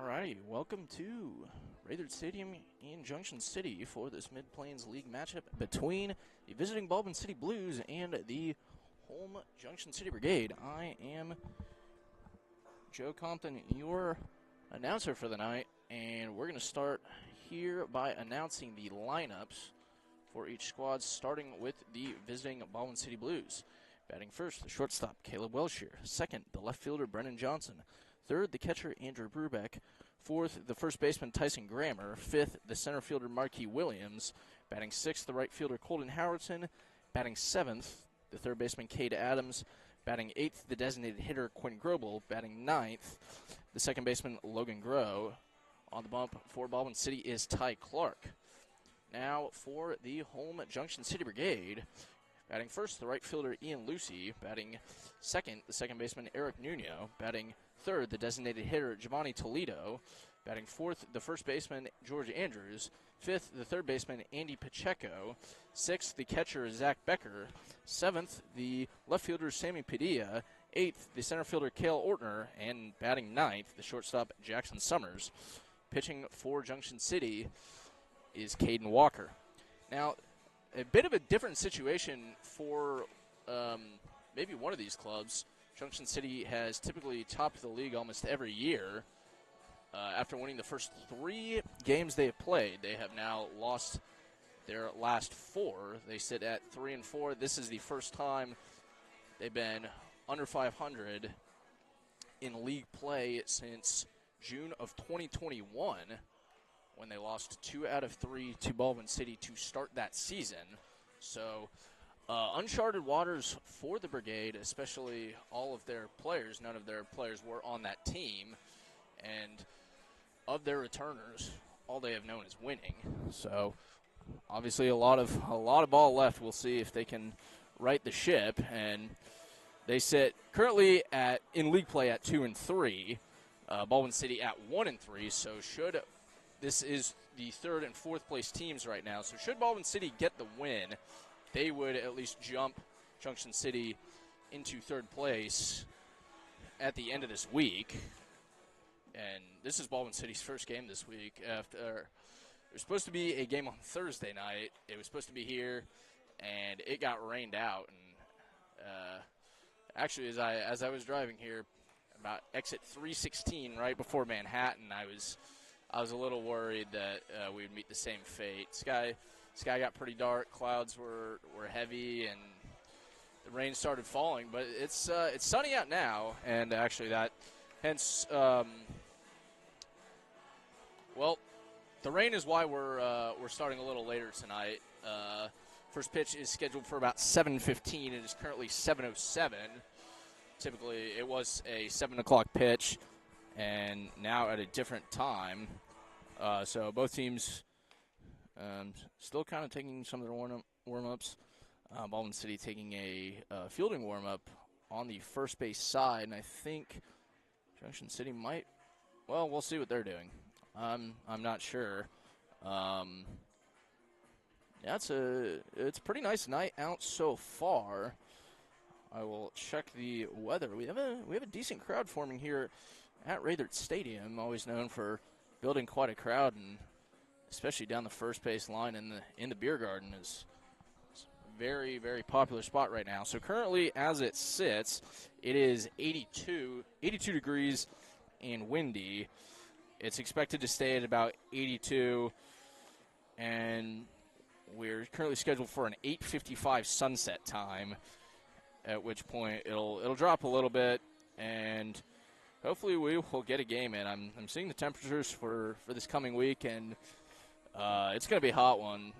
Alrighty, welcome to Raytheon Stadium in Junction City for this Mid-Plains League matchup between the visiting Baldwin City Blues and the home Junction City Brigade. I am Joe Compton, your announcer for the night, and we're going to start here by announcing the lineups for each squad, starting with the visiting Baldwin City Blues. Batting first, the shortstop, Caleb Welsher. Second, the left fielder, Brennan Johnson. Third, the catcher, Andrew Brubeck. Fourth, the first baseman, Tyson Grammer. Fifth, the center fielder, Marquis Williams. Batting sixth, the right fielder, Colton Howardson. Batting seventh, the third baseman, Cade Adams. Batting eighth, the designated hitter, Quinn Grobel. Batting ninth, the second baseman, Logan Groh. On the bump for Baldwin City is Ty Clark. Now for the home Junction City Brigade. Batting first, the right fielder, Ian Lucy. Batting second, the second baseman, Eric Nuno. Batting third, the designated hitter, Giovanni Toledo. Batting fourth, the first baseman, George Andrews. Fifth, the third baseman, Andy Pacheco. Sixth, the catcher, Zach Becker. Seventh, the left fielder, Sammy Padilla. Eighth, the center fielder, Cale Ortner. And batting ninth, the shortstop, Jackson Summers. Pitching for Junction City is Caden Walker. Now, a bit of a different situation for maybe one of these clubs. Junction City has typically topped the league almost every year. After winning the first 3 games they have played, they have now lost their last 4. They sit at 3-4. This is the first time they've been under 500 in league play since June of 2021, when they lost 2 out of 3 to Baldwin City to start that season. So, uncharted waters for the Brigade, especially all of their players. None of their players were on that team. And of their returners, all they have known is winning. So, obviously a lot of ball left. We'll see if they can right the ship. And they sit currently in league play at 2-3. Baldwin City at 1-3. So this is the third and fourth place teams right now. So should Baldwin City get the win, they would at least jump Junction City into third place at the end of this week. And this is Baldwin City's first game this week. After there was supposed to be a game on Thursday night. It was supposed to be here, and it got rained out. And actually, as I was driving here, about exit 316, right before Manhattan, I was a little worried that we would meet the same fate. Sky got pretty dark, clouds were heavy, and the rain started falling. But it's sunny out now, and actually hence, the rain is why we're starting a little later tonight. First pitch is scheduled for about 7:15. It is currently 7:07. Typically, it was a 7 o'clock pitch, and now at a different time. So both teams still kind of taking some of their warm-ups. Baldwin City taking a fielding warm-up on the first base side, and I think Junction City might. Well, we'll see what they're doing. I'm not sure. It's a pretty nice night out so far. I will check the weather. We have a decent crowd forming here at Raytheon Stadium, always known for building quite a crowd, and especially down the first base line in the beer garden is a very, very popular spot right now. So currently, as it sits, it is 82 degrees and windy. It's expected to stay at about 82, and we're currently scheduled for an 8:55 sunset time, at which point it'll drop a little bit, and hopefully we will get a game in. I'm seeing the temperatures for this coming week, and it's going to be a hot one.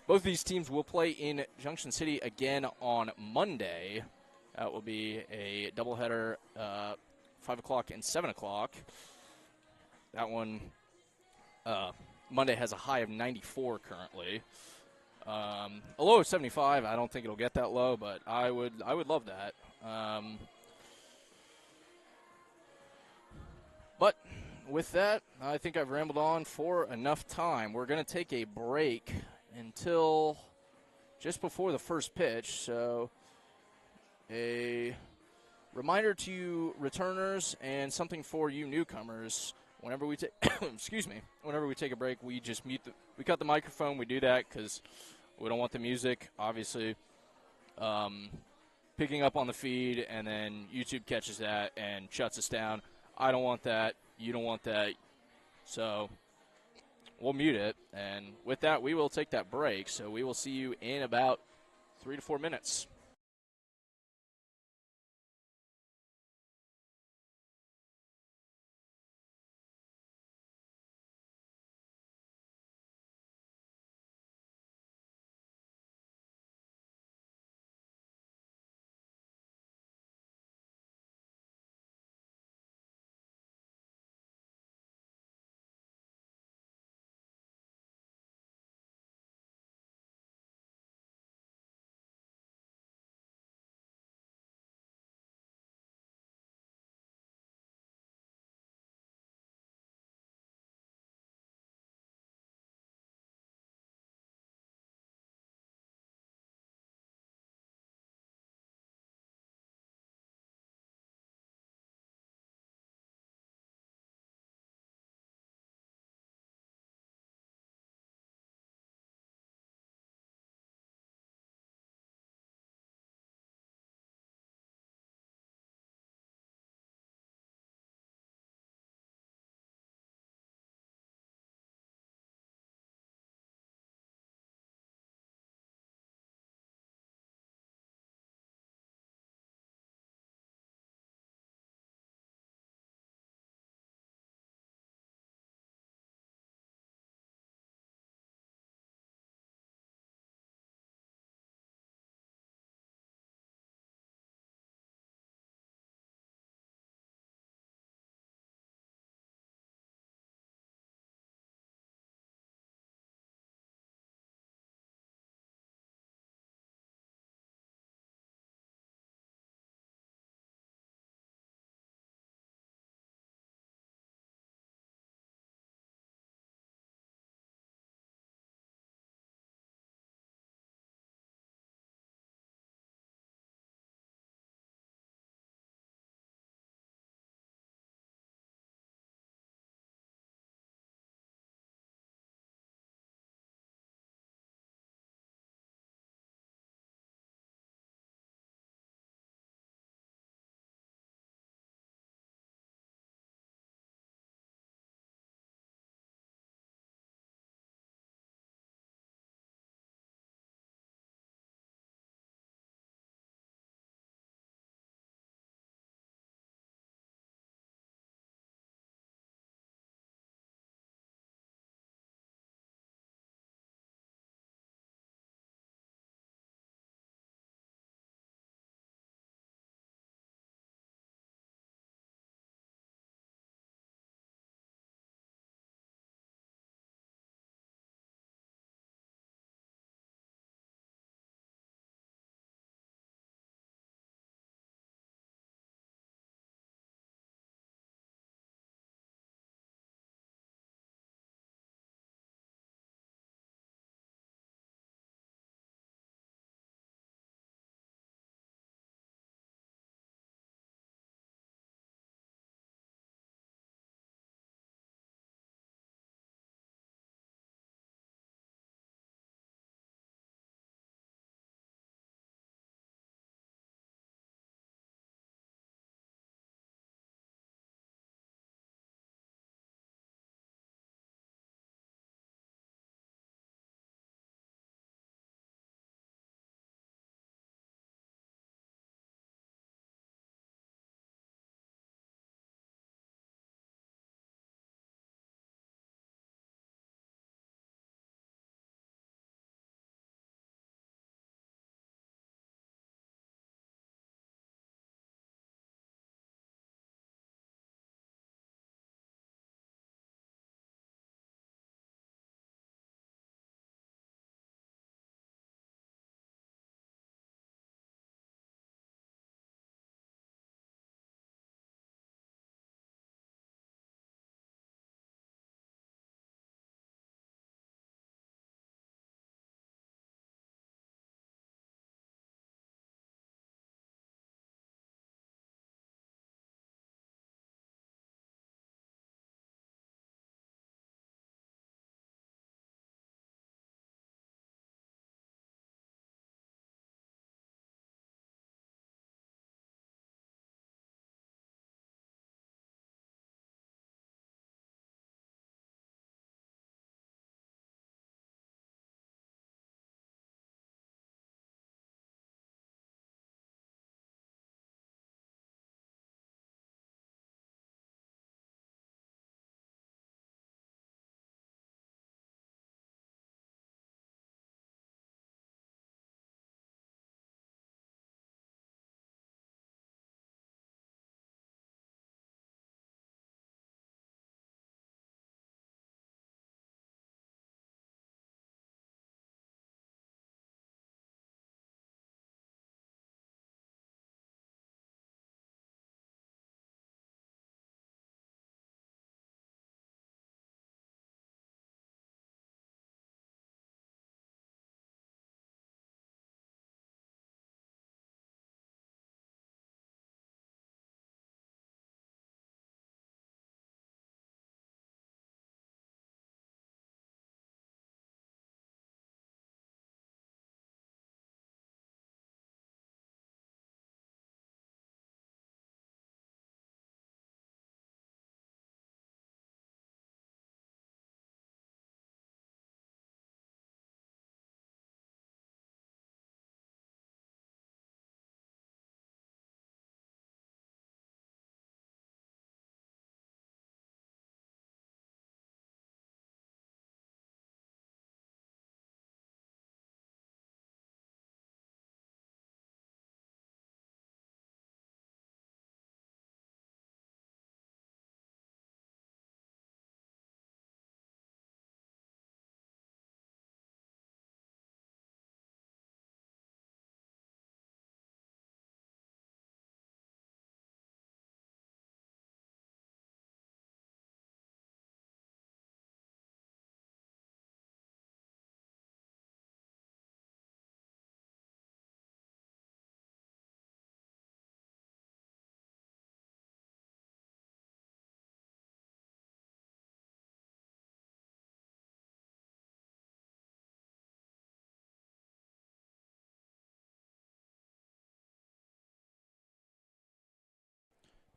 Both of these teams will play in Junction City again on Monday. That will be a doubleheader, 5 o'clock and 7 o'clock. That one, Monday has a high of 94 currently. A low of 75. I don't think it'll get that low, but I would love that. But with that, I think I've rambled on for enough time. We're going to take a break until just before the first pitch. So a reminder to you returners and something for you newcomers. Whenever we take, excuse me, whenever we take a break, we just we cut the microphone. We do that because we don't want the music, obviously, picking up on the feed, and then YouTube catches that and shuts us down. I don't want that. You don't want that. So we'll mute it. And with that, we will take that break. So we will see you in about 3 to 4 minutes.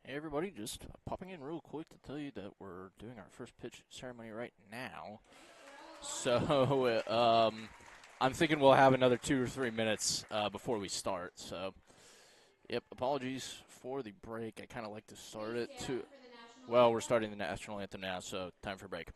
Hey everybody, just popping in real quick to tell you that we're doing our first pitch ceremony right now. So I'm thinking we'll have another 2 or 3 minutes before we start. So, yep, apologies for the break. I kind of like to start it too. Well, we're starting the national anthem now, so time for break.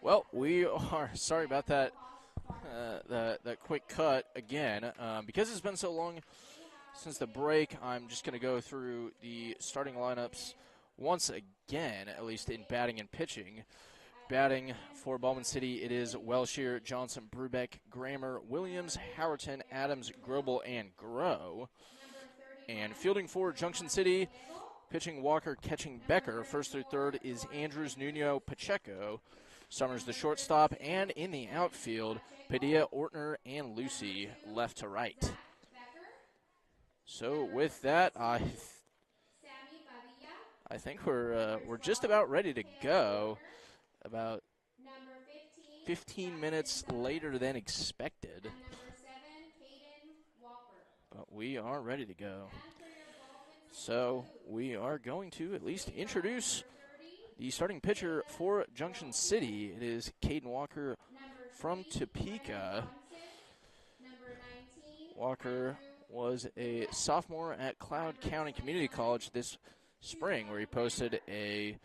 Well, we are sorry about that. That quick cut again. Because it's been so long since the break, I'm just going to go through the starting lineups once again, at least in batting and pitching. Batting for Baldwin City, it is Welshier, Johnson, Brubeck, Grammer, Williams, Howerton, Adams, Grobel, and Grow. And fielding for Junction City, pitching Walker, catching Becker. First through third is Andrews, Nuno, Pacheco. Summers the shortstop, and in the outfield, Padilla, Ortner, and Lucy left to right. So with that, I think we're just about ready to go. About 15 minutes later than expected. But we are ready to go. So we are going to at least introduce the starting pitcher for Junction City. It is Caden Walker from Topeka. Walker was a sophomore at Cloud County Community College this spring, where he posted a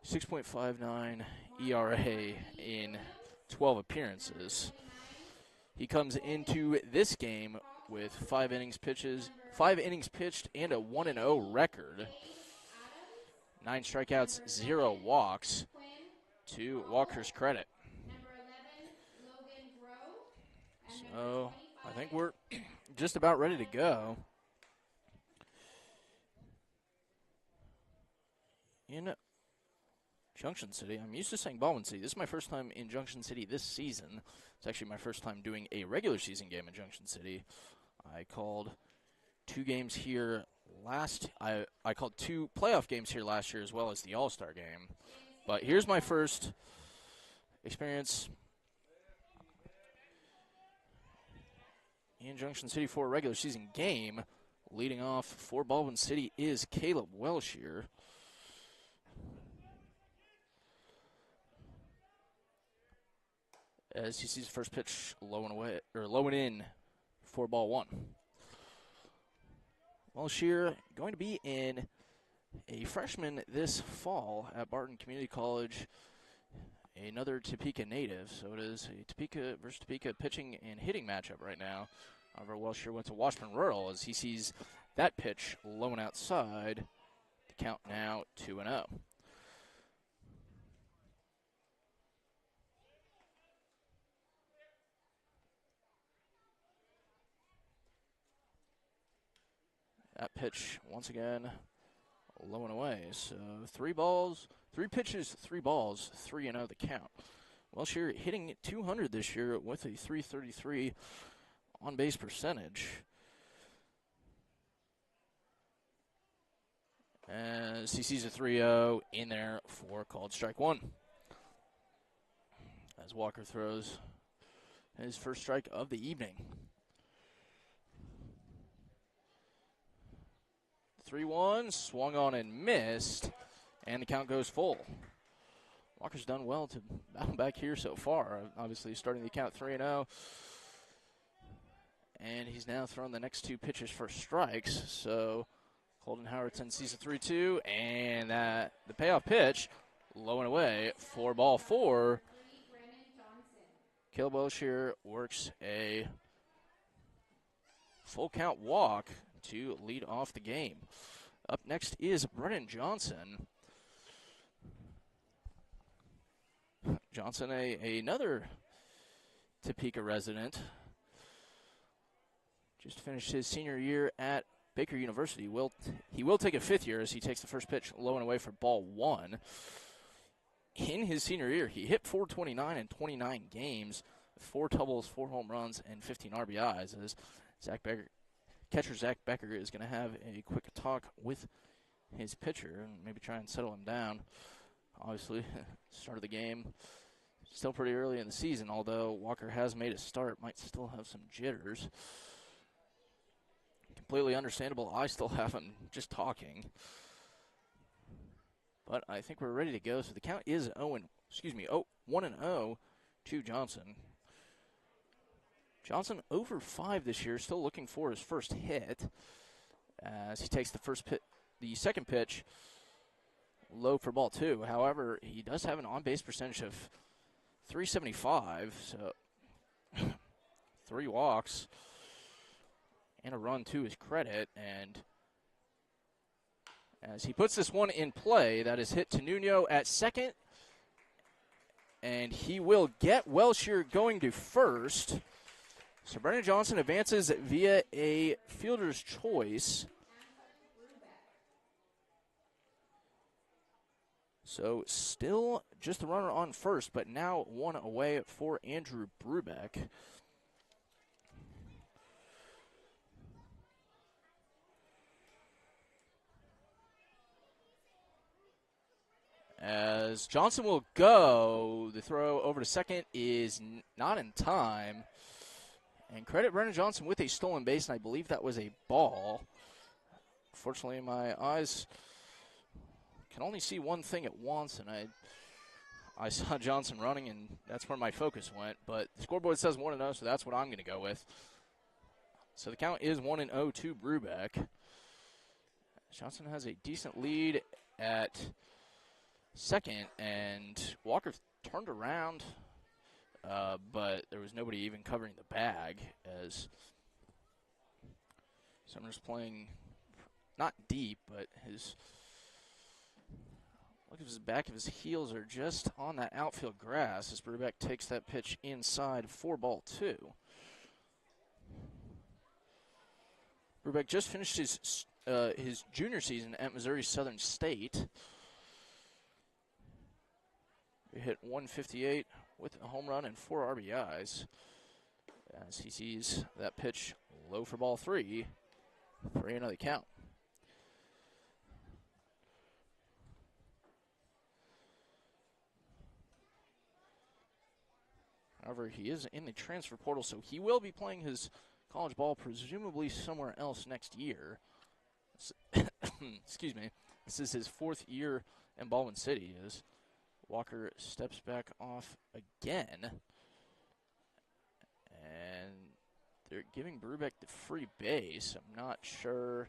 6.59 ERA in 12 appearances. He comes into this game with 5 innings pitched, and a 1-0 record. 9 strikeouts, 0 walks, to Walker's credit. So I think we're just about ready to go. In Junction City, I'm used to saying Baldwin City. This is my first time in Junction City this season. It's actually my first time doing a regular season game in Junction City. I called 2 games here I called 2 playoff games here last year, as well as the All-Star game. But here's my first experience in Junction City for a regular season game. Leading off for Baldwin City is Caleb Welshier. As he sees the first pitch low and in for ball 1. Welshier going to be in a freshman this fall at Barton Community College, another Topeka native. So it is a Topeka versus Topeka pitching and hitting matchup right now. However, Welshier went to Washburn Rural as he sees that pitch low and outside. The count now 2-0. That pitch, once again, low and away. So 3 pitches, 3 balls, 3-0 the count. Welsh hitting 200 this year with a .333 on-base percentage. As he sees a 3-0 in there for called strike 1. As Walker throws his first strike of the evening. 3-1, swung on and missed, and the count goes full. Walker's done well to battle back here so far. Obviously starting the count 3-0. And he's now thrown the next 2 pitches for strikes. So Colton Howerton sees a 3-2, and the payoff pitch, low and away, 4-4. Caleb Welsh works a full count walk to lead off the game. Up next is Brennan Johnson. Johnson, another Topeka resident, just finished his senior year at Baker University. He will take a 5th year as he takes the first pitch low and away for ball 1. In his senior year, he hit .429 in 29 games, 4 doubles, 4 home runs, and 15 RBIs. As catcher Zach Becker is going to have a quick talk with his pitcher and maybe try and settle him down. Obviously, start of the game, still pretty early in the season, although Walker has made a start, might still have some jitters. Completely understandable. I still have him just talking. But I think we're ready to go. So the count is 1-0 to Johnson. Johnson over 5 this year, still looking for his first hit as he takes the second pitch low for ball 2. However, he does have an on-base percentage of .375, so 3 walks and a run to his credit. And as he puts this one in play, that is hit to Nuno at second, and he will get Welsh going to first. So Brennan Johnson advances via a fielder's choice. So still just the runner on first, but now 1 away for Andrew Brubeck. As Johnson will go, the throw over to second is not in time. And credit Brennan Johnson with a stolen base, and I believe that was a ball. Fortunately, my eyes can only see one thing at once, and I saw Johnson running, and that's where my focus went. But the scoreboard says 1-0, so that's what I'm going to go with. So the count is 1-0 to Brubeck. Johnson has a decent lead at second, and Walker turned around, but there was nobody even covering the bag as Sumner's playing not deep, but his back of his heels are just on that outfield grass as Brubeck takes that pitch inside for ball 2. Brubeck just finished his junior season at Missouri Southern State. He hit .158 with a home run and 4 RBIs as he sees that pitch low for ball 3 for another count. However, he is in the transfer portal, so he will be playing his college ball presumably somewhere else next year. Excuse me. This is his 4th year in Baldwin City as Walker steps back off again. And they're giving Brubeck the free base. I'm not sure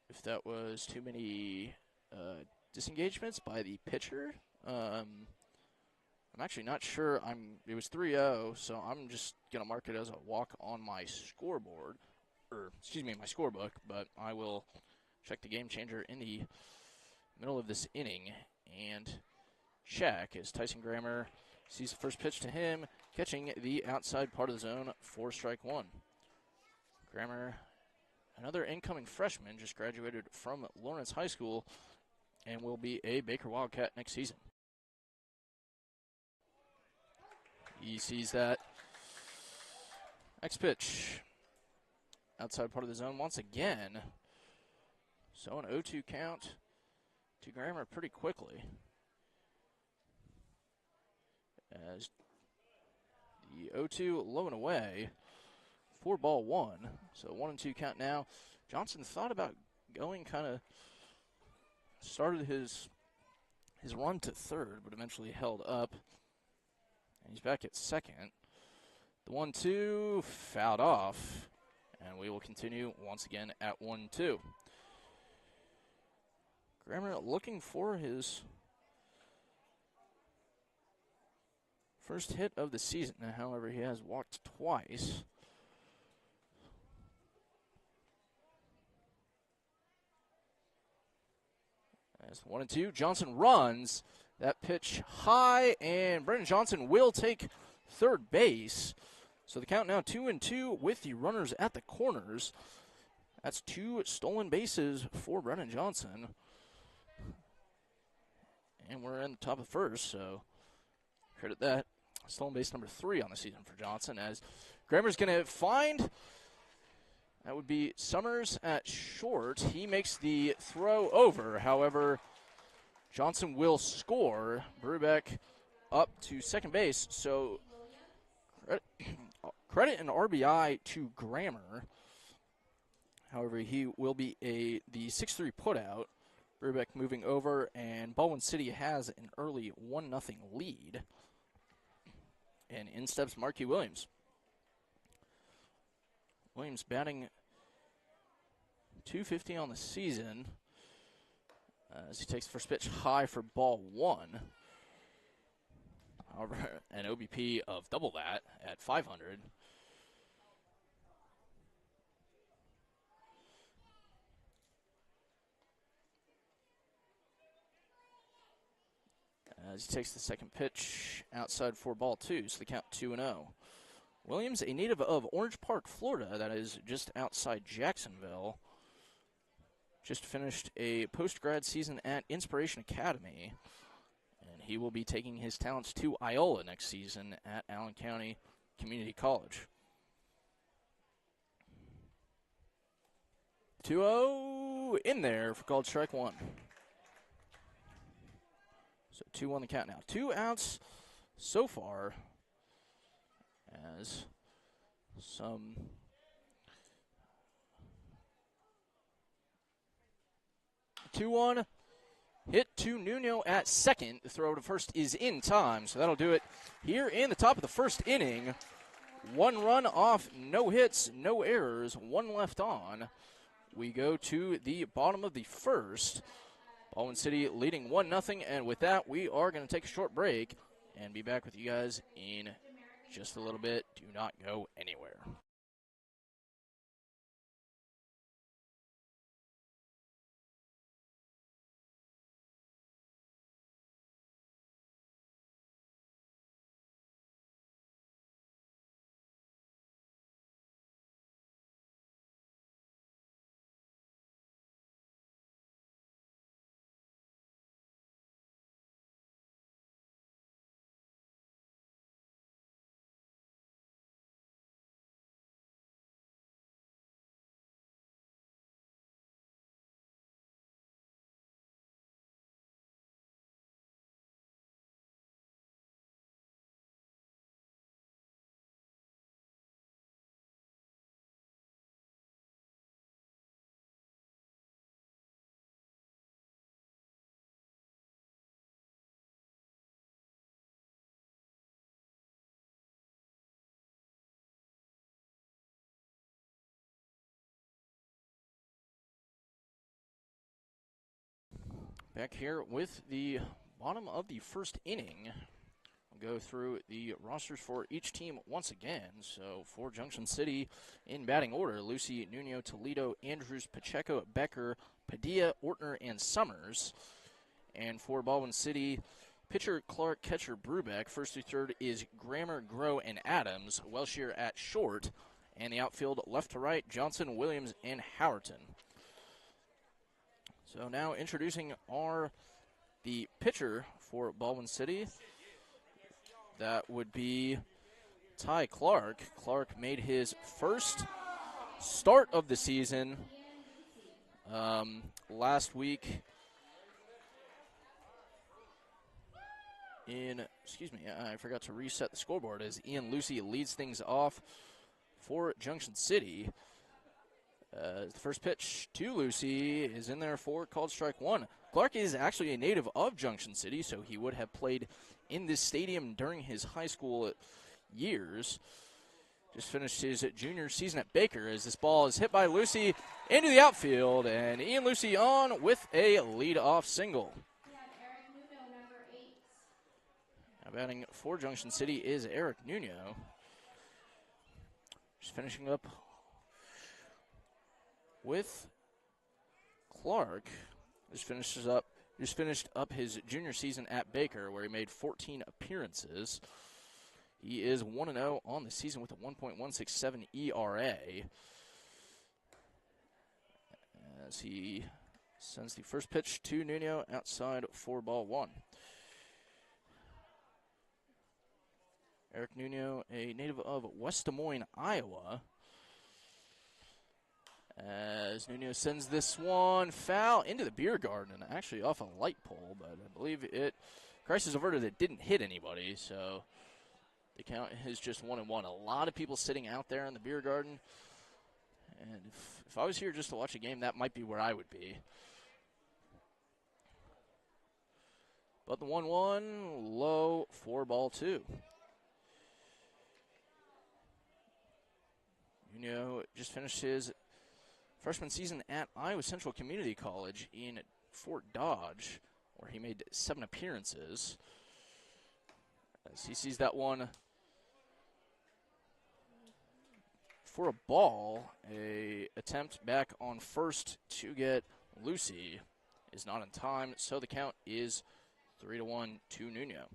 if that was too many disengagements by the pitcher. I'm actually not sure. It was 3-0, so I'm just going to mark it as a walk on my scoreboard, my scorebook, but I will check the game changer in the middle of this inning and check as Tyson Grammer sees the first pitch to him. catching the outside part of the zone for strike one. Grammer, another incoming freshman, just graduated from Lawrence High School and will be a Baker Wildcat next season. He sees that. Next pitch. Outside part of the zone once again. So an 0-2 count to Grammer pretty quickly. As the 0-2 low and away. 4-1. So 1-2 count now. Johnson thought about going started his run to third, but eventually held up. And he's back at second. The 1-2 fouled off. And we will continue once again at 1-2. Grammer looking for his first hit of the season. However, he has walked twice. As 1-2, Johnson runs. That pitch high, and Brendan Johnson will take third base. So the count now 2-2 with the runners at the corners. That's 2 stolen bases for Brendan Johnson. And we're in the top of the first, so credit that. Stolen base number 3 on the season for Johnson, as Grammer's going to find, that would be Summers at short. He makes the throw over. However, Johnson will score. Brubeck up to second base, so credit an RBI to Grammer. However, he will be the 6-3 putout. Brubeck moving over, and Baldwin City has an early 1-0 lead. And in steps Marquis Williams. Williams batting .250 on the season as he takes the first pitch high for ball 1. However, an OBP of double that at 500. As he takes the second pitch outside for ball 2, so the count 2-0. Williams, a native of Orange Park, Florida, that is just outside Jacksonville. Just finished a post-grad season at Inspiration Academy, and he will be taking his talents to Iola next season at Allen County Community College. 2-0 in there for called strike 1. So 2-1 the count now. 2 outs so far as some (2-1) hit to Nuno at second. The throw to first is in time, so that'll do it here in the top of the first inning. 1 run off, no hits, no errors, 1 left on. We go to the bottom of the first. Baldwin City leading 1-0, and with that, we are going to take a short break and be back with you guys in just a little bit. Do not go anywhere. Back here with the bottom of the first inning. We'll go through the rosters for each team once again. So for Junction City in batting order, Lucy, Nuno, Toledo, Andrews, Pacheco, Becker, Padilla, Ortner, and Summers. And for Baldwin City, Pitcher, Clark. Catcher, Brubeck. First through third is Grammer, Groh, and Adams. Welshier at short. And the outfield, left to right, Johnson, Williams, and Howerton. So now introducing the pitcher for Baldwin City. That would be Ty Clark. Clark made his first start of the season last week I forgot to reset the scoreboard as Ian Lucy leads things off for Junction City. The first pitch to Lucy is in there for called strike one. Clark is actually a native of Junction City, so he would have played in this stadium during his high school years. Just finished his junior season at Baker as this ball is hit by Lucy into the outfield, and Ian Lucy on with a leadoff single. Now batting for Junction City is Eric Nuno. Just finishing up with Clark. Just finished up his junior season at Baker, where he made 14 appearances. He is 1-0 on the season with a 1.167 ERA. As he sends the first pitch to Nuno outside for ball one. Eric Nuno, a native of West Des Moines, Iowa. As Nuno sends this one foul into the beer garden, actually off a light pole, but I believe crisis averted, it didn't hit anybody, so the count is just 1-1. A lot of people sitting out there in the beer garden, and if I was here just to watch a game, that might be where I would be. But the 1-1 low for ball two. Nuno just finished his freshman season at Iowa Central Community College in Fort Dodge, where he made 7 appearances. As he sees that one for a ball, a attempt back on first to get Lucy is not in time, so the count is 3-1 to Nuno.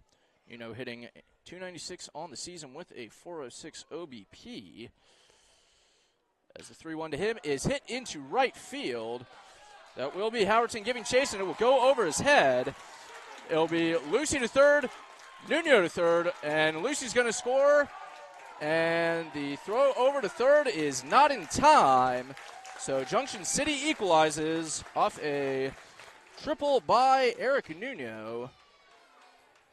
Nuno hitting .296 on the season with a .406 OBP. As the 3-1 to him is hit into right field. That will be Howerton giving chase, and it will go over his head. It'll be Lucy to third, Nuno to third, and Lucy's going to score. And the throw over to third is not in time. So Junction City equalizes off a triple by Eric Nuno.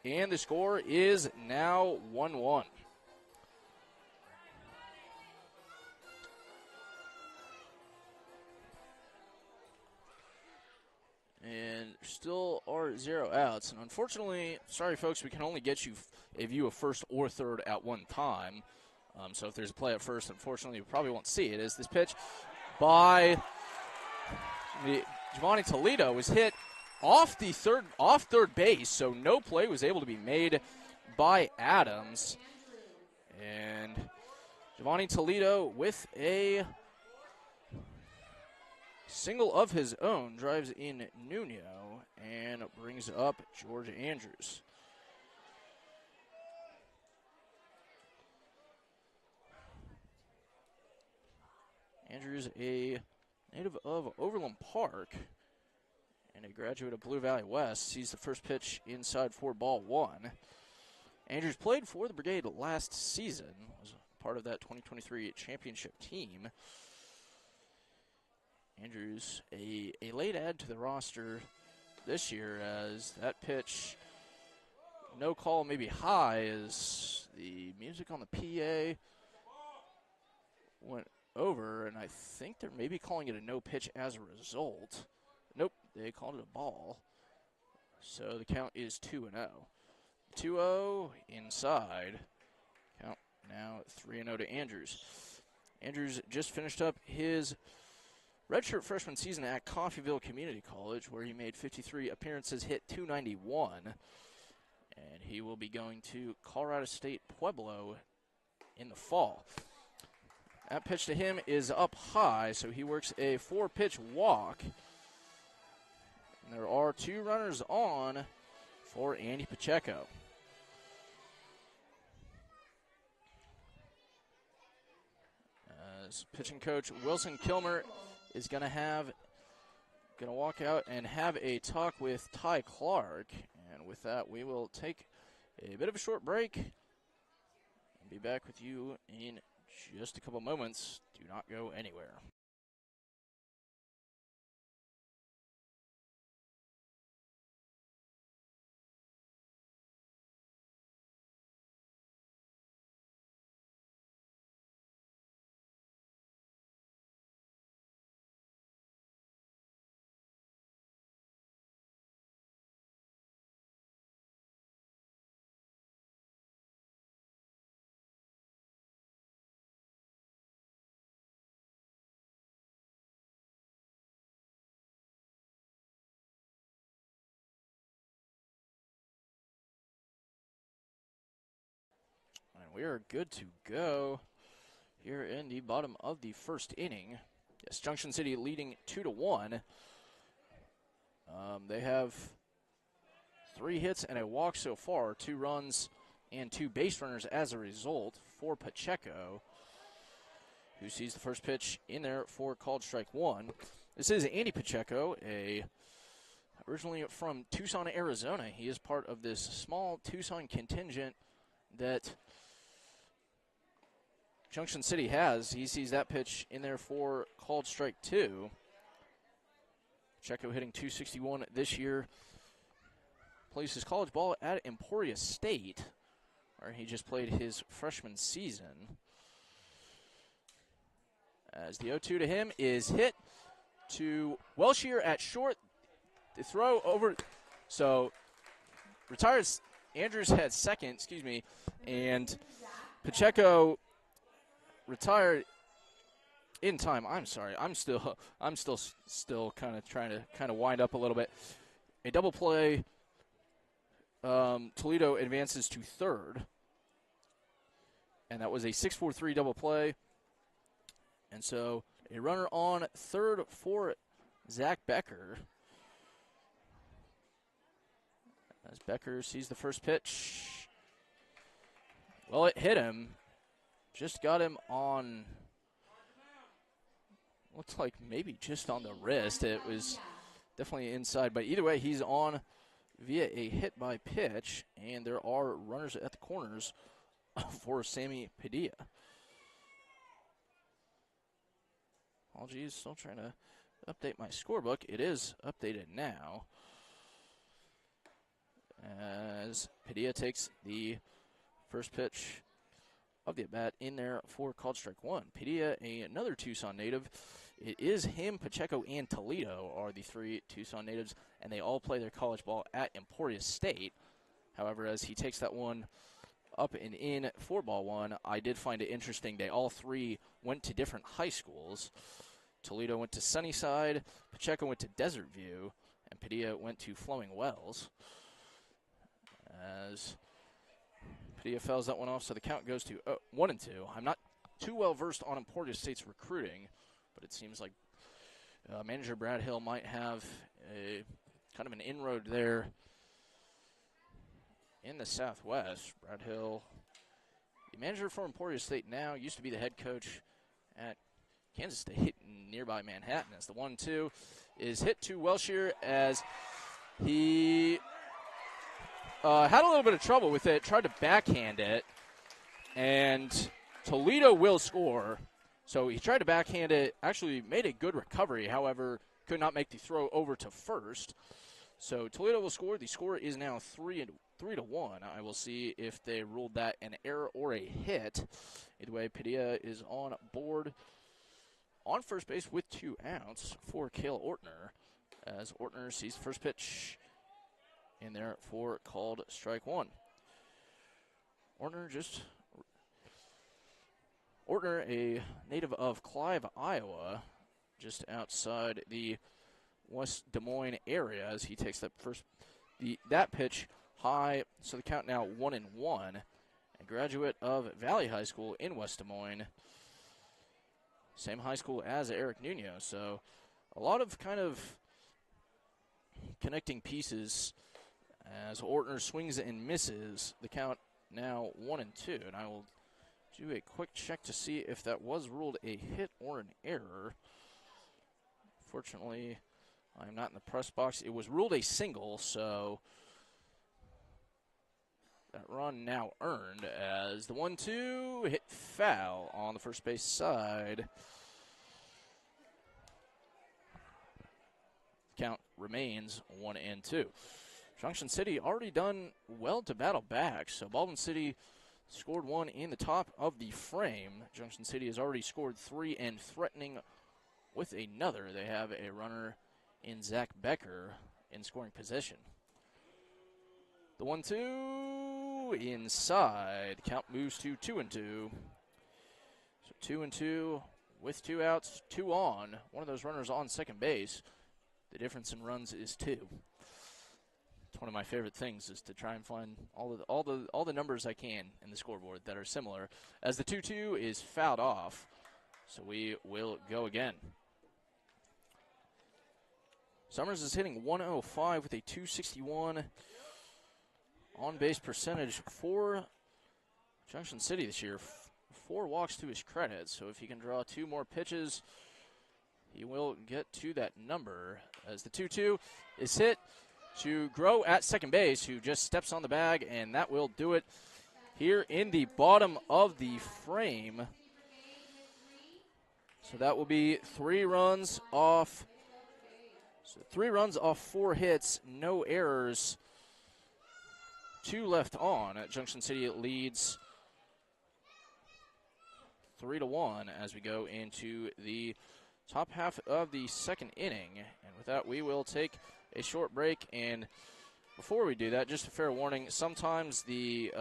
And the score is now 1-1. And still are 0 outs. And unfortunately, sorry folks, we can only get you a view of first or third at one time. So if there's a play at first, unfortunately, you probably won't see it. As this pitch by Giovanni Toledo was hit off third base, so no play was able to be made by Adams. And Giovanni Toledo with a single of his own drives in Nuno and brings up George Andrews. Andrews, a native of Overland Park and a graduate of Blue Valley West, sees the first pitch inside for ball one. Andrews played for the Brigade last season, was part of that 2023 championship team. Andrews, a late add to the roster this year, as that pitch, no call, maybe high, as the music on the PA went over, and I think they're maybe calling it a no pitch as a result. Nope, they called it a ball. So the count is 2-0. 2-0 inside. Count now 3-0 to Andrews. Andrews just finished up his redshirt freshman season at Coffeyville Community College, where he made 53 appearances, hit .291. And he will be going to Colorado State Pueblo in the fall. That pitch to him is up high, so he works a 4-pitch walk. And there are 2 runners on for Andy Pacheco. As pitching coach Wilson Kilmer is going to walk out and have a talk with Ty Clark. And with that, we will take a bit of a short break and be back with you in just a couple moments. Do not go anywhere. And we are good to go here in the bottom of the first inning. Yes, Junction City leading 2-1. They have 3 hits and a walk so far, 2 runs and 2 base runners as a result for Pacheco, who sees the first pitch in there for called strike 1. This is Andy Pacheco, originally from Tucson, Arizona. He is part of this small Tucson contingent that Junction City has. He sees that pitch in there for called strike 2. Pacheco hitting .261 this year. Plays his college ball at Emporia State, where he just played his freshman season. As the 0-2 to him is hit to Welshier at short. The throw over, so retires. Andrews had second, and Pacheco retired in time. I'm sorry. I'm still kind of trying to wind up a little bit. A double play. Toledo advances to third, and that was a 6-4-3 double play. And so a runner on third for Zach Becker. As Becker sees the first pitch. Well, it hit him. Just got him on, looks like maybe just on the wrist. It was definitely inside. But either way, he's on via a hit by pitch. And there are runners at the corners for Sammy Padilla. Apologies, still trying to update my scorebook. It is updated now, as Padilla takes the first pitch of the at-bat in there for called strike 1. Padilla, another Tucson native. It is him, Pacheco, and Toledo are the 3 Tucson natives, and they all play their college ball at Emporia State. However, as he takes that one up and in for ball 1, I did find it interesting. They all 3 went to different high schools. Toledo went to Sunnyside, Pacheco went to Desert View, and Padilla went to Flowing Wells. As Padilla fouls that one off, so the count goes to 1-2. I'm not too well versed on Emporia State's recruiting, but it seems like manager Brad Hill might have a kind of an inroad there in the Southwest. Brad Hill, the manager for Emporia State now, used to be the head coach at Kansas State, nearby Manhattan. As the 1-2 is hit to Welshier, as he had a little bit of trouble with it, tried to backhand it, and Toledo will score. So he tried to backhand it, actually made a good recovery, however, could not make the throw over to first. So Toledo will score. The score is now 3-1. I will see if they ruled that an error or a hit. Either way, Padilla is on board on first base with 2 outs for Cale Ortner, as Ortner sees the first pitch in there for called strike 1. Ortner, a native of Clive, Iowa, just outside the West Des Moines area, as he takes that pitch high, so the count now 1-1. A graduate of Valley High School in West Des Moines, same high school as Eric Nuno. So a lot of kind of connecting pieces as Ortner swings and misses. The count now 1-2, and I will do a quick check to see if that was ruled a hit or an error. Fortunately, I'm not in the press box. It was ruled a single, so that run now earned as the 1-2 hit foul on the first base side. Count remains 1-2. Junction City already done well to battle back, so Baldwin City scored one in the top of the frame. Junction City has already scored 3 and threatening with another. They have a runner in Zach Becker in scoring position. The 1-2 inside. Count moves to 2-2. So 2-2 with 2 outs, 2 on. One of those runners on second base. The difference in runs is 2. It's one of my favorite things is to try and find all the numbers I can in the scoreboard that are similar. As the 2-2 is fouled off, so we will go again. Summers is hitting 105 with a 261 on-base percentage for Junction City this year. 4 walks to his credit, so if he can draw 2 more pitches, he will get to that number. As the 2-2 is hit to Grow at second base, who just steps on the bag, and that will do it here in the bottom of the frame. So that will be 3 runs off. So 3 runs off 4 hits, no errors. 2 left on. Junction City leads 3-1 as we go into the top half of the second inning. And with that, we will take a short break. And before we do that, just a fair warning, sometimes the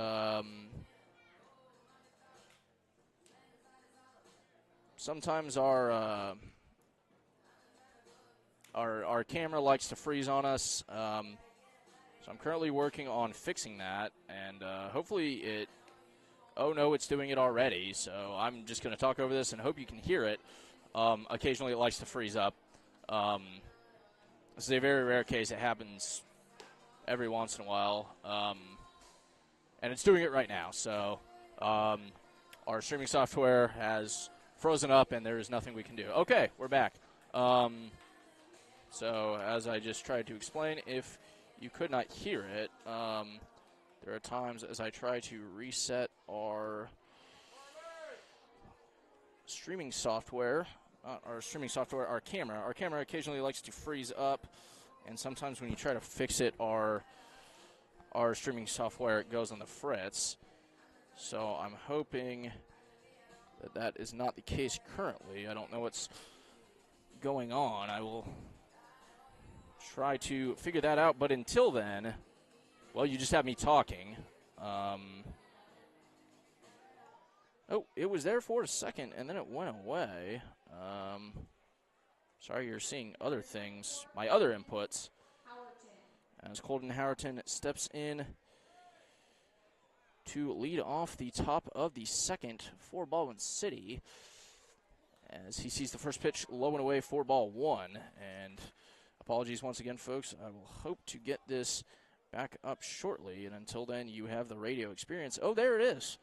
our camera likes to freeze on us. So I'm currently working on fixing that, and hopefully it. Oh no, it's doing it already. So I'm just going to talk over this and hope you can hear it. Occasionally it likes to freeze up. This is a very rare case. It happens every once in a while. And it's doing it right now. So our streaming software has frozen up and there is nothing we can do. Okay, we're back. So as I just tried to explain, if you could not hear it, there are times as I try to reset our streaming software, our camera. Our camera occasionally likes to freeze up, and sometimes when you try to fix it, our streaming software goes on the fritz. So I'm hoping that is not the case currently. I don't know what's going on. I will try to figure that out, but until then, well, you just have me talking. Oh, it was there for a second, and then it went away. Sorry, you're seeing other things, my other inputs. As Colton Howerton steps in to lead off the top of the second for Baldwin City, as he sees the first pitch low and away for ball 1. And apologies once again, folks. I will hope to get this back up shortly, and until then, you have the radio experience. Oh, there it is.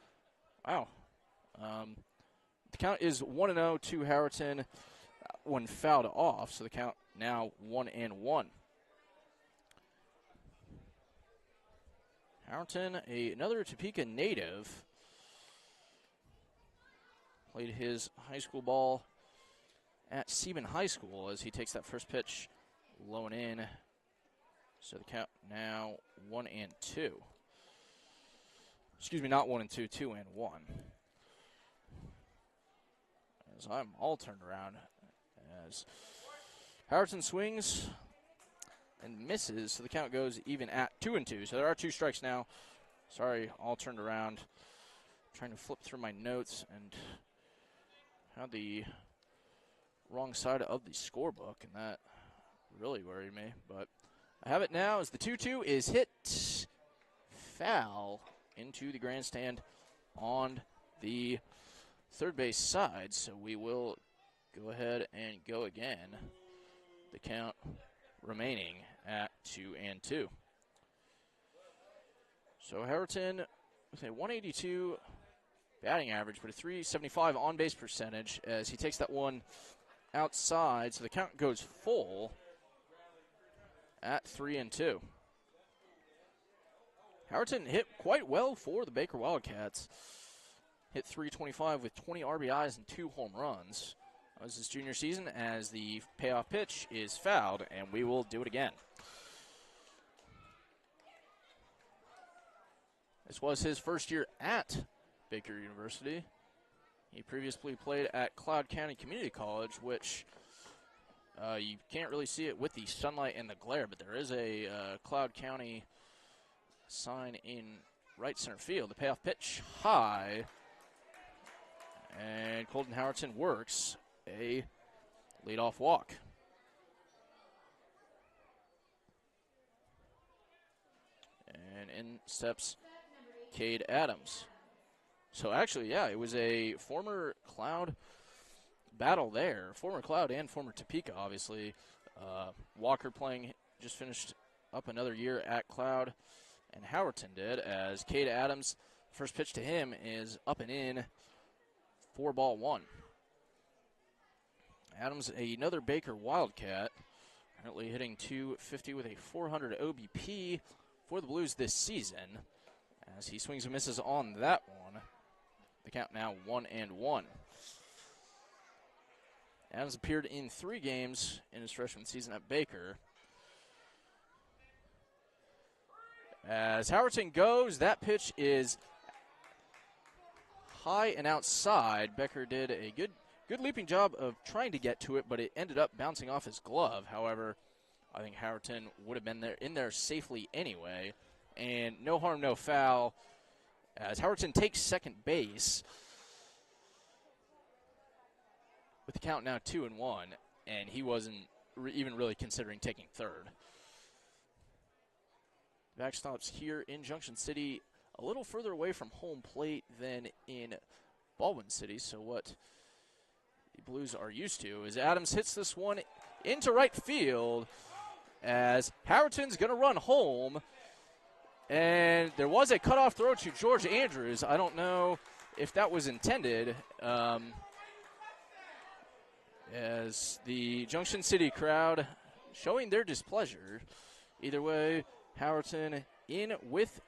Wow. The count is 1-0 to Howerton when fouled off, so the count now 1-1. Howerton, another Topeka native, played his high school ball at Seaman High School as he takes that first pitch low and in. So the count now 1-2. Excuse me, not 1-2, 2-1. As I'm all turned around as Howerton swings and misses, so the count goes even at 2-2. So there are 2 strikes now. Sorry, all turned around. Trying to flip through my notes and had the wrong side of the scorebook, and that really worried me. But I have it now as the 2-2 is hit foul into the grandstand on the third base side. So we will go ahead and go again. The count remaining at 2-2. So Harriton with a 182 batting average, but a 375 on-base percentage as he takes that one outside. So the count goes full at 3-2. Harriton hit quite well for the Baker Wildcats. Hit 325 with 20 RBIs and 2 home runs. That was his junior season as the payoff pitch is fouled, and we will do it again. This was his first year at Baker University. He previously played at Cloud County Community College, which you can't really see it with the sunlight and the glare, but there is a Cloud County sign in right center field. The payoff pitch high, and Colton Howerton works a leadoff walk. And in steps Cade Adams. So actually, yeah, it was a former Cloud battle there. Former Cloud and former Topeka, obviously. Walker just finished up another year at Cloud, and Howerton did, as Cade Adams, first pitch to him is up and in for ball 1. Adams, another Baker Wildcat, currently hitting .250 with a 400 OBP for the Blues this season, as he swings and misses on that one. The count now 1-1. Adams appeared in 3 games in his freshman season at Baker. As Howerton goes, that pitch is high and outside. Becker did a good leaping job of trying to get to it, but it ended up bouncing off his glove. However, I think Howerton would have been in there safely anyway. And no harm, no foul, as Howerton takes second base with the count now 2-1, and he wasn't even really considering taking third. Backstops here in Junction City, a little further away from home plate than in Baldwin City, so what the Blues are used to is Adams hits this one into right field as Howerton's going to run home. And there was a cutoff throw to George Andrews. I don't know if that was intended, as the Junction City crowd showing their displeasure. Either way, Howerton in with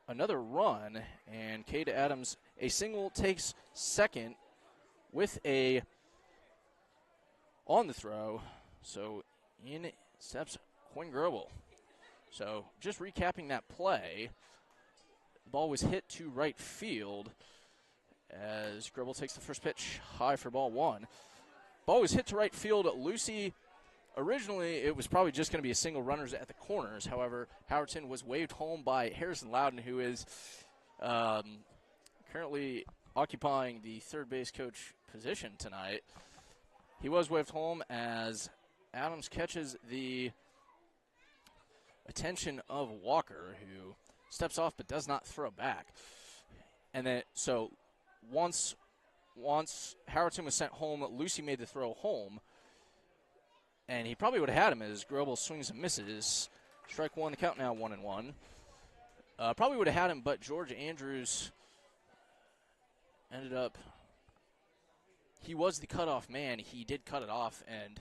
another run, and Cade Adams a single takes second with a on the throw. So in steps Quinn Grobel. So just recapping that play, the ball was hit to right field as Grobel takes the first pitch high for ball 1. Ball was hit to right field. Lucy, originally it was probably just going to be a single runners at the corners. However, Howerton was waved home by Harrison Loudon, who is currently occupying the third base coach position tonight. He was waved home as Adams catches the attention of Walker, who steps off but does not throw back. And then, so once Howerton was sent home, Lucy made the throw home, and he probably would have had him as Grobel swings and misses. Strike 1, the count now 1-1. Probably would have had him, but George Andrews ended up, he was the cutoff man. He did cut it off, and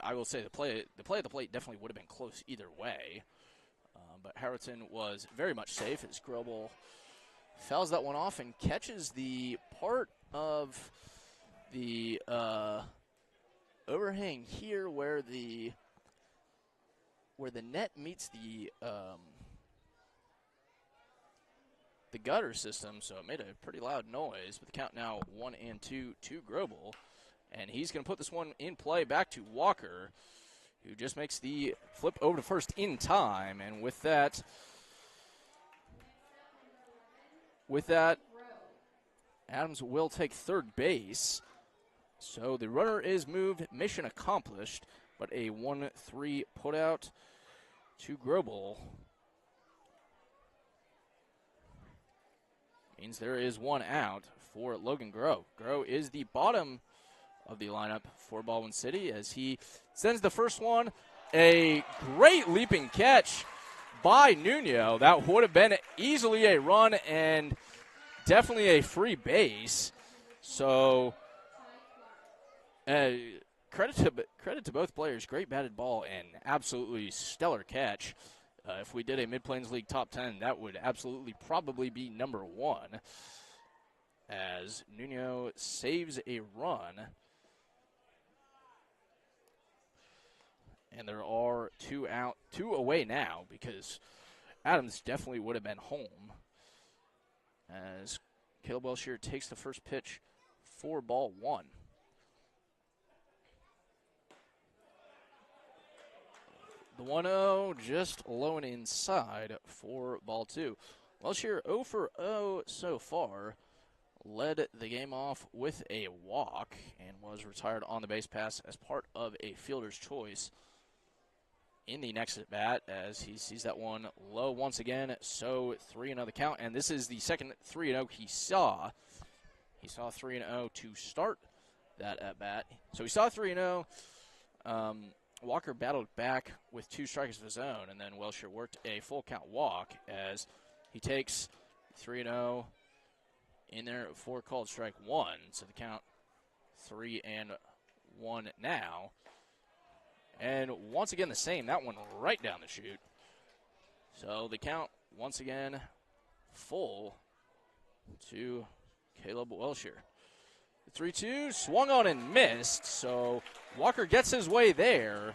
I will say the play at the plate definitely would have been close either way. But Howerton was very much safe as Grobel fouls that one off and catches the part of the overhang here where the net meets the gutter system, so it made a pretty loud noise. But the count now 1-2 to Grobel, and he's going to put this one in play back to Walker, who just makes the flip over to first in time. And with that, Adams will take third base. So the runner is moved, mission accomplished, but a 1-3 putout to Grobel means there is one out for Logan Groh. Groh is the bottom of the lineup for Baldwin City as he sends the first one A great leaping catch by Nuno. That would have been easily a run and definitely a free base. So credit to both players. Great batted ball and absolutely stellar catch. If we did a Mid-Plains League top 10, that would absolutely probably be number 1. As Nuno saves a run. And there are 2 away now because Adams definitely would have been home. As Caleb Welshire takes the first pitch for ball 1. The 1-0 just low and inside for ball 2. Welshire 0 for 0 so far. Led the game off with a walk and was retired on the base pass as part of a fielder's choice in the next at bat as he sees that one low once again. So 3-0 the count, and this is the second 3-0 he saw. He saw 3-0 to start that at bat. So he saw 3-0. Walker battled back with 2 strikes of his own, and then Welshire worked a full count walk as he takes 3-0 in there for called strike 1. So the count 3-1 now. And once again the same, that one right down the chute. So the count once again full to Caleb Welshire. The 3-2 swung on and missed, so Walker gets his way there.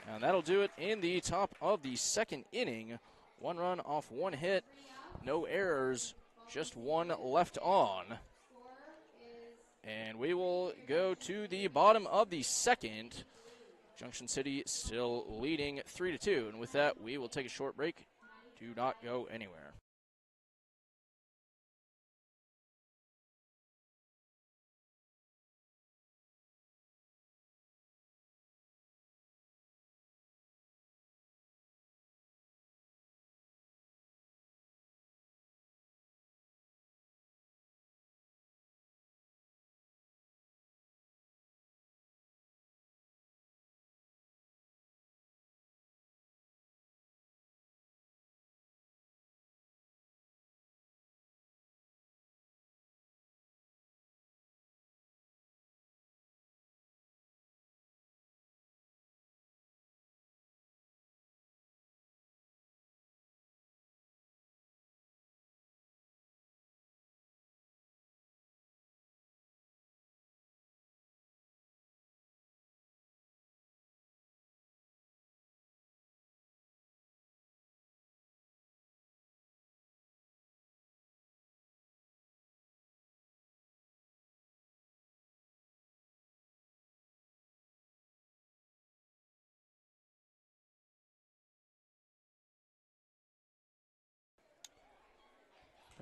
And that'll do it in the top of the second inning. 1 run off 1 hit, no errors, just 1 left on. And we will go to the bottom of the second. Junction City still leading 3-2. And with that, we will take a short break. Do not go anywhere.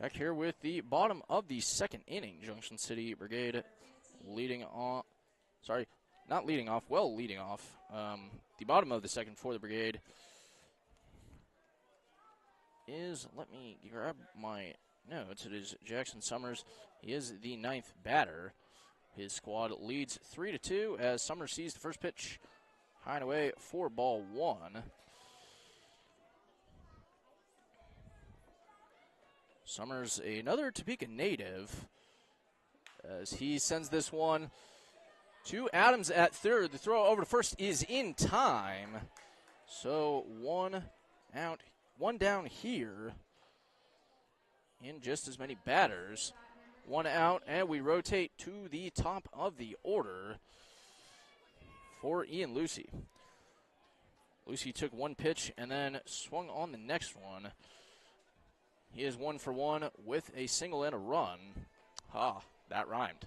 Back here with the bottom of the second inning. Junction City Brigade leading off. Sorry, not leading off. Well, leading off. The bottom of the second for the Brigade is, let me grab my notes. It is Jackson Summers. He is the 9th batter. His squad leads 3-2 as Summers sees the first pitch high and away for ball 1. Summers, another Topeka native, as he sends this one to Adams at third. The throw over to first is in time. So 1 out, 1 down here in just as many batters. 1 out, and we rotate to the top of the order for Ian Lucy. Lucy took 1 pitch and then swung on the next one. He is 1 for 1 with a single and a run. That rhymed.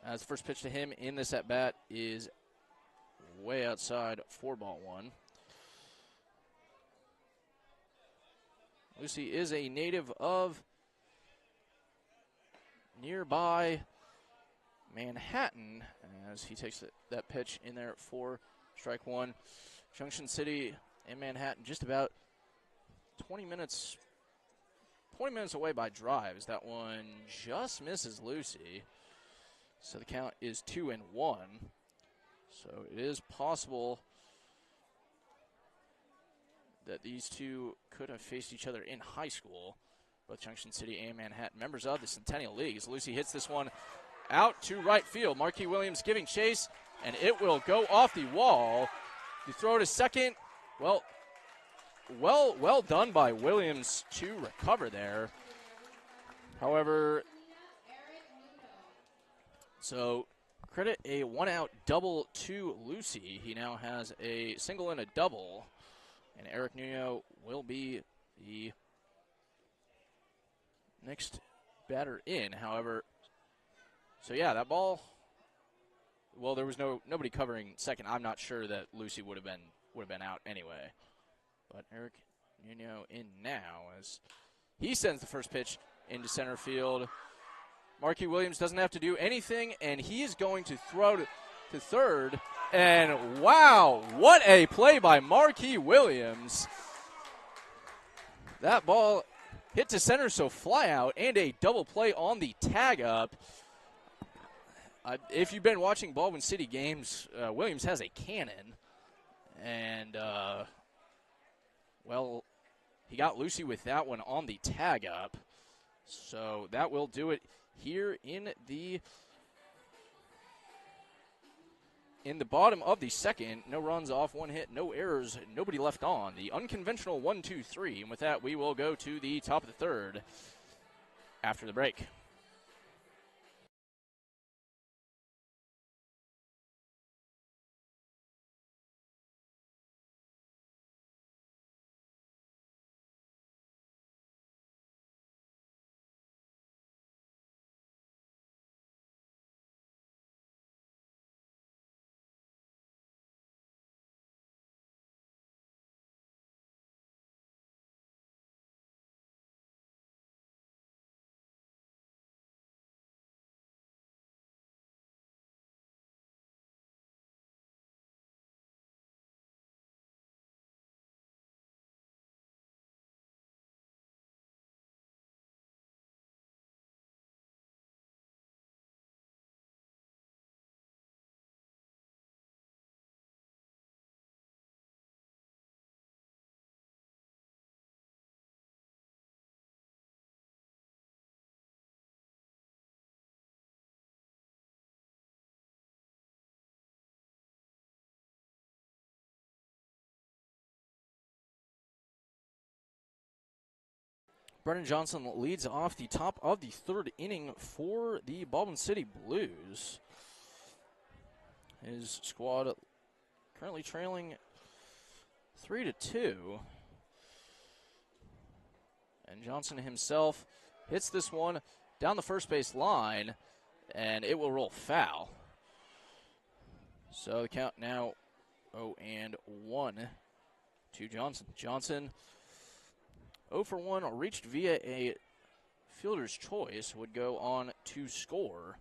As the first pitch to him in this at-bat is way outside for ball 1. Lucy is a native of nearby Manhattan as he takes that pitch in there for strike 1. Junction City and Manhattan just about 20 minutes away by drives. That one just misses Lucy. So the count is 2-1. So it is possible that these two could have faced each other in high school. Both Junction City and Manhattan, members of the Centennial League. As Lucy hits this one out to right field. Marquis Williams giving chase, and it will go off the wall. You throw to second. Well done by Williams to recover there. However, so credit a one-out double to Lucy. He now has a single and a double, and Eric Nuno will be the next batter in. However, so yeah, that ball. Well, there was nobody covering second. I'm not sure that Lucy would have been out anyway. But Eric Nuno in now as he sends the first pitch into center field. Marquis Williams doesn't have to do anything, and he is going to throw to third. And wow, what a play by Marquis Williams. That ball hit to center, so fly out, and a double play on the tag up. If you've been watching Baldwin City games, Williams has a cannon. And, well, he got Lucy with that one on the tag up. So that will do it here in the bottom of the second. No runs off, one hit, no errors, nobody left on. The unconventional 1-2-3. And with that, we will go to the top of the third after the break. Brennan Johnson leads off the top of the third inning for the Baldwin City Blues. His squad currently trailing 3-2. And Johnson himself hits this one down the first base line, and it will roll foul. So the count now 0-1 to Johnson. Johnson 0 for 1, reached via a fielder's choice, would go on to score.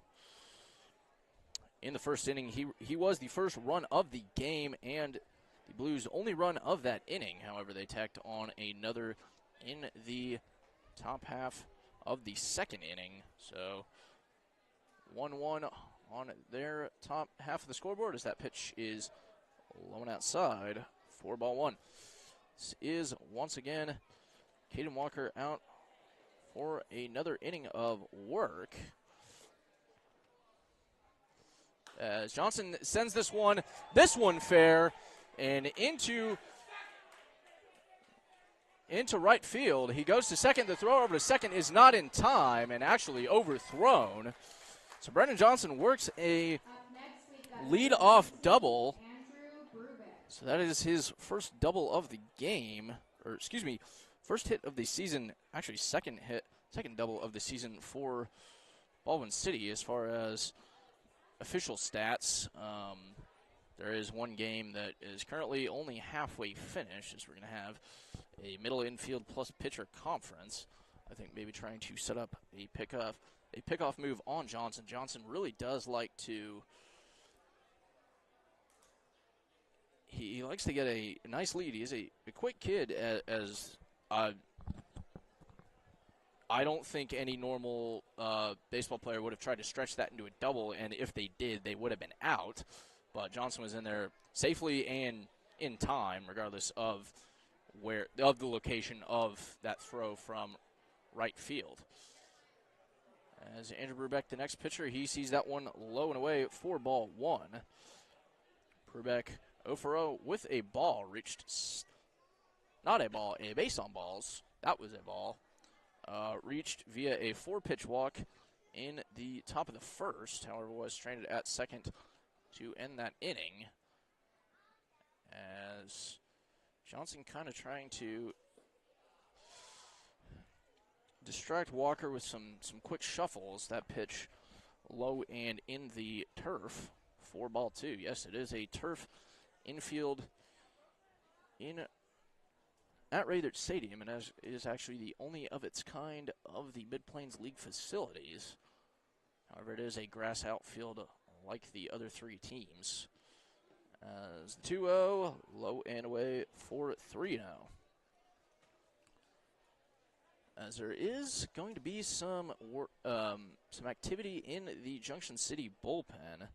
In the first inning, he was the first run of the game and the Blues' only run of that inning. However, they tacked on another in the top half of the second inning. So 1-1 on their top half of the scoreboard as that pitch is low and outside for ball one. This is once again Caden Walker out for another inning of work. As Johnson sends this one fair, and into right field. He goes to second. The throw over to second is not in time and actually overthrown. So Brendan Johnson works a lead-off double. So that is his first double of the game, or excuse me, first hit of the season, actually second double of the season for Baldwin City as far as official stats. There is one game that is currently only halfway finished, as we're going to have a middle infield plus pitcher conference. I think maybe trying to set up a pickoff move on Johnson. Johnson really does like to. He likes to get a nice lead. He's a quick kid, as I don't think any normal baseball player would have tried to stretch that into a double, and if they did, they would have been out. but Johnson was in there safely and in time, regardless of the location of that throw from right field. As Andrew Brubeck, the next pitcher, he sees that one low and away for ball one. Brubeck 0 for 0 with a ball, not a ball, a base on balls. That was a ball. Reached via a 4-pitch walk in the top of the first, however, was stranded at second to end that inning. As Johnson kind of trying to distract Walker with some quick shuffles. That pitch low and in the turf for ball two. Yes, it is a turf infield at Raytherston Stadium, and it is actually the only of its kind of the Mid-Plains League facilities. However, it is a grass outfield like the other three teams. As the 2-0, low and away for 3-0. As there is going to be some activity in the Junction City bullpen. I'm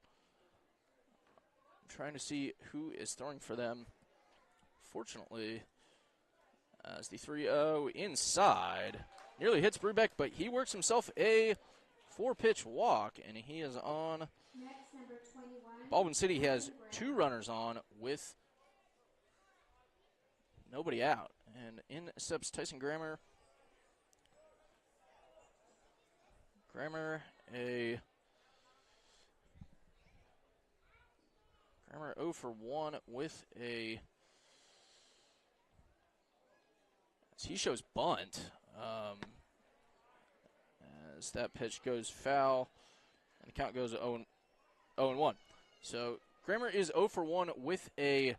trying to see who is throwing for them. Fortunately, as the 3-0 inside, nearly hits Brubeck, but he works himself a 4-pitch walk, and he is on. Next, number 21. Baldwin City has 2 runners on with nobody out. And in steps Tyson Grammer. Grammer 0 for 1 with a. He shows bunt. As that pitch goes foul, and the count goes 0-1. So Grammer is 0 for 1 with a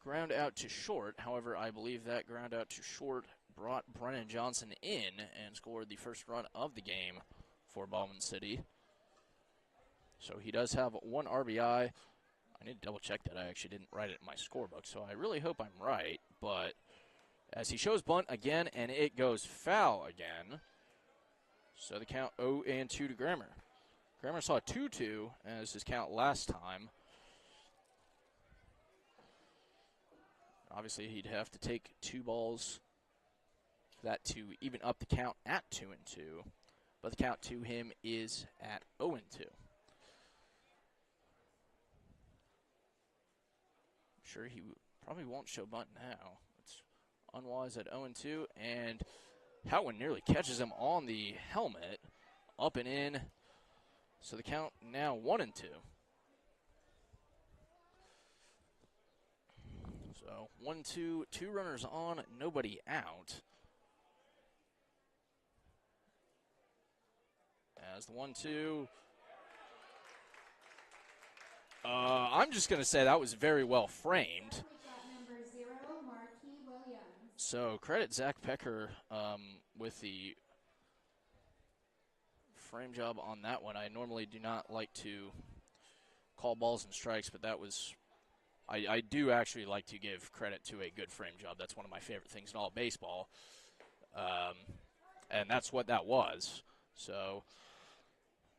ground out to short. However, I believe that ground out to short brought Brennan Johnson in and scored the first run of the game for Baldwin City. So he does have 1 RBI. I need to double check that. I actually didn't write it in my scorebook, so I really hope I'm right. But as he shows bunt again, and it goes foul again. So the count 0-2 to Grammer. Grammer saw 2-2 as his count last time. Obviously, he'd have to take 2 balls for that to even up the count at 2-2. But the count to him is at 0-2. I'm sure he probably won't show bunt now. It's unwise at 0-2, and that one nearly catches him on the helmet, up and in. So the count now 1-2. So 1-2, 2 runners on, nobody out. As the 1-2. I'm just going to say that was very well framed. So credit Zach Pecker with the frame job on that one. I normally do not like to call balls and strikes, but that was, I do actually like to give credit to a good frame job. That's one of my favorite things in all of baseball. And that's what that was. So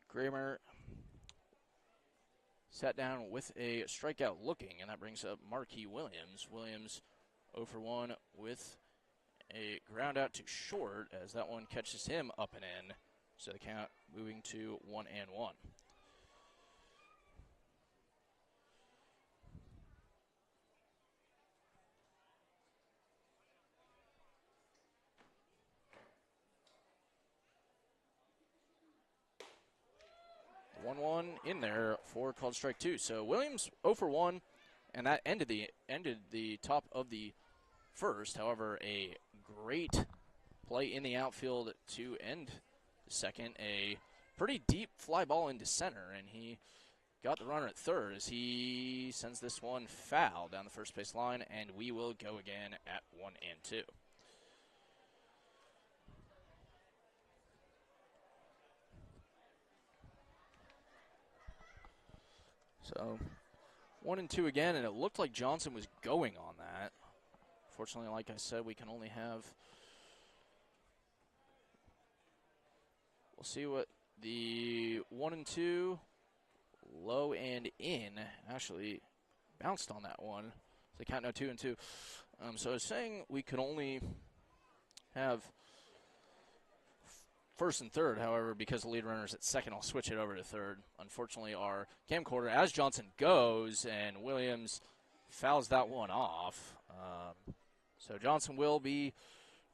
Grammer sat down with a strikeout looking, and that brings up Marquis Williams. Williams 0 for 1 with a ground out to short as that one catches him up and in. So the count moving to 1-1. The 1-1 in there for called strike 2. So Williams 0 for 1, and that ended the top of the first. However, a great play in the outfield to end the second. A pretty deep fly ball into center, and he got the runner at third as he sends this one foul down the first base line, and we will go again at 1-2. So 1-2 again, and it looked like Johnson was going on that. Fortunately, like I said, we can only have. We'll see what the 1-2 low and in. Actually bounced on that one. So they count now 2-2. So I was saying we could only have first and third. However, because the lead runner's at second, I'll switch it over to third. Unfortunately, our camcorder, as Johnson goes, and Williams fouls that one off. So Johnson will be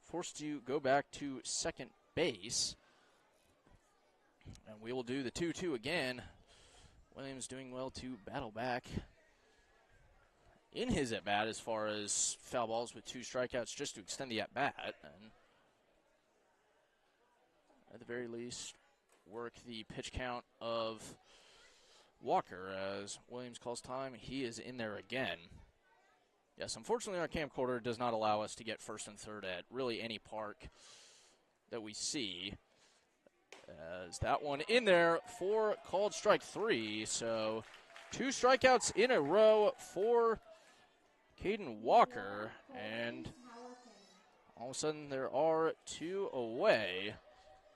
forced to go back to second base. And we will do the 2-2 again. Williams doing well to battle back in his at-bat as far as foul balls with 2 strikeouts just to extend the at-bat. And at the very least, work the pitch count of Walker as Williams calls time. He is in there again. Yes, unfortunately, our camcorder does not allow us to get first and third at really any park that we see. As that one in there for called strike 3. So 2 strikeouts in a row for Caden Walker. And all of a sudden, there are 2 away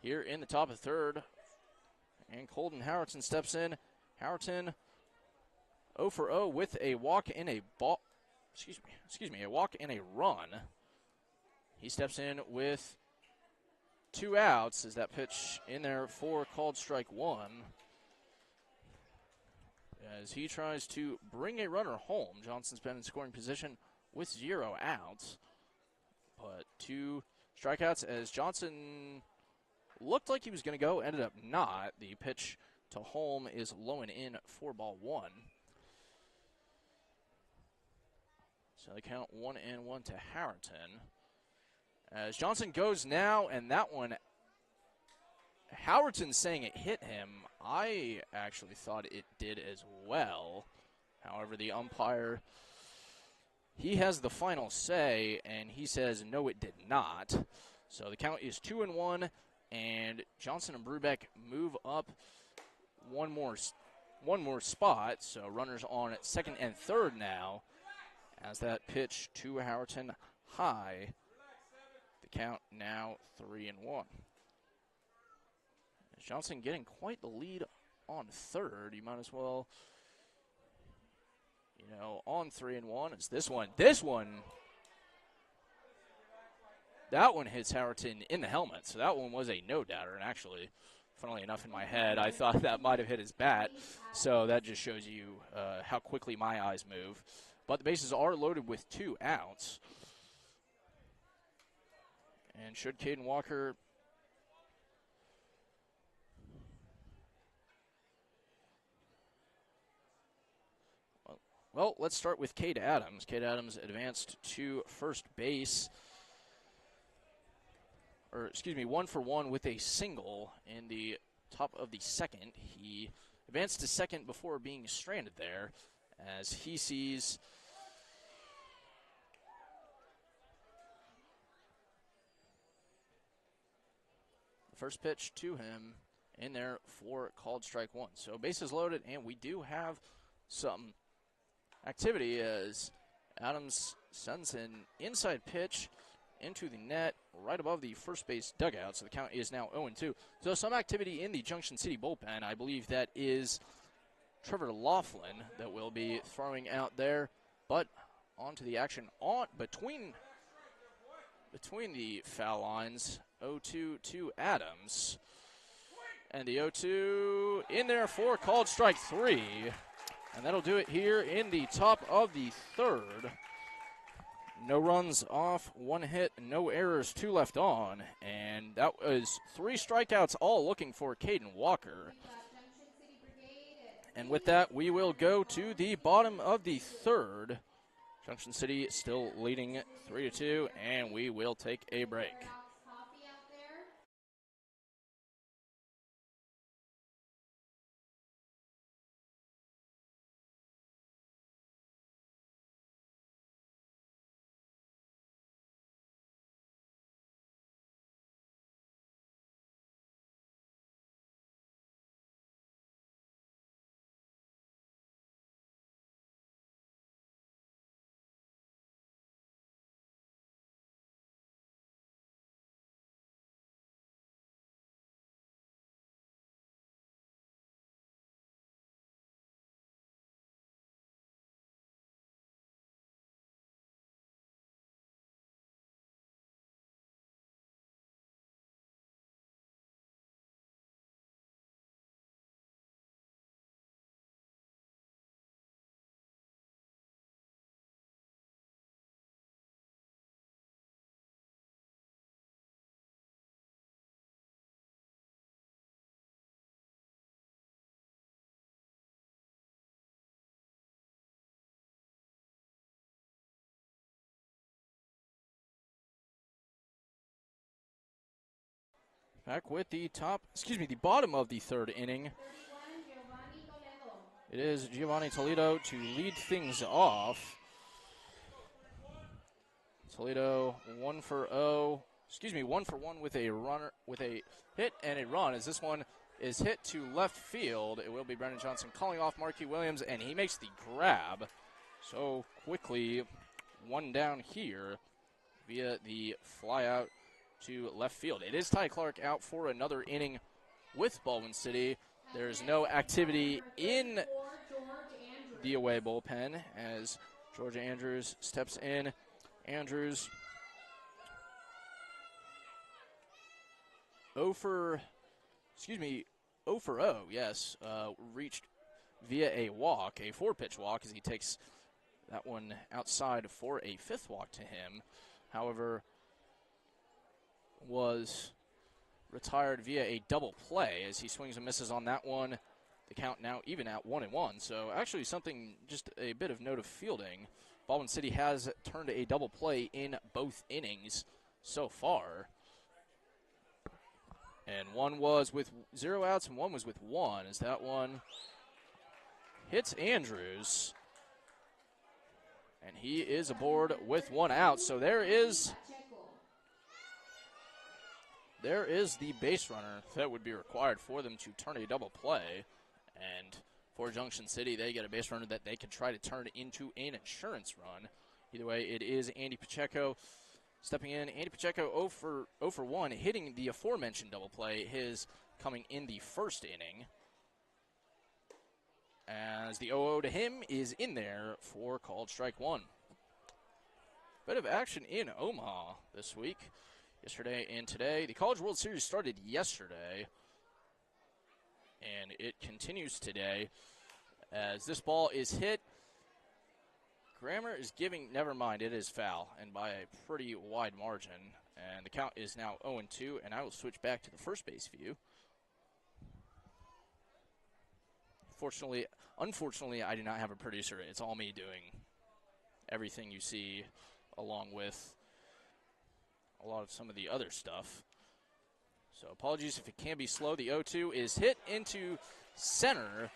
here in the top of third. And Colton Howerton steps in. Howerton 0 for 0 with a walk and a ball. A walk and a run. He steps in with 2 outs as that pitch in there for called strike 1. As he tries to bring a runner home. Johnson's been in scoring position with 0 outs. But 2 strikeouts as Johnson looked like he was going to go, ended up not. The pitch to home is low and in for ball 1. So they count 1-1 to Howerton. As Johnson goes now, and that one, Howerton saying it hit him. I actually thought it did as well. However, the umpire, he has the final say, and he says no, it did not. So the count is 2-1, and Johnson and Brubeck move up one more spot. So runners on at second and third now. As that pitch to Howerton high, the count now 3-1. As Johnson getting quite the lead on third, you might as well, on 3-1. It's this one. That one hits Howerton in the helmet, so that one was a no-doubter. And actually, funnily enough, in my head, I thought that might have hit his bat. So that just shows you how quickly my eyes move. But the bases are loaded with 2 outs. And should Caden Walker well, let's start with Cade Adams. Cade Adams advanced to first base. 1 for 1 with a single in the top of the second. He advanced to second before being stranded there as he sees the first pitch to him in there for called strike 1. So bases loaded, and we do have some activity as Adams sends an inside pitch into the net right above the first base dugout. So the count is now 0-2. So some activity in the Junction City bullpen. I believe that is Trevor Laughlin that will be throwing out there. But onto the action between the foul lines. 0-2 to Adams. And the 0-2 in there for called strike 3. And that'll do it here in the top of the third. No runs off, 1 hit, no errors, 2 left on. And that was 3 strikeouts, all looking for Caden Walker. And with that, we will go to the bottom of the third. Junction City still leading 3-2, and we will take a break. Back with the bottom of the third inning. It is Giovanni Toledo to lead things off. Toledo 1 for 1 with a runner, with a hit and a run, as this one is hit to left field. It will be Brendan Johnson calling off Marquis Williams, and he makes the grab. So quickly, one down here via the fly out to left field. It is Ty Clark out for another inning with Baldwin City. There's no activity in the away bullpen as Georgia Andrews steps in. Andrews 0 for 0, yes, reached via a walk, a 4-pitch walk, as he takes that one outside for a 5th walk to him. However, was retired via a double play as he swings and misses on that one. The count now even at 1-1. So actually something, just a bit of note of fielding. Baldwin City has turned a double play in both innings so far. And one was with 0 outs and one was with 1, as that one hits Andrews. And he is aboard with 1 out. So there is the base runner that would be required for them to turn a double play. And for Junction City, they get a base runner that they can try to turn into an insurance run. Either way, it is Andy Pacheco stepping in. Andy Pacheco 0 for 1, hitting the aforementioned double play, his coming in the first inning. As the 0-0 to him is in there for called strike 1. Bit of action in Omaha this week. Yesterday and today. The College World Series started yesterday, and it continues today as this ball is hit. Grammer is giving, never mind, it is foul, and by a pretty wide margin. And the count is now 0-2, and I will switch back to the first base view. Unfortunately, I do not have a producer. It's all me doing everything you see, along with a lot of some of the other stuff. So apologies if it can be slow. The 0-2 is hit into center.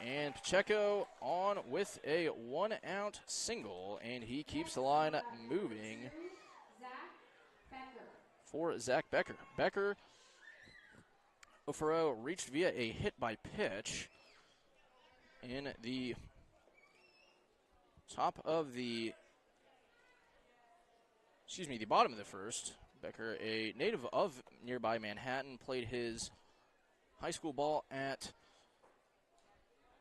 And Pacheco on with a 1-out single, and he keeps the line moving for Zach Becker. Becker 0 for 0, reached via a hit by pitch in the bottom of the first. Becker, a native of nearby Manhattan, played his high school ball at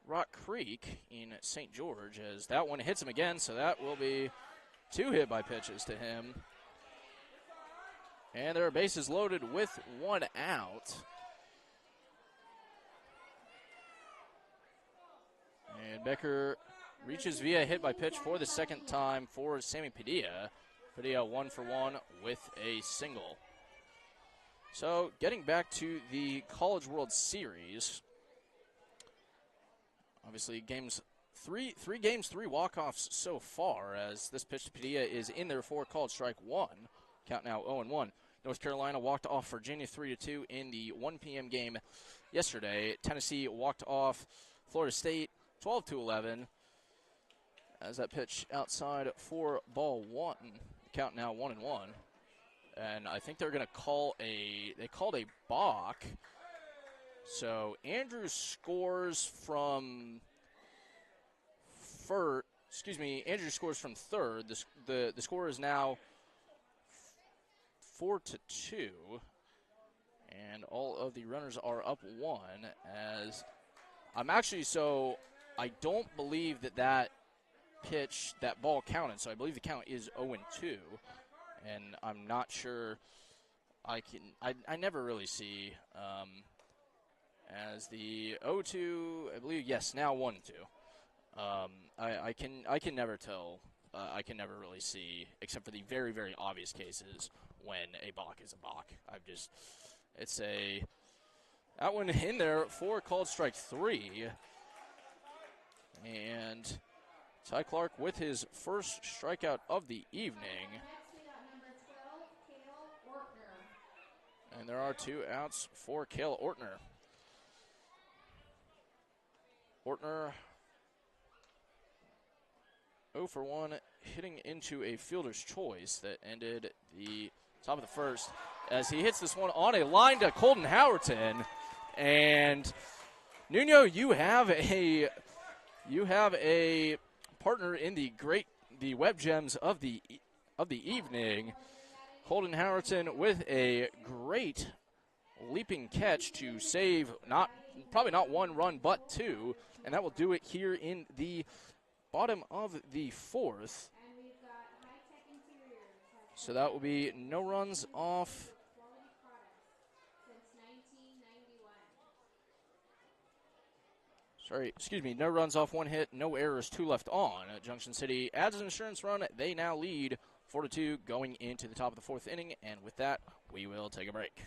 Rock Creek in St. George, as that one hits him again, so that will be 2 hit by pitches to him. And there are bases loaded with 1 out. And Becker reaches via hit by pitch for the second time for Sammy Padilla. Padilla 1 for 1 with a single. So getting back to the College World Series, obviously three games, 3 walk-offs so far, as this pitch to Padilla is in there for called strike 1. Count now 0-1. North Carolina walked off Virginia 3-2 in the 1 p.m. game yesterday. Tennessee walked off Florida State 12-11. As that pitch outside for ball 1. Count now 1-1. And I think they're going to call they called a balk. So Andrews scores from Andrews scores from third. The score is now 4-2. And all of the runners are up 1, as I don't believe that pitch, that ball counted, so I believe the count is 0-2, and I'm not sure. I never really see, as the 0-2, I believe, yes, now 1-2. I can never tell. I can never really see, except for the very, very obvious cases, when a balk is a balk. That one in there for called strike 3. And Ty Clark with his first strikeout of the evening. And there are 2 outs for Kayla Ortner. Ortner 0 for 1, hitting into a fielder's choice that ended the top of the first as he hits this one on a line to Colton Howerton. And Nuno, you have a partner in the web gems of the evening. Colton Howerton with a great leaping catch to save probably not 1 run but 2, and that will do it here in the bottom of the 4th. So that will be no runs off. No runs off 1 hit, no errors, 2 left on. Junction City adds an insurance run. They now lead 4-2 going into the top of the 4th inning, and with that, we will take a break.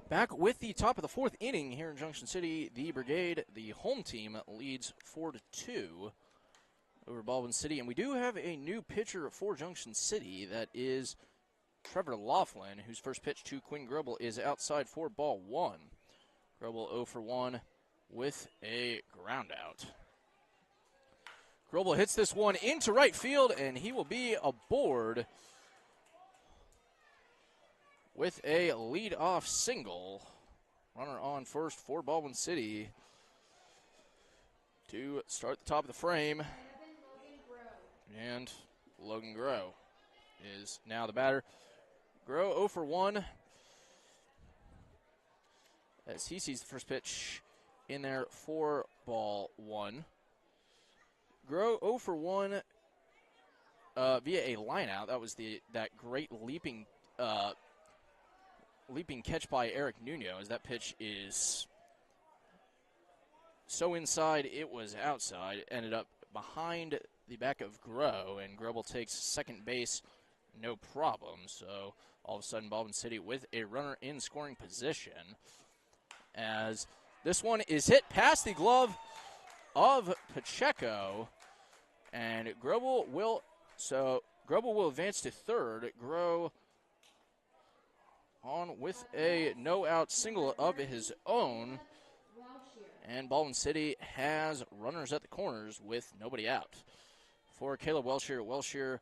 Back with the top of the 4th inning here in Junction City, the Brigade, the home team, leads 4-2 over Baldwin City. And we do have a new pitcher for Junction City. That is Trevor Laughlin, whose first pitch to Quinn Grobel is outside for ball 1. Grobel 0 for 1 with a ground out. Grobel hits this one into right field, and he will be aboard with a lead-off single. Runner on first for Baldwin City to start the top of the frame. And Logan Groh is now the batter. Groh 0 for 1 as he sees the first pitch in there for ball 1. Groh 0 for 1 via a lineout. That was that great leaping catch by Eric Nuno, as that pitch is so inside it was outside. Ended up behind the back of Groh, and Grobel takes second base no problem. So all of a sudden Baldwin City with a runner in scoring position, as this one is hit past the glove of Pacheco, and Grobel will advance to third. Groh on with a no-out single of his own, and Baldwin City has runners at the corners with nobody out. For Caleb Welshier 0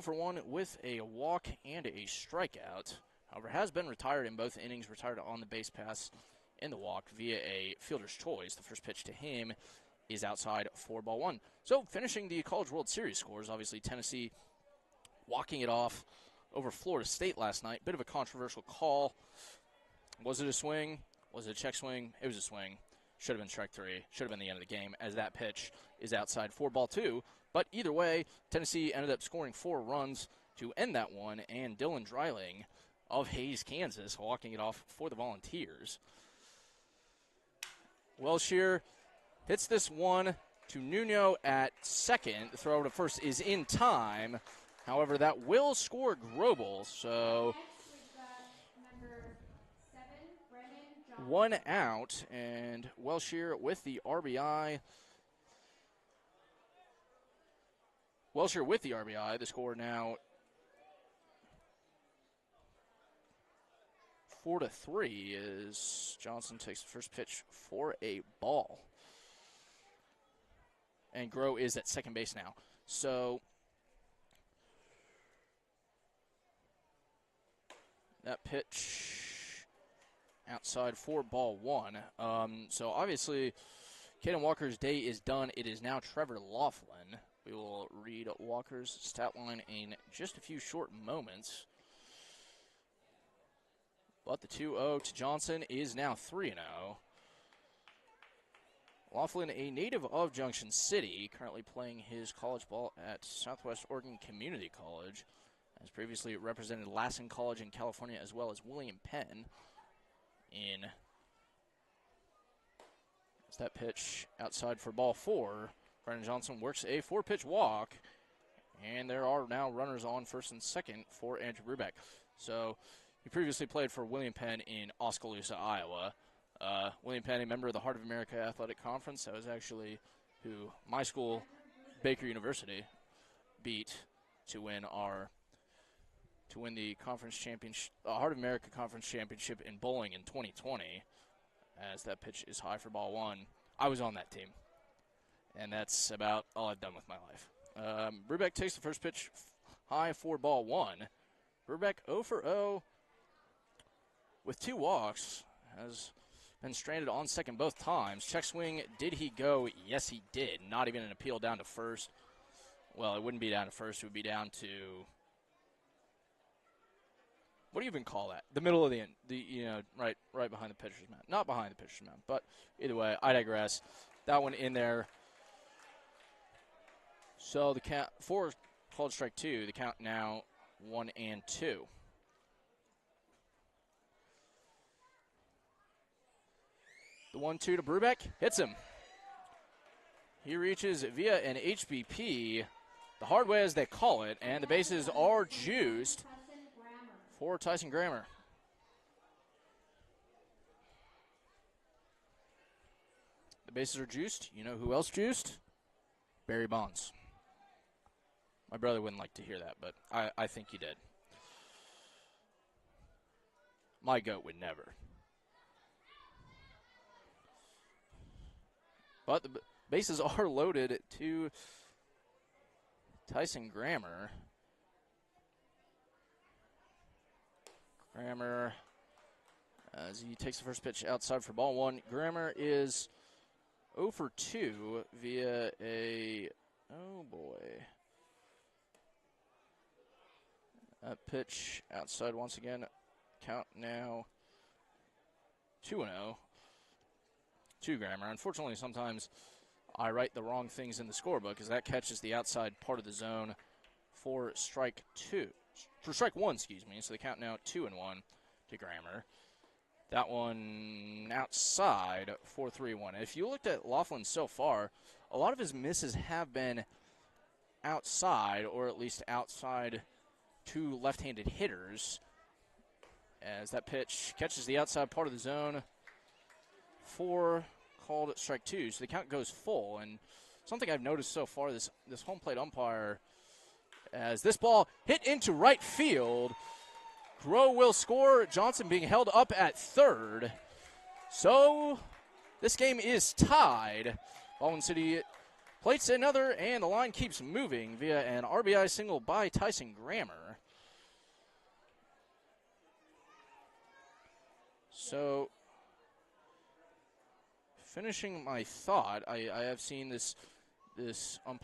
for 1 with a walk and a strikeout. However, has been retired in both innings, retired on the base pass in the walk via a fielder's choice. The first pitch to him is outside for ball 1. So finishing the College World Series scores, obviously Tennessee walking it off over Florida State last night. Bit of a controversial call. Was it a swing? Was it a check swing? It was a swing. Should have been strike 3. Should have been the end of the game, as that pitch is outside for ball 2. But either way, Tennessee ended up scoring 4 runs to end that one, and Dylan Dreiling of Hayes, Kansas, walking it off for the Volunteers. Welshier hits this one to Nuno at second. The throw to first is in time. However, that will score Grobel. So 1 out, and Welshire with the RBI. Welshire with the RBI. The score now 4-3 as Johnson takes the first pitch for a ball. And Groh is at second base now. So that pitch outside for ball one. So obviously, Caden Walker's day is done. It is now Trevor Laughlin. We will read Walker's stat line in just a few short moments. But the 2-0 to Johnson is now 3-0. Laughlin, a native of Junction City, currently playing his college ball at Southwest Oregon Community College. Has previously represented Lassen College in California as well as William Penn in. As that pitch outside for ball four. Brennan Johnson works a 4-pitch walk, and there are now runners on first and second for Andrew Brubeck. So he previously played for William Penn in Oskaloosa, Iowa. William Penn, a member of the Heart of America Athletic Conference. That was actually who my school, Baker University, beat to win the conference championship, Heart of America Conference Championship in bowling in 2020. As that pitch is high for ball one. I was on that team, and that's about all I've done with my life. Brubeck takes the first pitch high for ball one. Brubeck 0 for 0 with 2 walks. Has been stranded on second both times. Check swing, did he go? Yes, he did. Not even an appeal down to first. Well, it wouldn't be down to first. It would be down to, what do you even call that? The middle of the end. Right behind the pitcher's mound. Not behind the pitcher's mound, but either way, I digress. That one in there. So the count, 4 called strike 2. The count now 1-2. The 1-2 to Brubeck hits him. He reaches via an HBP, the hard way as they call it, and the bases are juiced for Tyson Grammer. The bases are juiced. You know who else juiced? Barry Bonds. My brother wouldn't like to hear that, but I think he did. My goat would never. But the bases are loaded to Tyson Grammer. Grammer, as he takes the first pitch outside for ball one. Grammer is 0 for 2 via a, oh boy. That pitch outside once again. Count now 2-0 to Grammer. Unfortunately, sometimes I write the wrong things in the scorebook, as that catches the outside part of the zone for strike one, excuse me. So the count now 2-1 to Grammer. That one outside for 3-1. If you looked at Laughlin so far, a lot of his misses have been outside, or at least outside to left-handed hitters, as that pitch catches the outside part of the zone for called strike 2. So the count goes full, and something I've noticed so far, this home plate umpire, as this ball hit into right field. Groh will score. Johnson being held up at third. So this game is tied. Baldwin City plates another, and the line keeps moving via an RBI single by Tyson Grammer. So, finishing my thought, I have seen this home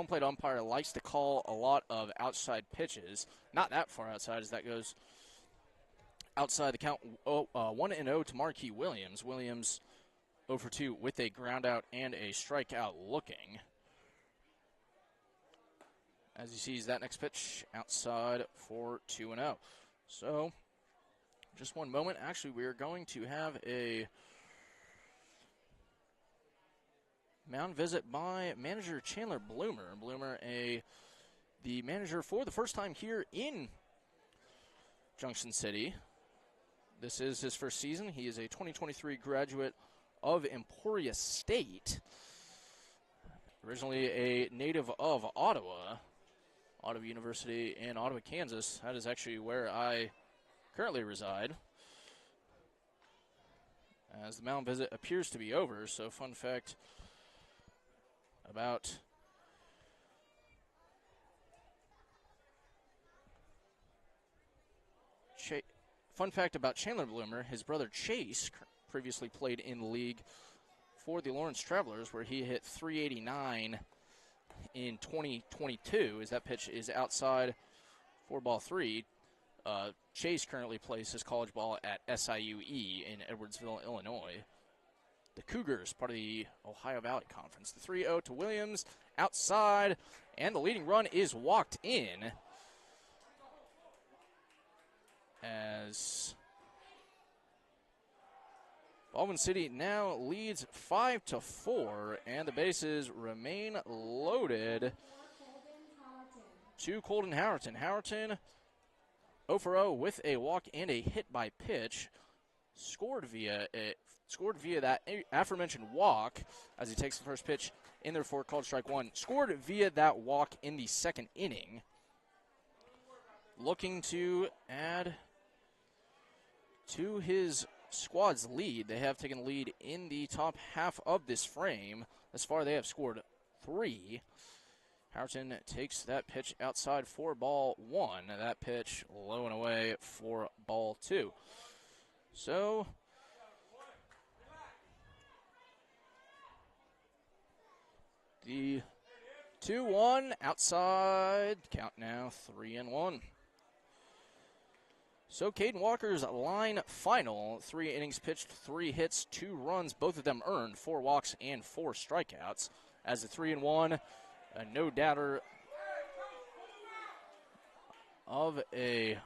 plate umpire likes to call a lot of outside pitches. Not that far outside, as that goes outside the count. 1-0 to Marquis Williams. Williams 0 for 2 with a ground out and a strikeout looking. As he sees that next pitch outside for 2-0. So, just one moment. Actually, we are going to have a Mound visit by manager Chandler Bloomer. Bloomer, the manager for the first time here in Junction City. This is his first season. He is a 2023 graduate of Emporia State. Originally a native of Ottawa University in Ottawa, Kansas. That is actually where I currently reside. As the mound visit appears to be over, so fun fact about Chandler Bloomer, his brother Chase previously played in the league for the Lawrence Travelers, where he hit .389 in 2022, as that pitch is outside for ball 3. Chase currently plays his college ball at SIUE in Edwardsville, Illinois. The Cougars, part of the Ohio Valley Conference. The 3-0 to Williams, outside, and the leading run is walked in. As Baldwin City now leads 5-4, and the bases remain loaded to Colton Howerton. Howerton 0-for-0 with a walk and a hit by pitch. Scored via that aforementioned walk as he takes the first pitch in there for called strike one. Scored via that walk in the second inning. Looking to add to his squad's lead. They have taken the lead in the top half of this frame. Thus far, they have scored 3. Howerton takes that pitch outside for ball 1. That pitch low and away for ball 2. So the 2-1 outside. Count now 3-1. So Caden Walker's line final, 3 innings pitched, 3 hits, 2 runs, both of them earned, 4 walks and 4 strikeouts. As the 3-1, a no-doubter of a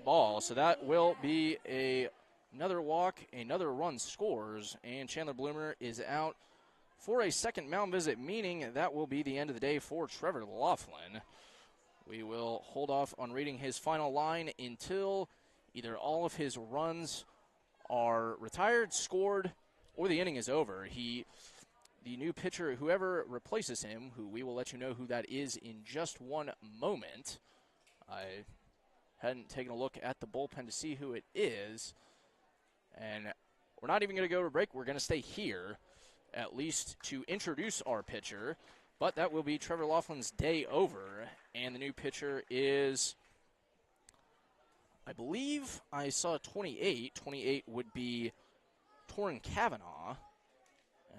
ball. So that will be another walk, another run scores, and Chandler Bloomer is out for a second mound visit, meaning that will be the end of the day for Trevor Laughlin. We will hold off on reading his final line until either all of his runs are retired, scored, or the inning is over. The new pitcher, whoever replaces him, who we will let you know who that is in just one moment. I hadn't taken a look at the bullpen to see who it is. And we're not even going to go to break. We're going to stay here, at least to introduce our pitcher. But that will be Trevor Laughlin's day over. And the new pitcher is, I believe I saw 28. 28 would be Torrin Kavanaugh.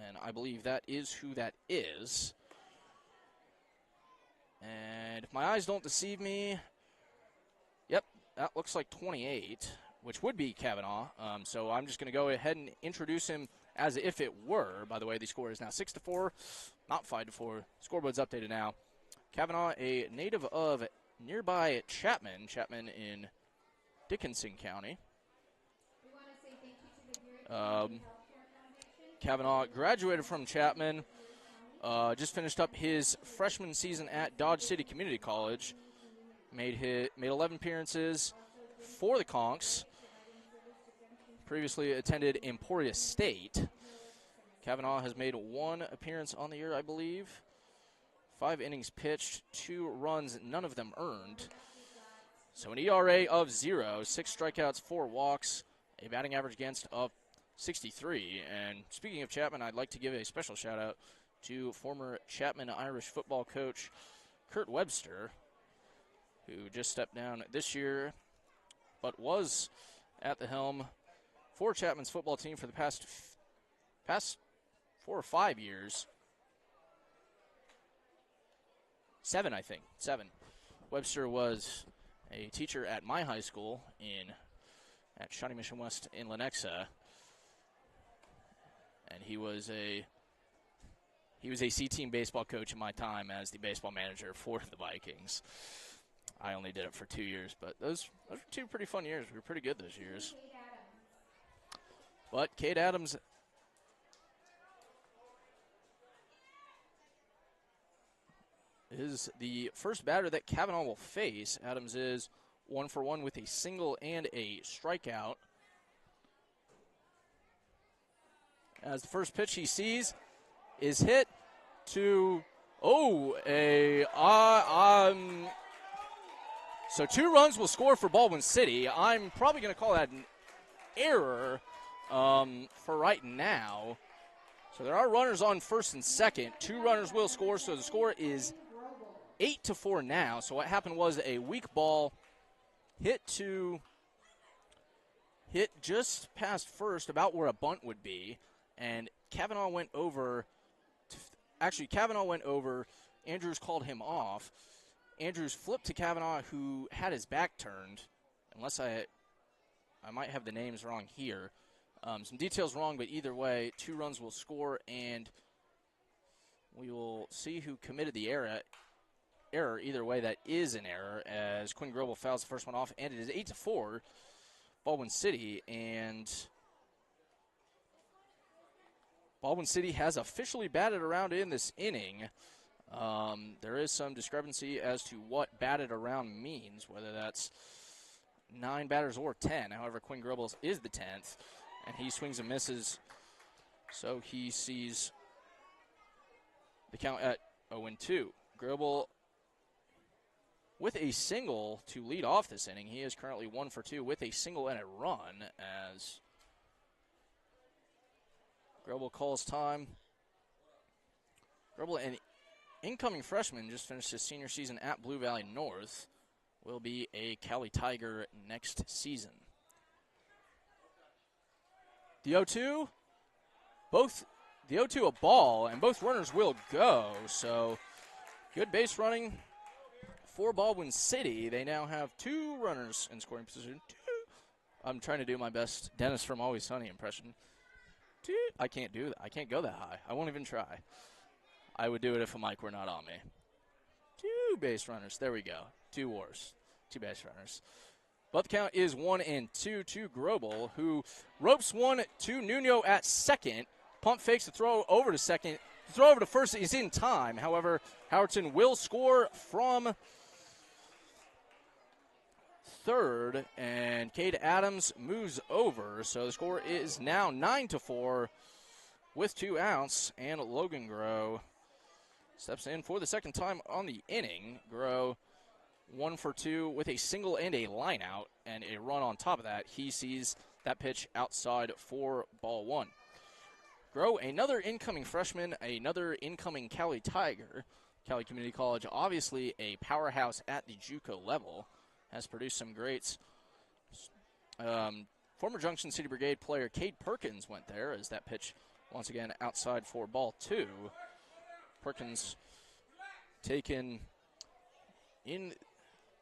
And I believe that is who that is. And if my eyes don't deceive me, yep, that looks like 28, which would be Kavanaugh. So I'm just going to go ahead and introduce him as if it were. By the way, the score is now 6-4, not 5-4. Scoreboard's updated now. Kavanaugh, a native of nearby Chapman in Dickinson County. We want to say thank you to the Healthcare Foundation. Kavanaugh graduated from Chapman, just finished up his freshman season at Dodge City Community College. Made 11 appearances for the Conks. Previously attended Emporia State. Kavanaugh has made 1 appearance on the year, I believe. 5 innings pitched, 2 runs, none of them earned. So an ERA of 0, 6 strikeouts, 4 walks, a batting average against of 63. And speaking of Chapman, I'd like to give a special shout out to former Chapman Irish football coach Kurt Webster, who just stepped down this year, but was at the helm for Chapman's football team for the past 4 or 5 years. 7, I think. 7. Webster was a teacher at my high school at Shawnee Mission West in Lenexa, and he was a C-team baseball coach in my time as the baseball manager for the Vikings. I only did it for 2 years, but those were 2 pretty fun years. We were pretty good those years. But Cade Adams is the first batter that Kavanaugh will face. Adams is 1 for 1 with a single and a strikeout. As the first pitch he sees is hit to, so 2 runs will score for Baldwin City. I'm probably going to call that an error for right now. So there are runners on first and second. 2 runners will score, so the score is 8-4 now. So what happened was a weak ball hit just past first, about where a bunt would be, and Kavanaugh went over. Kavanaugh went over. Andrews called him off. Andrews flipped to Kavanaugh, who had his back turned, unless I might have the names wrong here. Some details wrong, but either way, 2 runs will score, and we will see who committed the error. Either way, that is an error, as Quinn Grobel fouls the first one off, and it is 8-4, Baldwin City, and Baldwin City has officially batted around in this inning. There is some discrepancy as to what batted around means, whether that's 9 batters or 10. However, Quinn Grobel is the 10th, and he swings and misses, so he sees the count at 0-2. Grobel with a single to lead off this inning. He is currently 1 for 2 with a single and a run, as Grobel calls time. Grobel, an incoming freshman, just finished his senior season at Blue Valley North, will be a Cali Tiger next season. The 0-2, the 0-2 a ball, and both runners will go, so good base running for Baldwin City. They now have 2 runners in scoring position. I'm trying to do my best Dennis from Always Sunny impression. I can't do that. I can't go that high. I won't even try. I would do it if a mic were not on me. 2 base runners. There we go. 2 base runners. But the count is 1-2 to Grobel, who ropes one to Nuno at second. Pump fakes the throw over to second. The throw over to first is in time. However, Howerton will score from third, and Cade Adams moves over. So the score is now 9-4 with 2 outs, and Logan Groh steps in for the second time on the inning. Groh 1 for 2 with a single and a line out, and a run on top of that. He sees that pitch outside for ball 1. Groh, another incoming freshman, another incoming Cali Tiger. Cali Community College, obviously a powerhouse at the JUCO level, has produced some greats. Former Junction City Brigade player Cade Perkins went there, as that pitch once again outside for ball 2. Perkins taken in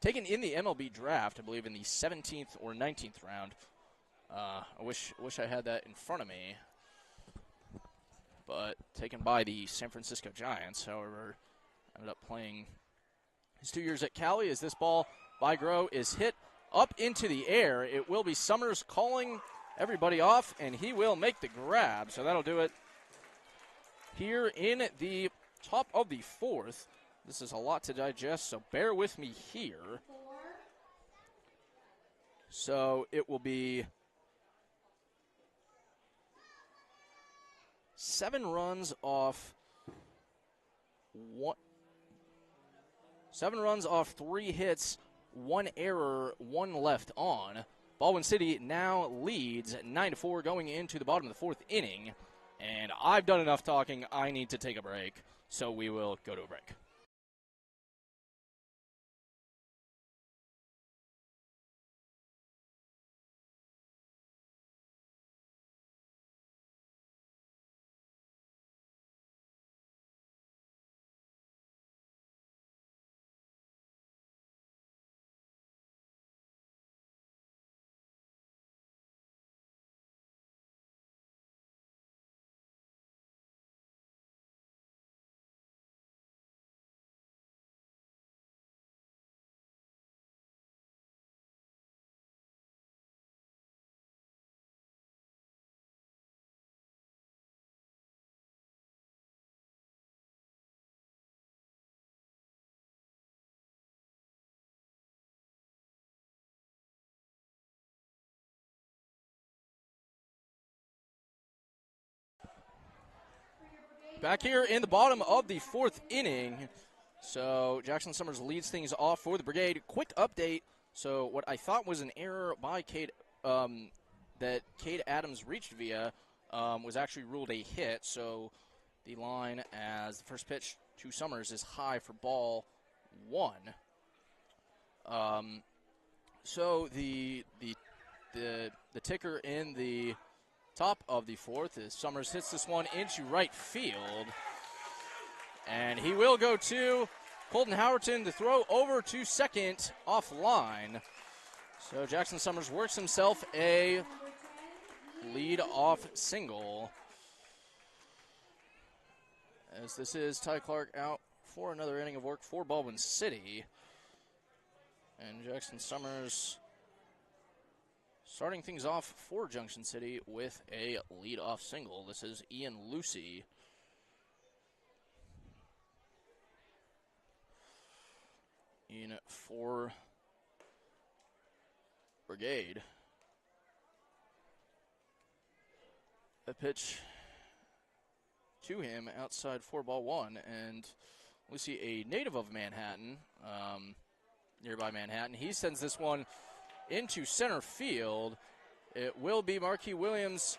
the MLB draft, I believe in the 17th or 19th round. I wish I had that in front of me, but taken by the San Francisco Giants. However, ended up playing his 2 years at Cali, as this ball by Groh is hit up into the air. It will be Summers calling everybody off, and he will make the grab. So that'll do it here in the top of the 4th. This is a lot to digest, so bear with me here. So it will be 7 runs off 3 hits, 1 error, 1 left on. Baldwin City now leads 9-4 going into the bottom of the 4th inning. And I've done enough talking. I need to take a break, so we will go to a break. Back here in the bottom of the 4th inning. So Jackson Summers leads things off for the Brigade. Quick update. So what I thought was an error by Cade, that Cade Adams reached via, was actually ruled a hit. So the line as the first pitch to Summers is high for ball 1. So the ticker in the top of the 4th is Summers hits this one into right field. And he will go to Colton Howerton to throw over to second offline. So Jackson Summers works himself a lead-off single. As this is Ty Clark out for another inning of work for Baldwin City. And Jackson Summers starting things off for Junction City with a lead-off single. This is Ian Lucy. In for Brigade. A pitch to him outside for ball 1. And Lucy, a native of Manhattan, nearby Manhattan, he sends this one into center field. It will be Marquis Williams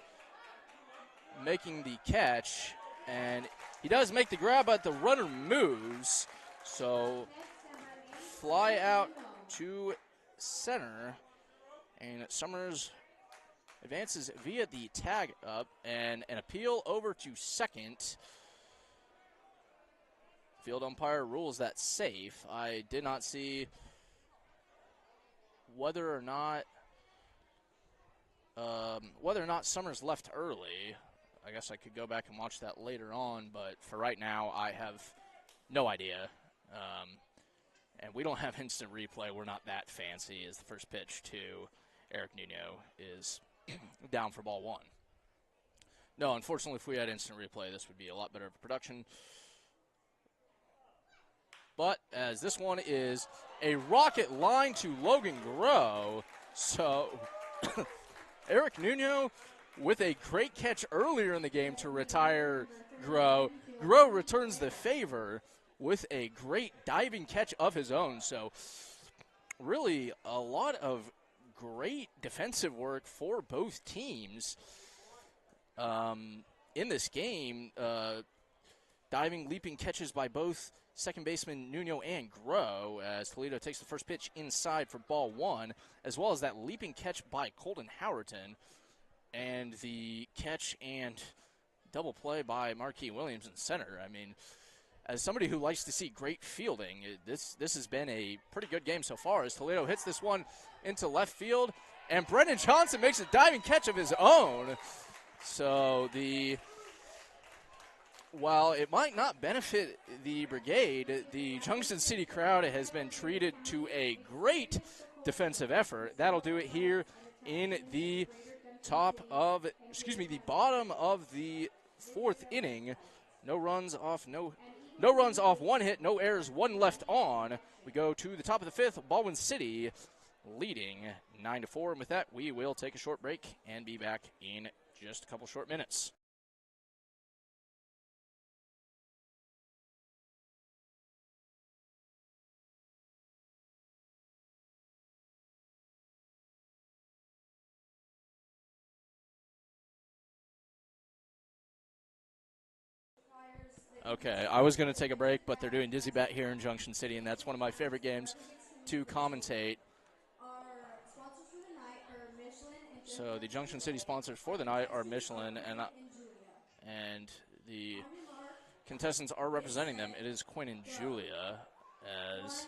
making the catch, and he does make the grab, but the runner moves. So fly out to center, and Summers advances via the tag up, and an appeal over to second. Field umpire rules that safe. I did not see whether or not Summers left early. I guess I could go back and watch that later on, but for right now, I have no idea. And we don't have instant replay. We're not that fancy, as the first pitch to Eric Nuno is down for ball 1. No, unfortunately, if we had instant replay, this would be a lot better of a production. But as this one is a rocket line to Logan Groh, so Eric Nuno with a great catch earlier in the game to retire Groh. Groh returns the favor with a great diving catch of his own. So really a lot of great defensive work for both teams in this game. Diving, leaping catches by both second baseman Nuno and Groh, as Toledo takes the first pitch inside for ball 1, as well as that leaping catch by Colton Howerton, and the catch and double play by Marquis Williams in center. I mean, as somebody who likes to see great fielding, this has been a pretty good game so far, as Toledo hits this one into left field, and Brendan Johnson makes a diving catch of his own. So while it might not benefit the Brigade, the Junction City crowd has been treated to a great defensive effort. That'll do it here in the bottom of the 4th inning. No runs off, one hit, no errors, one left on. We go to the top of the 5th, Baldwin City leading 9-4. And with that, we will take a short break and be back in just a couple short minutes. Okay, I was going to take a break, but they're doing Dizzy Bet here in Junction City, and that's one of my favorite games to commentate. So the Junction City sponsors for the night are Michelin, and the contestants are representing them. It is Quinn and Julia. As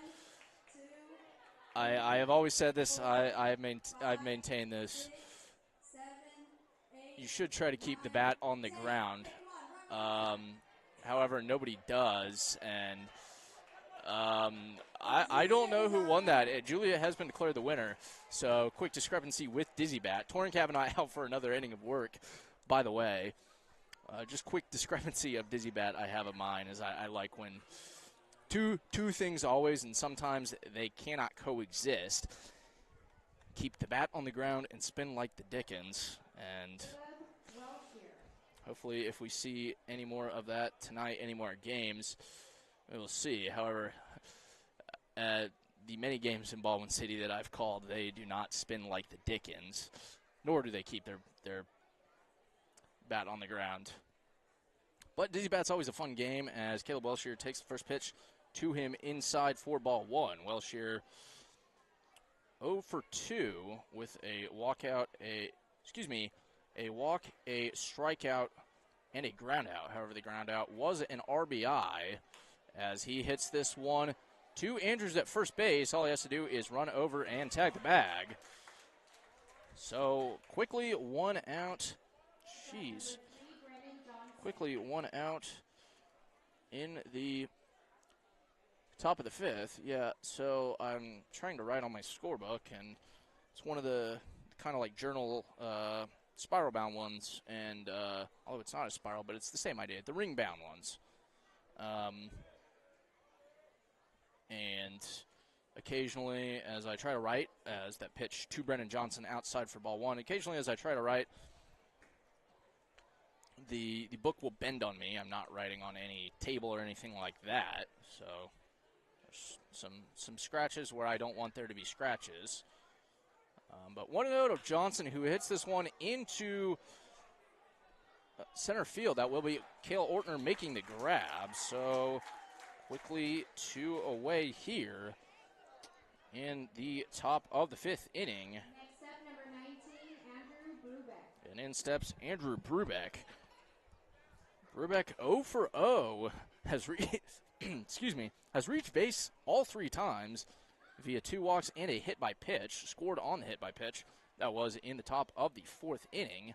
I have always said this, I've maintained this. You should try to keep the bat on the ground. However, nobody does, and I don't know who won that. Julia has been declared the winner, so quick discrepancy with Dizzy Bat. Torrin Kavanaugh out for another inning of work, by the way. Just quick discrepancy of Dizzy Bat I have of mine, is I like when two things always, and sometimes they cannot coexist. Keep the bat on the ground and spin like the Dickens, and Hopefully, if we see any more of that tonight, any more games, we will see. However, the many games in Baldwin City that I've called, they do not spin like the Dickens, nor do they keep their bat on the ground. But Dizzy Bat's always a fun game as Caleb Welshier takes the first pitch to him inside for ball one. Welshier 0 for 2 with a walkout, a walk, a strikeout, and a ground out. However, the ground out was an RBI as he hits this one to Andrews at first base. All he has to do is run over and tag the bag. So quickly one out. Jeez. Quickly one out in the top of the fifth. Yeah, so I'm trying to write on my scorebook, and it's one of the kind of like journal spiral bound ones, and although it's not a spiral, but it's the same idea, the ring bound ones. And occasionally, as I try to write, as that pitch to Brennan Johnson outside for ball one, occasionally as I try to write, the book will bend on me. I'm not writing on any table or anything like that, so there's some scratches where I don't want there to be scratches. But one note of Johnson, who hits this one into center field. That will be Cale Ortner making the grab. So quickly 2 away here in the top of the fifth inning. Next up, number 19, Andrew Brubeck. And in steps Andrew Brubeck. Brubeck 0 for 0 has has reached base all 3 times via 2 walks and a hit by pitch. Scored on the hit by pitch. That was in the top of the 4th inning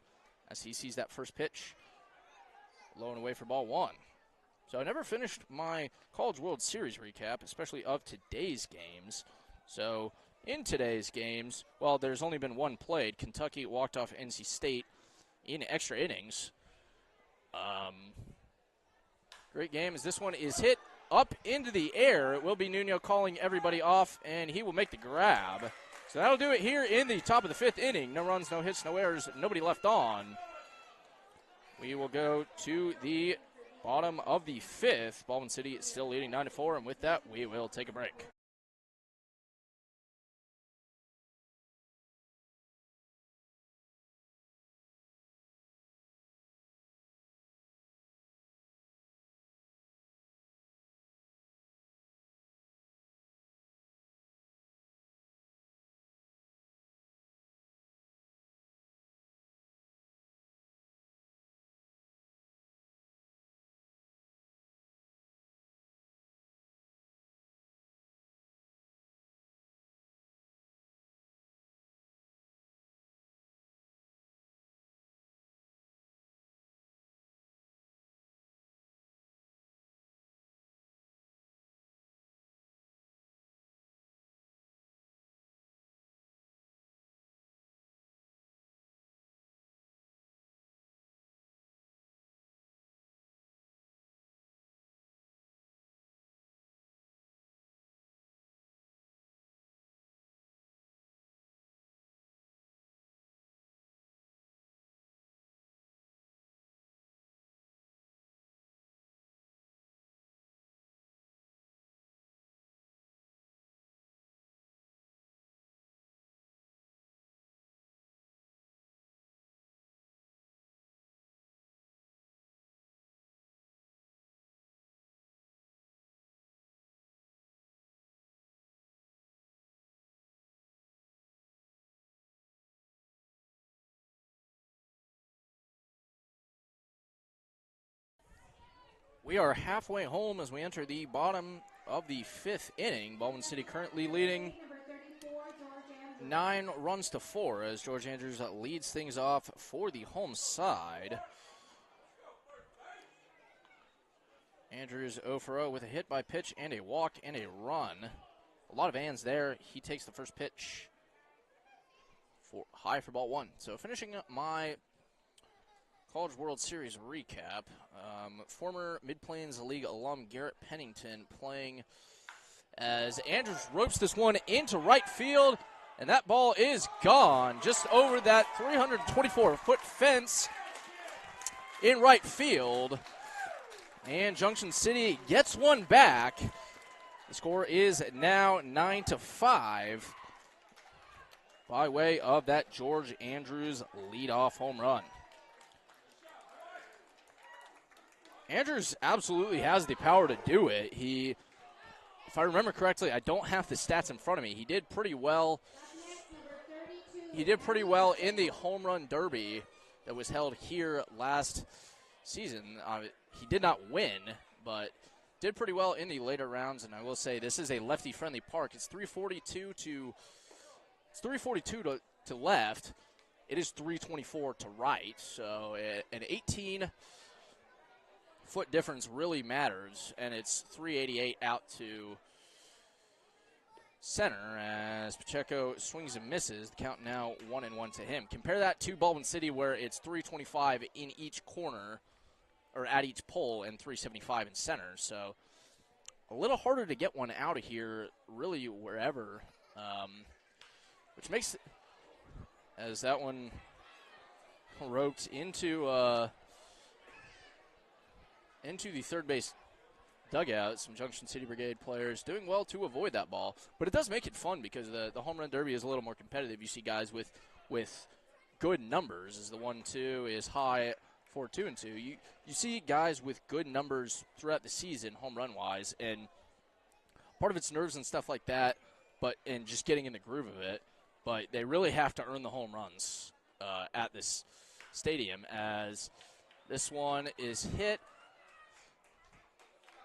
as he sees that first pitch low and away for ball one. So I never finished my College World Series recap, especially of today's games. So in today's games, well, there's only been one played. Kentucky walked off NC State in extra innings. Great game as this one is hit up into the air. It will be Nuno calling everybody off, and he will make the grab. So that'll do it here in the top of the 5th inning. No runs, no hits, no errors, nobody left on. We will go to the bottom of the 5th. Baldwin City is still leading 9-4, and with that, we will take a break. We are halfway home as we enter the bottom of the 5th inning. Baldwin City currently leading 9 runs to 4 as George Andrews leads things off for the home side. Andrews 0 for 0 with a hit by pitch and a walk and a run. A lot of hands there. He takes the first pitch for high for ball one. So finishing up my College World Series recap, former Mid-Plains League alum Garrett Pennington playing as Andrews ropes this one into right field, and that ball is gone just over that 324-foot fence in right field. And Junction City gets one back. The score is now 9-5 by way of that George Andrews leadoff home run. Andrews absolutely has the power to do it. If I remember correctly, I don't have the stats in front of me. He did pretty well. He did pretty well in the home run derby that was held here last season. He did not win, but did pretty well in the later rounds. And I will say this is a lefty-friendly park. It's 342 to left. It is 324 to right. So an 18-foot difference really matters, and it's 388 out to center as Pacheco swings and misses. The count now 1-1 to him. Compare that to Baldwin City, where it's 325 in each corner, or at each pole, and 375 in center. So a little harder to get one out of here, really, wherever, which makes it, as that one roped into the third base dugout. Some Junction City Brigade players doing well to avoid that ball. But it does make it fun because the home run derby is a little more competitive. You see guys with good numbers, as the 1-2 is high for 2-2. You see guys with good numbers throughout the season, home run wise, and part of it's nerves and stuff like that, and just getting in the groove of it. But they really have to earn the home runs at this stadium, as this one is hit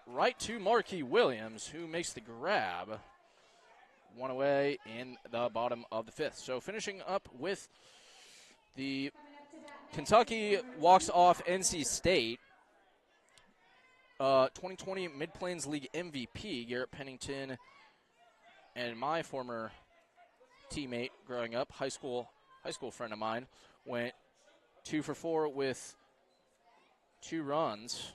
right to Marquis Williams, who makes the grab. One away in the bottom of the fifth. So finishing up with the Kentucky walks off NC State 2020 Mid-Plains League MVP, Garrett Pennington, and my former teammate growing up, high school friend of mine, went 2 for 4 with 2 runs,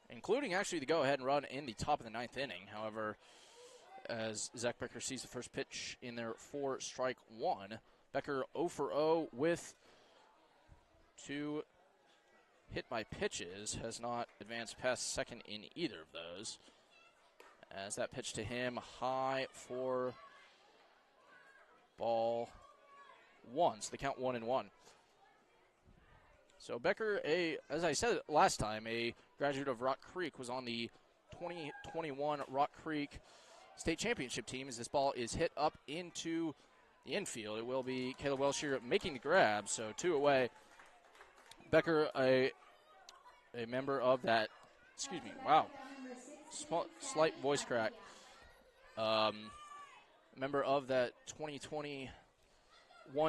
including actually the go-ahead run in the top of the 9th inning. However, as Zach Becker sees the first pitch in there, 4-strike 1. Becker 0 for 0 with 2 hit by pitches, has not advanced past second in either of those. As that pitch to him, high for ball 1. So the count 1-1. So Becker, as I said last time, a graduate of Rock Creek, was on the 2021 Rock Creek State Championship team. As this ball is hit up into the infield, it will be Caleb Welsh making the grab. So 2 away. Becker, a member of that. Excuse me. Wow. Slight voice crack. Member of that 2021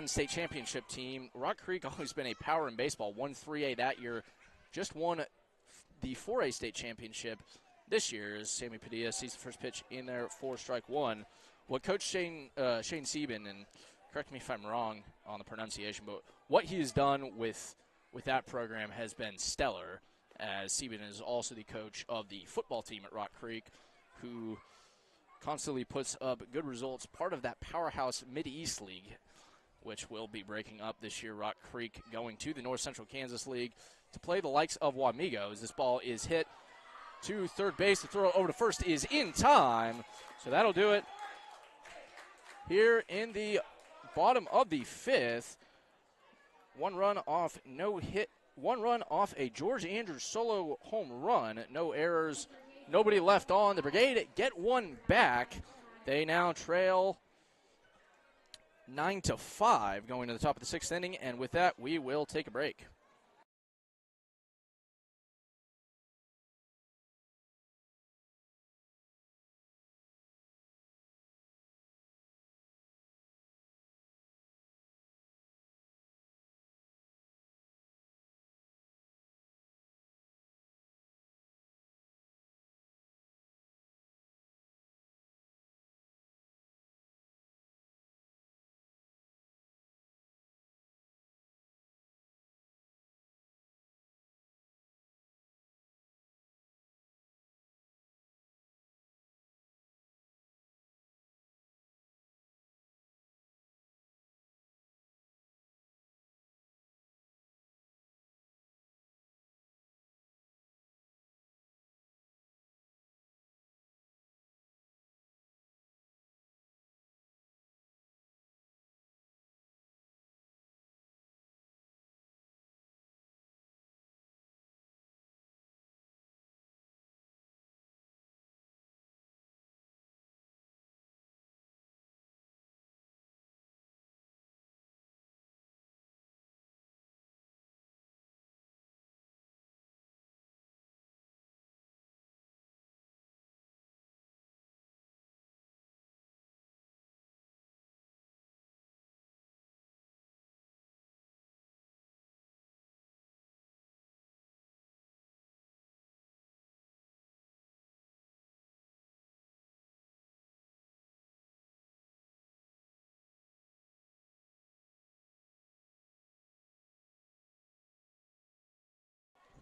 state championship team. Rock Creek always been a power in baseball. Won 3A that year. Just won the 4A state championship this year. As Sammy Padilla sees the first pitch in there, 4-strike 1. What Coach Shane Sieben, and correct me if I'm wrong on the pronunciation, but what he has done with that program has been stellar, as Sieben is also the coach of the football team at Rock Creek, who constantly puts up good results, part of that powerhouse Mid-East League, which will be breaking up this year. Rock Creek going to the North Central Kansas League to play the likes of Wamego, as this ball is hit to third base. The throw over to first is in time, so that'll do it here in the bottom of the fifth. 1 run off a George Andrews solo home run. No errors, nobody left on. The Brigade get one back. They now trail 9-5 going to the top of the 6th inning, and with that, we will take a break.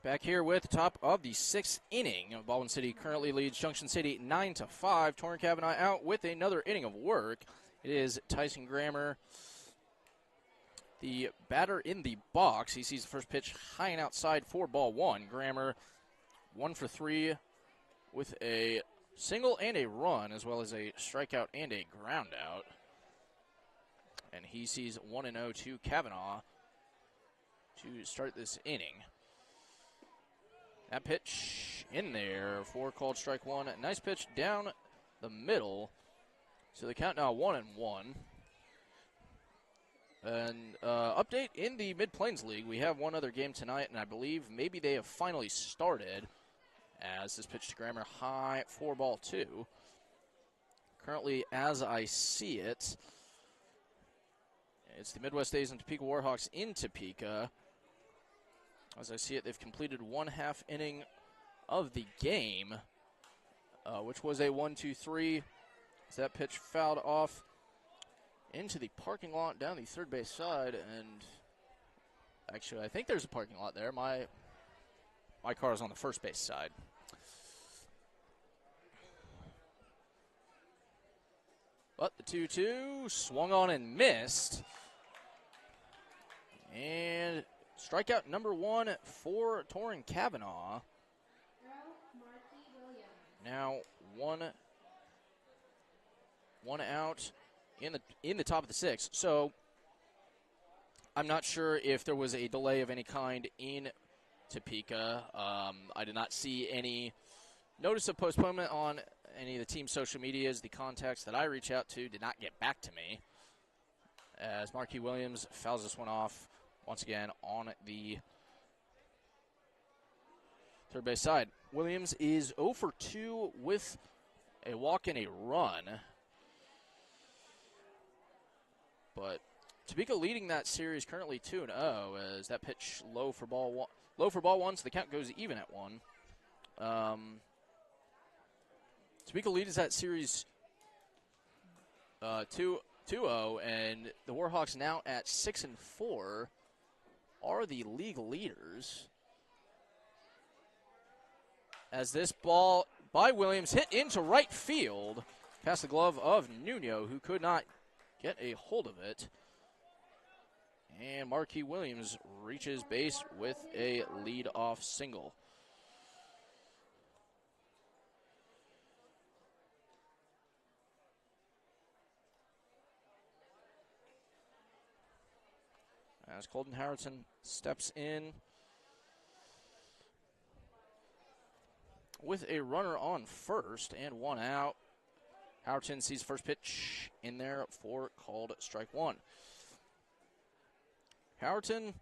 Back here with the top of the 6th inning. Baldwin City currently leads Junction City 9-5. Torrin Kavanaugh out with another inning of work. It is Tyson Grammer, the batter in the box. He sees the first pitch high and outside for ball 1. Grammer 1 for 3 with a single and a run, as well as a strikeout and a ground out. And he sees 1-0 to Kavanaugh to start this inning. That pitch in there for called strike 1. Nice pitch down the middle. So the count now 1-1. And update in the Mid-Plains League. We have one other game tonight, and I believe maybe they have finally started, as this pitch to Grammer high for ball 2. Currently, as I see it, it's the Midwest Days and Topeka Warhawks in Topeka. As I see it, they've completed 1/2 inning of the game, which was a 1-2-3. As that pitch fouled off into the parking lot down the third base side, and actually, I think there's a parking lot there. My car is on the first base side. But the 2-2 swung on and missed. And strikeout number 1 for Torrin Kavanaugh. Now one out in the top of the 6th. So I'm not sure if there was a delay of any kind in Topeka. I did not see any notice of postponement on any of the team's social medias. The contacts that I reached out to did not get back to me, as Marquis Williams fouls this one off once again on the third base side. Williams is 0 for 2 with a walk and a run. But Topeka leading that series currently 2-0, as that pitch low for ball 1, so the count goes even at 1. Topeka leads that series 2-0, and the Warhawks now at 6-4 are the league leaders. As this ball by Williams hit into right field, past the glove of Nuno, who could not get a hold of it. And Marquis Williams reaches base with a lead-off single. As Colton Harrison steps in with a runner on first and 1 out. Howerton sees first pitch in there for called strike 1. Howerton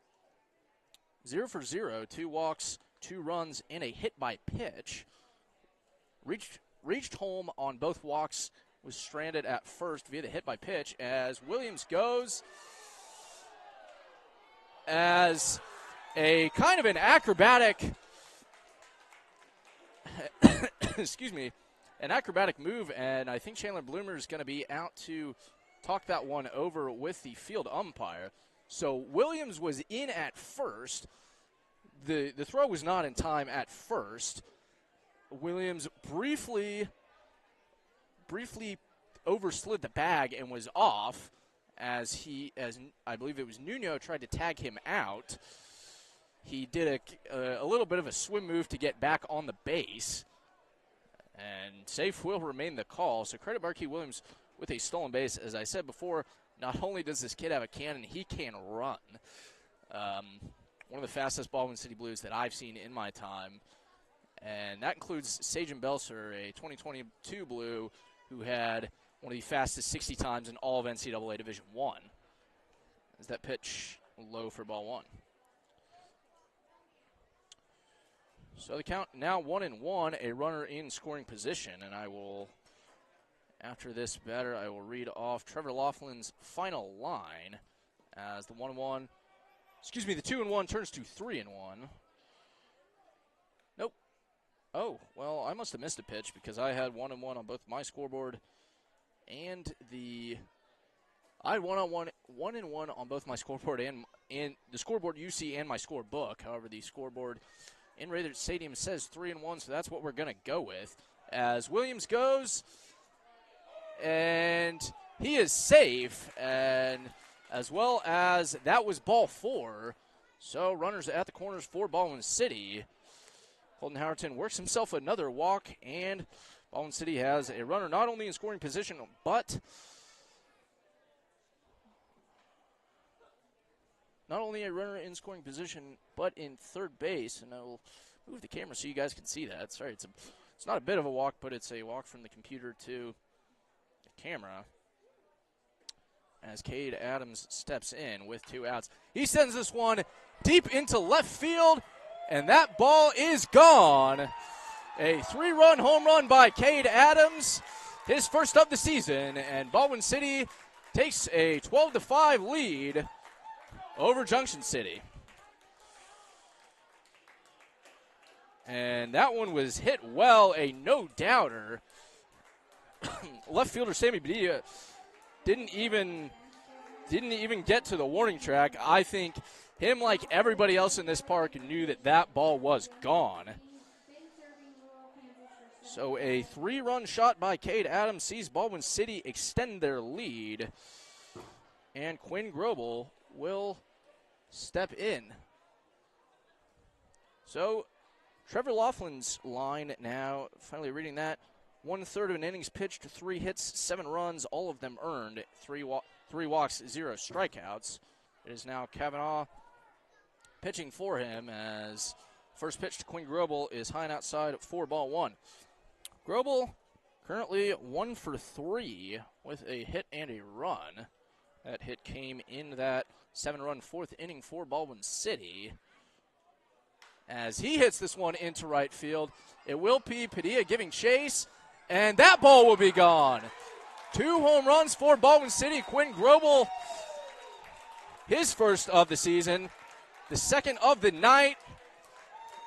0 for 0, 2 walks, 2 runs, and a hit by pitch. Reached home on both walks, was stranded at first via the hit by pitch, as Williams goes as a kind of an acrobatic excuse me, an acrobatic move, and I think Chandler Bloomer is going to be out to talk that one over with the field umpire. So Williams was in at first. The throw was not in time at first. Williams briefly overslid the bag and was off, as I believe it was Nuno tried to tag him out. He did a little bit of a swim move to get back on the base, and safe will remain the call. So credit Marquis Williams with a stolen base. As I said before, not only does this kid have a cannon, he can run. One of the fastest Baldwin City Blues that I've seen in my time. And that includes Sajan Belser, a 2022 Blue, who had one of the fastest 60 times in all of NCAA Division I. As that pitch low for ball 1. So the count now 1-1, a runner in scoring position. And I will, after this batter, I will read off Trevor Laughlin's final line as the 1-1, the 2-1 turns to 3-1. Nope. Oh, well, I must have missed a pitch because I had 1-1 on both my scoreboard and I had 1-1 on both my scoreboard and the scoreboard you see and my scorebook. However, the scoreboard in Raytheon Stadium says 3-1, so that's what we're going to go with. As Williams goes, and he is safe, and as well as that was ball 4. So runners at the corners for Baldwin City. Holden Howerton works himself another walk, and Baldwin City has a runner not only in scoring position, but in third base. And I'll move the camera so you guys can see that. Sorry, it's not a bit of a walk, but it's a walk from the computer to the camera. As Cade Adams steps in with 2 outs. He sends this one deep into left field, and that ball is gone. A 3-run home run by Cade Adams, his first of the season, and Baldwin City takes a 12-5 lead over Junction City. And that one was hit well, a no-doubter. Left fielder Sammy Padilla didn't even get to the warning track. I think him, like everybody else in this park, knew that ball was gone. So a 3-run shot by Cade Adams sees Baldwin City extend their lead. And Quinn Grobel will step in. So Trevor Laughlin's line now, finally reading that. 1/3 of an innings pitched, 3 hits, 7 runs, all of them earned, 3 walks, 0 strikeouts. It is now Kavanaugh pitching for him, as first pitch to Quinn Grobel is high and outside for ball 1. Grobel currently 1 for 3 with a hit and a run. That hit came in that 7-run 4th inning for Baldwin City. As he hits this one into right field, it will be Padilla giving chase, and that ball will be gone. 2 home runs for Baldwin City. Quinn Grobel, his first of the season, the second of the night,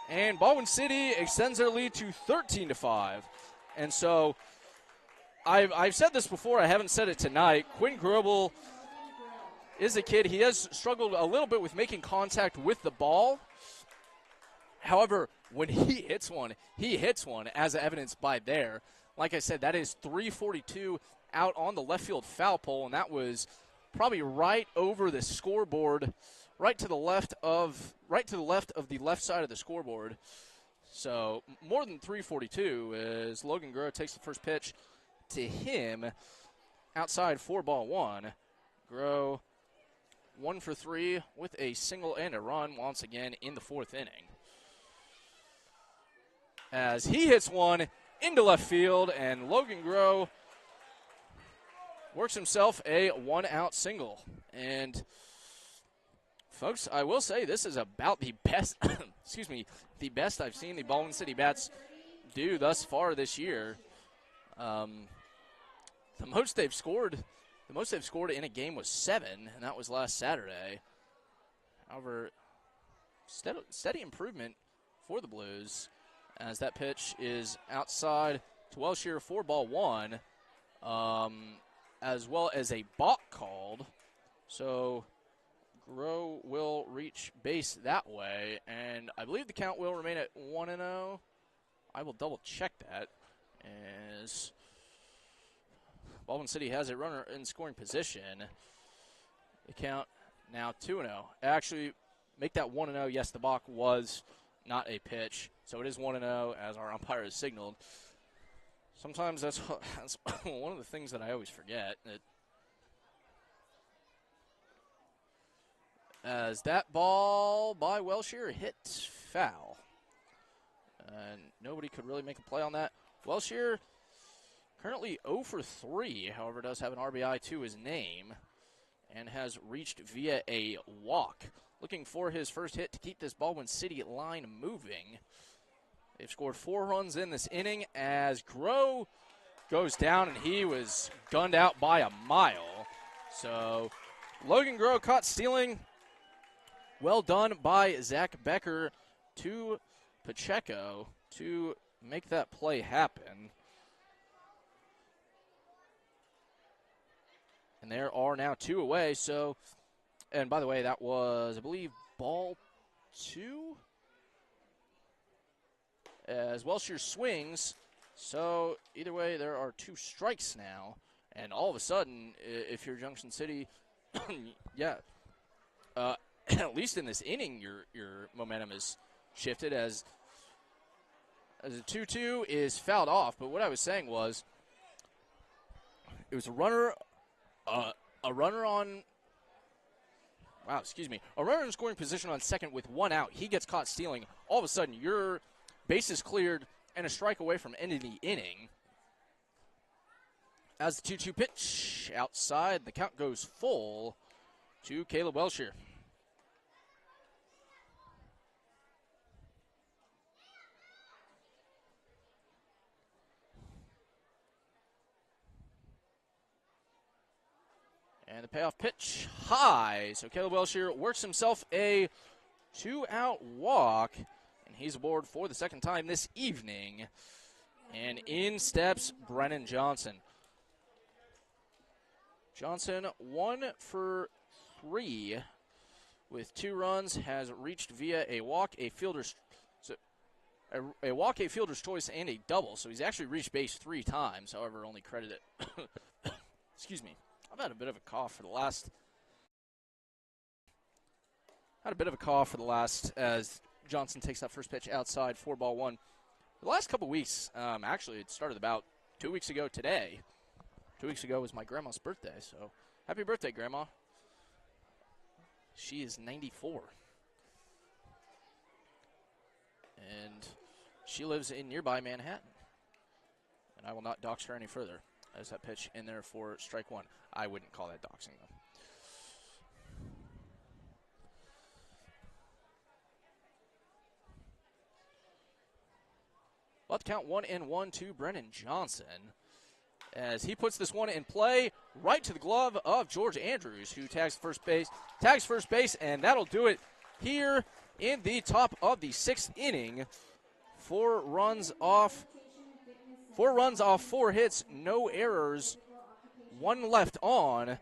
and Baldwin City extends their lead to 13-5. And so I've said this before, I haven't said it tonight. Quinn Grobel is a kid. He has struggled a little bit with making contact with the ball. However, when he hits one, as evidenced by there. Like I said, that is 342 out on the left field foul pole, and that was probably right over the scoreboard, right to the left of the left side of the scoreboard. So more than 342 as Logan Groh takes the first pitch to him outside for ball 1. Groh 1 for 3 with a single and a run once again in the 4th inning. As he hits one into left field, and Logan Groh works himself a 1-out single. And folks, I will say this is about the best the best I've seen the Baldwin City Bats do thus far this year. The most they've scored in a game was 7, and that was last Saturday. However, steady improvement for the Blues, as that pitch is outside to Welshier for ball 1, as well as a balk called. So Groh will reach base that way, and I believe the count will remain at 1-0. I will double check that, as Baldwin City has a runner in scoring position. The count now 2-0. Actually, make that 1-0. Yes, the balk was not a pitch, so it is 1-0 as our umpire has signaled. Sometimes that's one of the things that I always forget. As that ball by Welshier hit foul. And nobody could really make a play on that. Welshier currently 0 for 3, however, does have an RBI to his name and has reached via a walk. Looking for his first hit to keep this Baldwin City line moving. They've scored 4 runs in this inning as Groh goes down, and he was gunned out by a mile. So Logan Groh caught stealing. Well done by Zach Becker to Pacheco to make that play happen. And there are now 2 away. So, and by the way, that was, I believe, ball 2. as Welsher swings. So either way, there are 2 strikes now. And all of a sudden, if you're Junction City, yeah, at least in this inning, your momentum is shifted as a 2-2 is fouled off. But what I was saying was, it was a runner on. Wow, excuse me. A runner in scoring position on second with 1 out. He gets caught stealing. All of a sudden, your base is cleared and a strike away from ending the inning. As the 2-2 pitch outside, the count goes full to Caleb Welsher. And the payoff pitch high. So Caleb Welsher works himself a 2-out walk, and he's aboard for the second time this evening. And in steps Brennan Johnson. Johnson 1 for 3 with 2 runs, has reached via a walk, a fielder's choice, and a double. So he's actually reached base 3 times, however, only credited. Excuse me. I've had a bit of a cough for the last. As Johnson takes that first pitch outside, 4-1. The last couple weeks, actually, it started about 2 weeks ago today. 2 weeks ago was my grandma's birthday, so happy birthday, Grandma. She is 94. And she lives in nearby Manhattan. And I will not dox her any further. There's that pitch in there for strike 1. I wouldn't call that doxing, though. Let's count 1-1 to Brennan Johnson, as he puts this one in play right to the glove of George Andrews, who tags first base, and that'll do it here in the top of the 6th inning. 4 runs off 4 hits, no errors, 1 left on.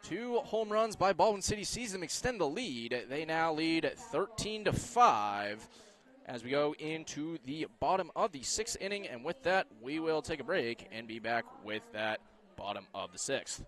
2 home runs by Baldwin City sees them extend the lead. They now lead 13-5 as we go into the bottom of the 6th inning. And with that, we will take a break and be back with that bottom of the 6th.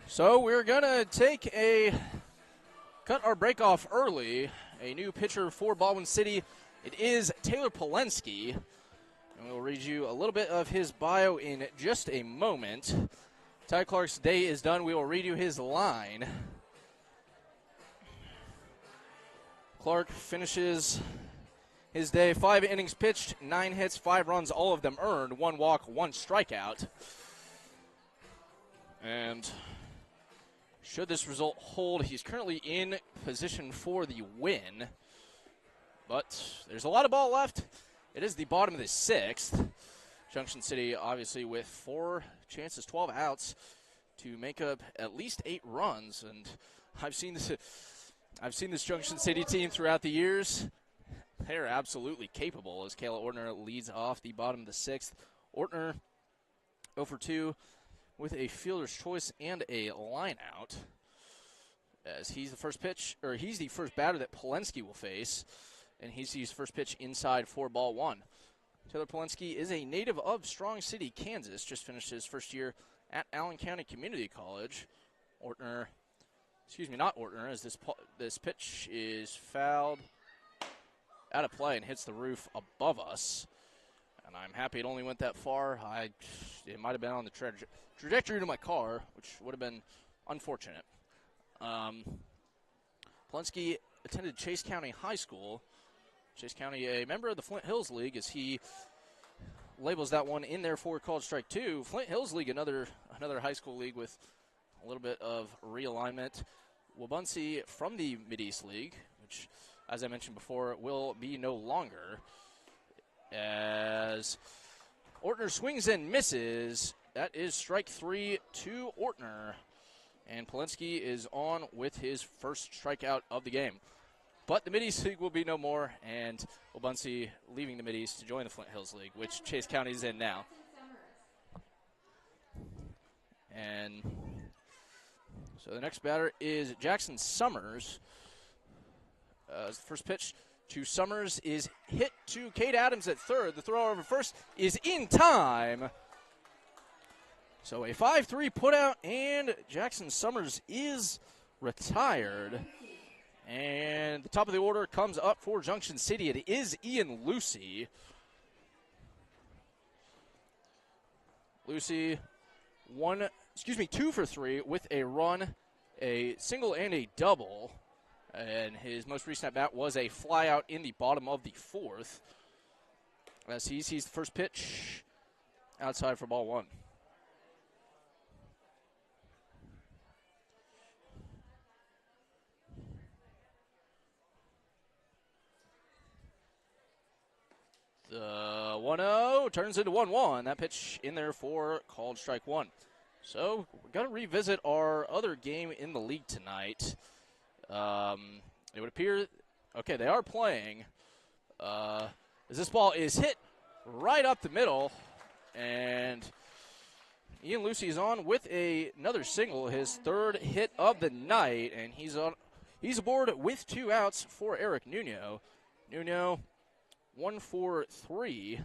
So we're going to cut our break off early. A new pitcher for Baldwin City. It is Taylor Polensky. And we'll read you a little bit of his bio in just a moment. Ty Clark's day is done. We will read you his line. Clark finishes his day, 5 innings pitched, 9 hits, 5 runs, all of them earned, 1 walk, 1 strikeout. And should this result hold, he's currently in position for the win. But there's a lot of ball left. It is the bottom of the 6th. Junction City, obviously, with 4 chances, 12 outs to make up at least 8 runs. And I've seen this Junction City team throughout the years. They're absolutely capable, as Kayla Ortner leads off the bottom of the 6th. Ortner 0 for 2 with a fielder's choice and a line out. as he's the first batter that Polensky will face, and he sees first pitch inside for ball one. Taylor Polensky is a native of Strong City, Kansas. Just finished his first year at Allen County Community College. Not Ortner, as this pitch is fouled out of play and hits the roof above us. And I'm happy it only went that far. It might have been on the trajectory to my car, which would have been unfortunate. Polensky attended Chase County High School. Chase County, a member of the Flint Hills League, as he labels that one in there for called strike two. Flint Hills League, another high school league with a little bit of realignment. Wabunsee from the Mid-East League, which, as I mentioned before, will be no longer. As Ortner swings and misses, that is strike three to Ortner. And Polensky is on with his first strikeout of the game. But the Mid-East League will be no more, and Wabunsee leaving the Mid-East to join the Flint Hills League, which Chase County is in now. And so the next batter is Jackson Summers. The first pitch to Summers is hit to Cade Adams at third. The throw over first is in time. So a 5-3 putout, and Jackson Summers is retired. And the top of the order comes up for Junction City. It is Ian Lucy. Lucy 2 for 3 with a run, a single and a double. And his most recent at bat was a flyout in the bottom of the fourth. As he sees the first pitch outside for ball one. The 1-0 turns into 1-1. That pitch in there for called strike one. So we're going to revisit our other game in the league tonight. It would appear, okay, they are playing. As this ball is hit right up the middle, and Ian Lucy is on with another single, his third hit of the night, and he's aboard with 2 outs for Eric Nuno. Nuno 1 for 3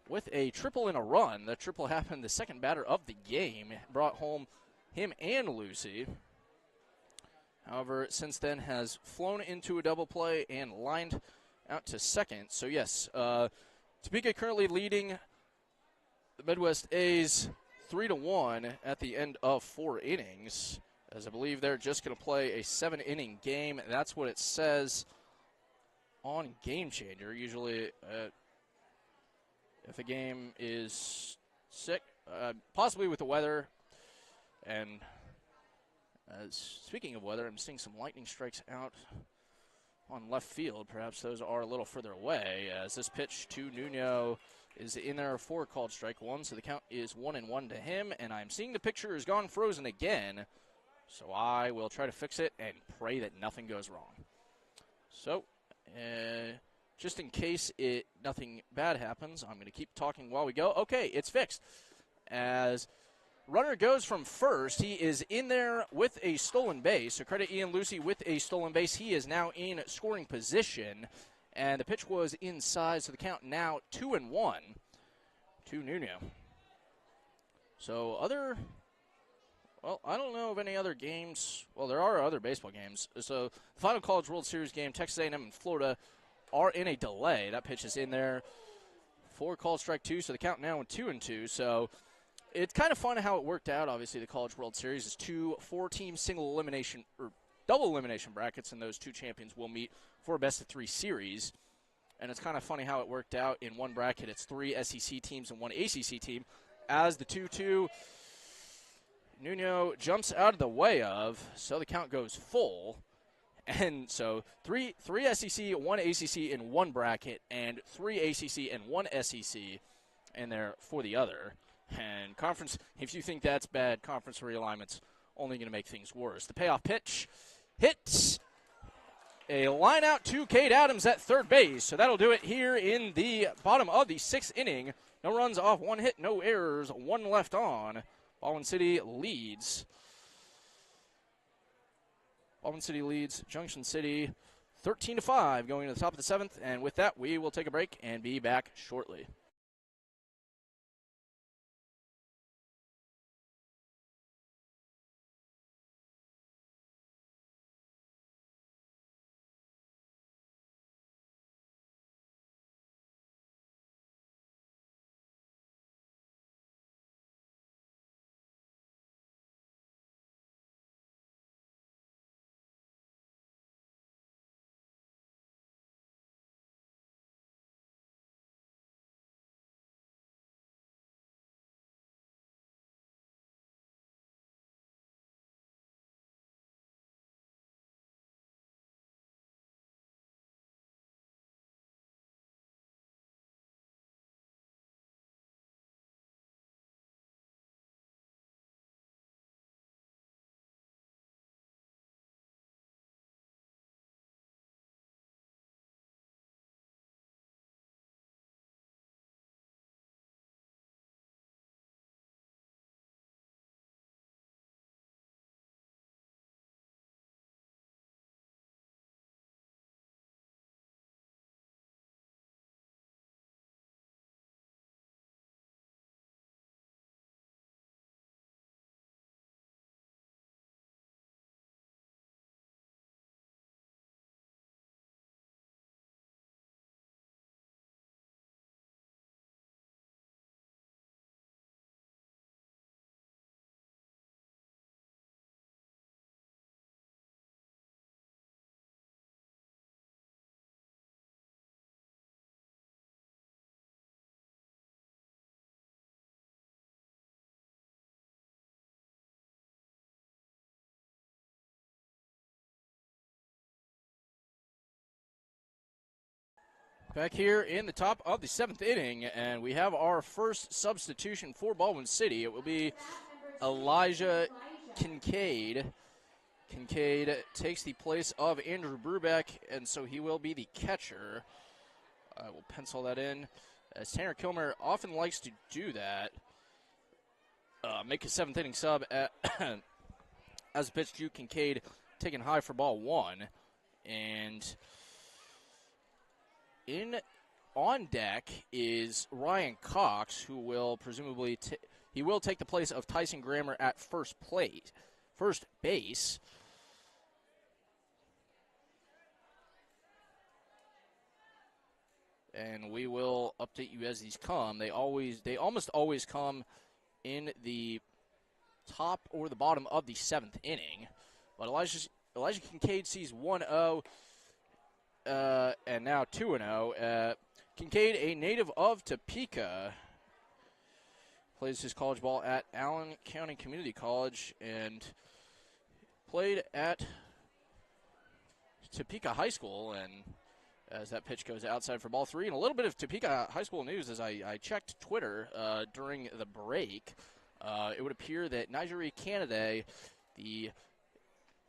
with a triple and a run. The triple happened the second batter of the game, brought home him and Lucy. However, since then has flown into a double play and lined out to second. So yes, Topeka currently leading the Midwest A's 3-1 at the end of 4 innings, as I believe they're just going to play a 7-inning game. That's what it says on Game Changer. Usually, if a game is sick, possibly with the weather, and speaking of weather, I'm seeing some lightning strikes out on left field. Perhaps those are a little further away, as this pitch to Nuno is in there for called strike one, so the count is 1-1 to him, and I'm seeing the picture has gone frozen again, so I will try to fix it and pray that nothing goes wrong. So, just in case nothing bad happens, I'm going to keep talking while we go. Okay, it's fixed. As runner goes from first, he is in there with a stolen base. So credit Ian Lucy with a stolen base. He is now in scoring position, and the pitch was inside, so the count now 2-1 to Nuno. So I don't know of any other games. Well, there are other baseball games. So the final College World Series game, Texas A&M and Florida are in a delay. That pitch is in there for called strike two, so the count now 2-2. So it's kind of fun how it worked out. Obviously, the College World Series is 2 4-team single elimination or double elimination brackets, and those 2 champions will meet for a best-of-3 series. And it's kind of funny how it worked out. In one bracket, it's 3 SEC teams and 1 ACC team. As the 2-2, Nuno jumps out of the way of, so the count goes full. And so 3 SEC, 1 ACC in one bracket, and 3 ACC and 1 SEC in there for the other. And conference, if you think that's bad, conference realignment's only going to make things worse. The payoff pitch hits a line out to Cade Adams at third base. So that'll do it here in the bottom of the 6th inning. No runs off, 1 hit, no errors, 1 left on. Baldwin City leads Baldwin City leads Junction City 13-5 going to the top of the 7th. And with that, we will take a break and be back shortly. Back here in the top of the 7th inning, and we have our first substitution for Baldwin City. It will be Elijah Kincaid. Kincaid takes the place of Andrew Brubeck, and so he will be the catcher. I will pencil that in, as Tanner Kilmer often likes to do that. Make a 7th inning sub as a pitch to Kincaid, taken high for ball 1. And on deck is Ryan Cox, who will presumably he will take the place of Tyson Grammer at first base. And we will update you as these come. They almost always come in the top or the bottom of the 7th inning. But Elijah Kincaid sees 1-0. And now 2-0. Kincaid, a native of Topeka, plays his college ball at Allen County Community College and played at Topeka High School. And as that pitch goes outside for ball 3, and a little bit of Topeka High School news as I checked Twitter during the break, it would appear that Nigeri Canada,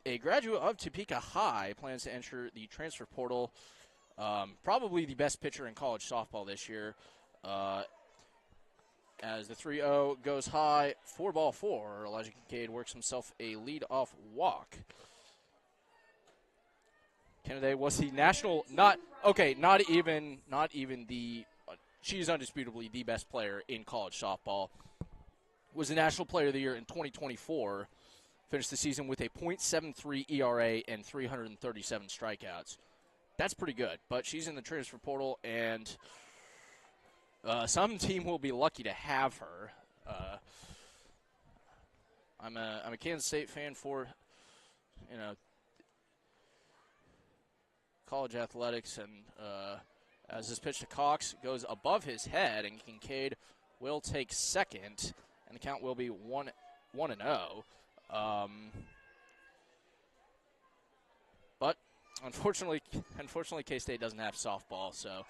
a graduate of Topeka High, plans to enter the transfer portal. Probably the best pitcher in college softball this year. As the 3-0 goes high for ball 4, Elijah Kincaid works himself a lead-off walk. Canada was the national, not even the, she's undisputably the best player in college softball. Was the national player of the year in 2024. Finished the season with a .73 ERA and 337 strikeouts. That's pretty good, but she's in the transfer portal, and some team will be lucky to have her. I'm a Kansas State fan for, college athletics, and as this pitch to Cox goes above his head, and Kincaid will take second, and the count will be 1-0. But unfortunately, K-State doesn't have softball. So,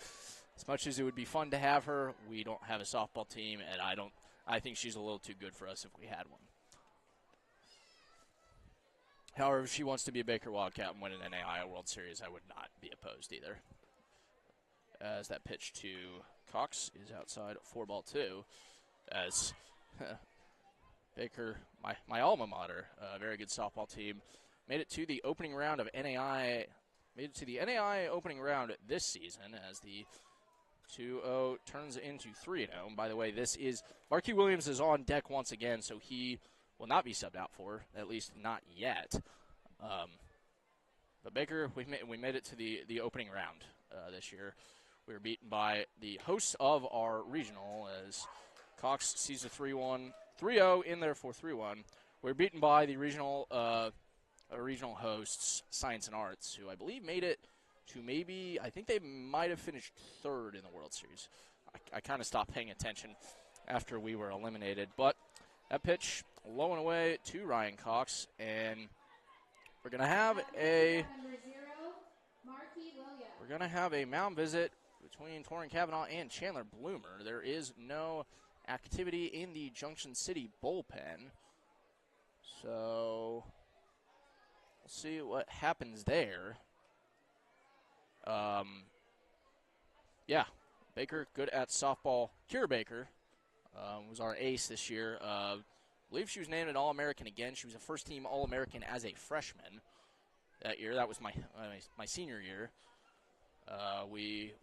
as much as it would be fun to have her, we don't have a softball team, and I think she's a little too good for us if we had one. However, if she wants to be a Baker Wildcat and win an NAIA World Series, I would not be opposed either. As that pitch to Cox is outside for ball 2, as Baker, my alma mater, a very good softball team, made it to the opening round of NAI. Made it to the NAI opening round this season as the 2-0 turns into 3-0. And by the way, Marquis Williams is on deck once again, so he will not be subbed out for, at least not yet. But Baker, we made it to the opening round this year. We were beaten by the hosts of our regional as Cox sees a 3-0 in there for 3-1. We were beaten by the regional hosts, Science and Arts, who I believe made it to I think they might have finished third in the World Series. I kind of stopped paying attention after we were eliminated. But that pitch low and away to Ryan Cox, and we're going to have a mound visit between Torrin Cavanaugh and Chandler Bloomer. There is no activity in the Junction City bullpen, so we'll see what happens there. Yeah, Baker good at softball. Kira Baker was our ace this year. I believe she was named an All-American again. She was a first-team All-American as a freshman that year. That was my senior year. We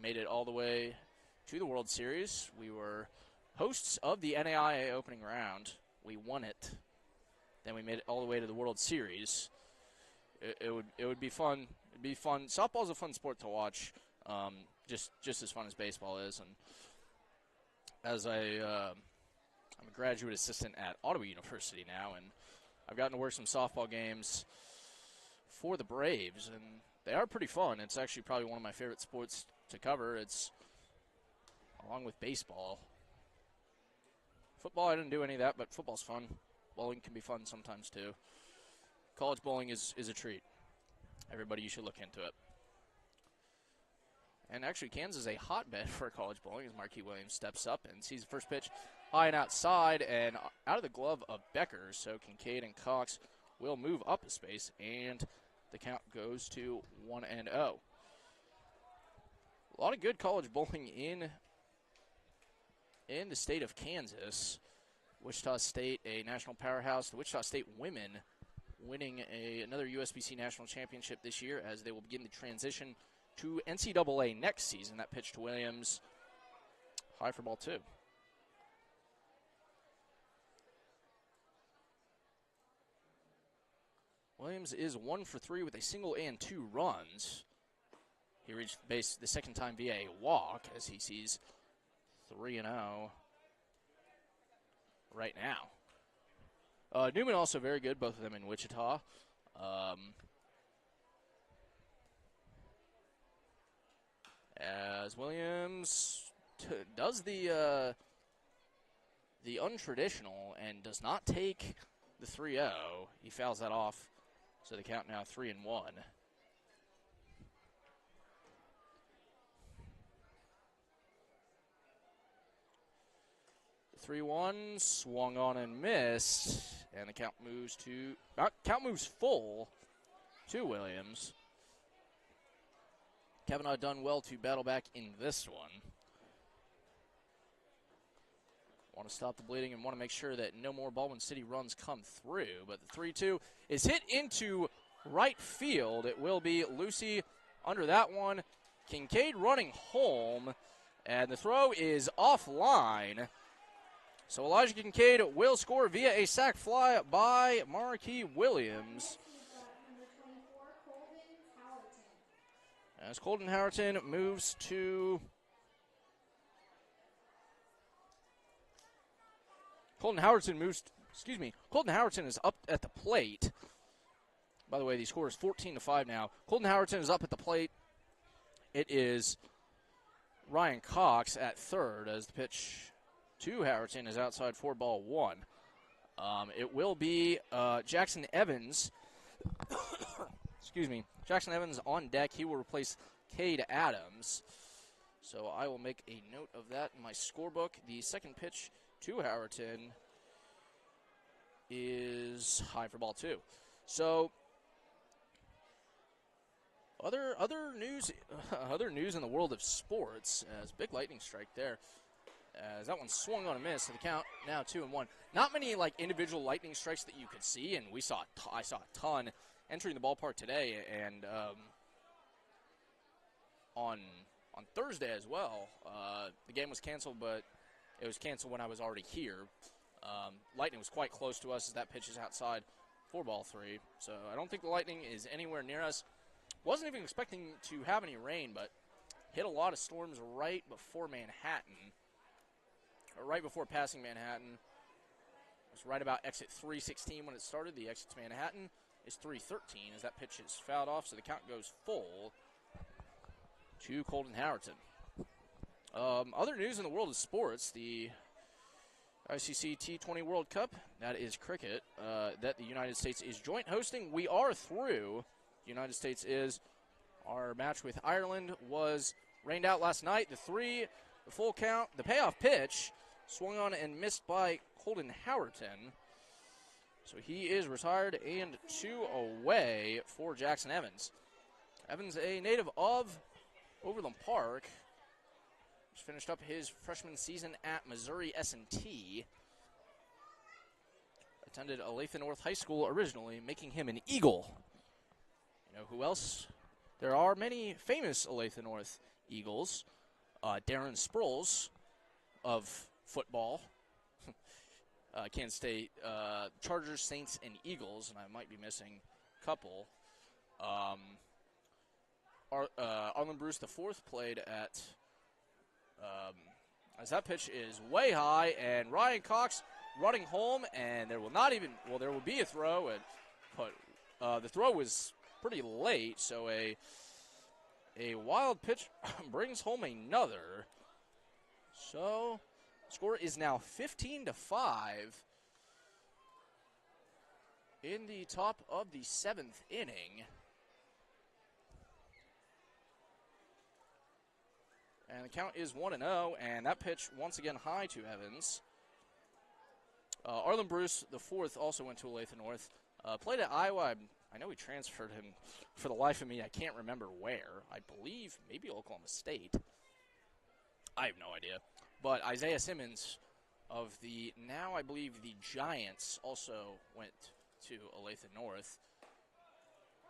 made it all the way to the World Series. We were hosts of the NAIA opening round. We won it. Then we made it all the way to the World Series. It would be fun. It'd be fun. Softball is a fun sport to watch, just as fun as baseball is. And as I'm a graduate assistant at Ottawa University now, and I've gotten to work some softball games for the Braves, and they are pretty fun. It's actually probably one of my favorite sports to cover. It's along with baseball. Football, I didn't do any of that, but football's fun. Bowling can be fun sometimes too. College bowling is a treat. Everybody, you should look into it. And actually, Kansas is a hotbed for college bowling as Marquis Williams steps up and sees the first pitch high and outside and out of the glove of Becker. So Kincaid and Cox will move up a space, and the count goes to 1-0. A lot of good college bowling in the state of Kansas. Wichita State, a national powerhouse. The Wichita State women winning another USBC national championship this year as they will begin the transition to NCAA next season. That pitch to Williams, high for ball 2. Williams is 1 for 3 with a single and 2 runs. He reached base the second time via a walk as he sees 3-0 right now. Newman also very good, both of them in Wichita. As Williams does the untraditional and does not take the 3-0. He fouls that off, so the count now 3-1. The 3-1 swung on and missed, and the count moves full to Williams. Kavanaugh done well to battle back in this one. Want to stop the bleeding and want to make sure that no more Baldwin City runs come through. But the 3-2 is hit into right field. It will be Lucy under that one. Kincaid running home, and the throw is offline. So Elijah Kincaid will score via a sac fly by Marquis Williams. As Colton Howerton moves to... Colton Howerton is up at the plate. By the way, the score is 14-5 now. Colton Howerton is up at the plate. It is Ryan Cox at third as the pitch to Howerton is outside for ball 1. It will be Jackson Evans. Excuse me. Jackson Evans on deck. He will replace Cade Adams. So I will make a note of that in my scorebook. The second pitch to Howerton is high for ball 2. So other news in the world of sports as big lightning strike there. As that one swung on a miss, so the count now 2-1. Not many individual lightning strikes that you could see, and I saw a ton entering the ballpark today, and on Thursday as well. The game was canceled, but it was canceled when I was already here. Lightning was quite close to us as that pitch is outside for ball 3. So I don't think the Lightning is anywhere near us. Wasn't even expecting to have any rain, but hit a lot of storms right before Manhattan, or right before passing Manhattan. It was right about exit 316 when it started. The exit to Manhattan is 313 as that pitch is fouled off, so the count goes full to Colton Howerton. Other news in the world of sports, the ICC T20 World Cup, that is cricket, that the United States is joint hosting. We are through. The United States is. Our match with Ireland was rained out last night. The full count, the payoff pitch, swung on and missed by Colton Howerton. So he is retired, and 2 away for Jackson Evans. Evans, a native of Overland Park, just finished up his freshman season at Missouri S&T. Attended Olathe North High School originally, making him an Eagle. You know who else? There are many famous Olathe North Eagles. Darren Sproles of football. Kansas State Chargers, Saints, and Eagles, and I might be missing a couple. Arlen Bruce IV played at, as that pitch is way high, and Ryan Cox running home, and there will be a throw, but the throw was pretty late, so a wild pitch brings home another. So score is now 15-5 in the top of the 7th inning. And the count is 1-0, and that pitch once again high to Evans. Arlen Bruce IV also went to Olathe North. Played at Iowa. I know he transferred him. For the life of me, I can't remember where. I believe maybe Oklahoma State. I have no idea. But Isaiah Simmons of I believe the Giants also went to Olathe North.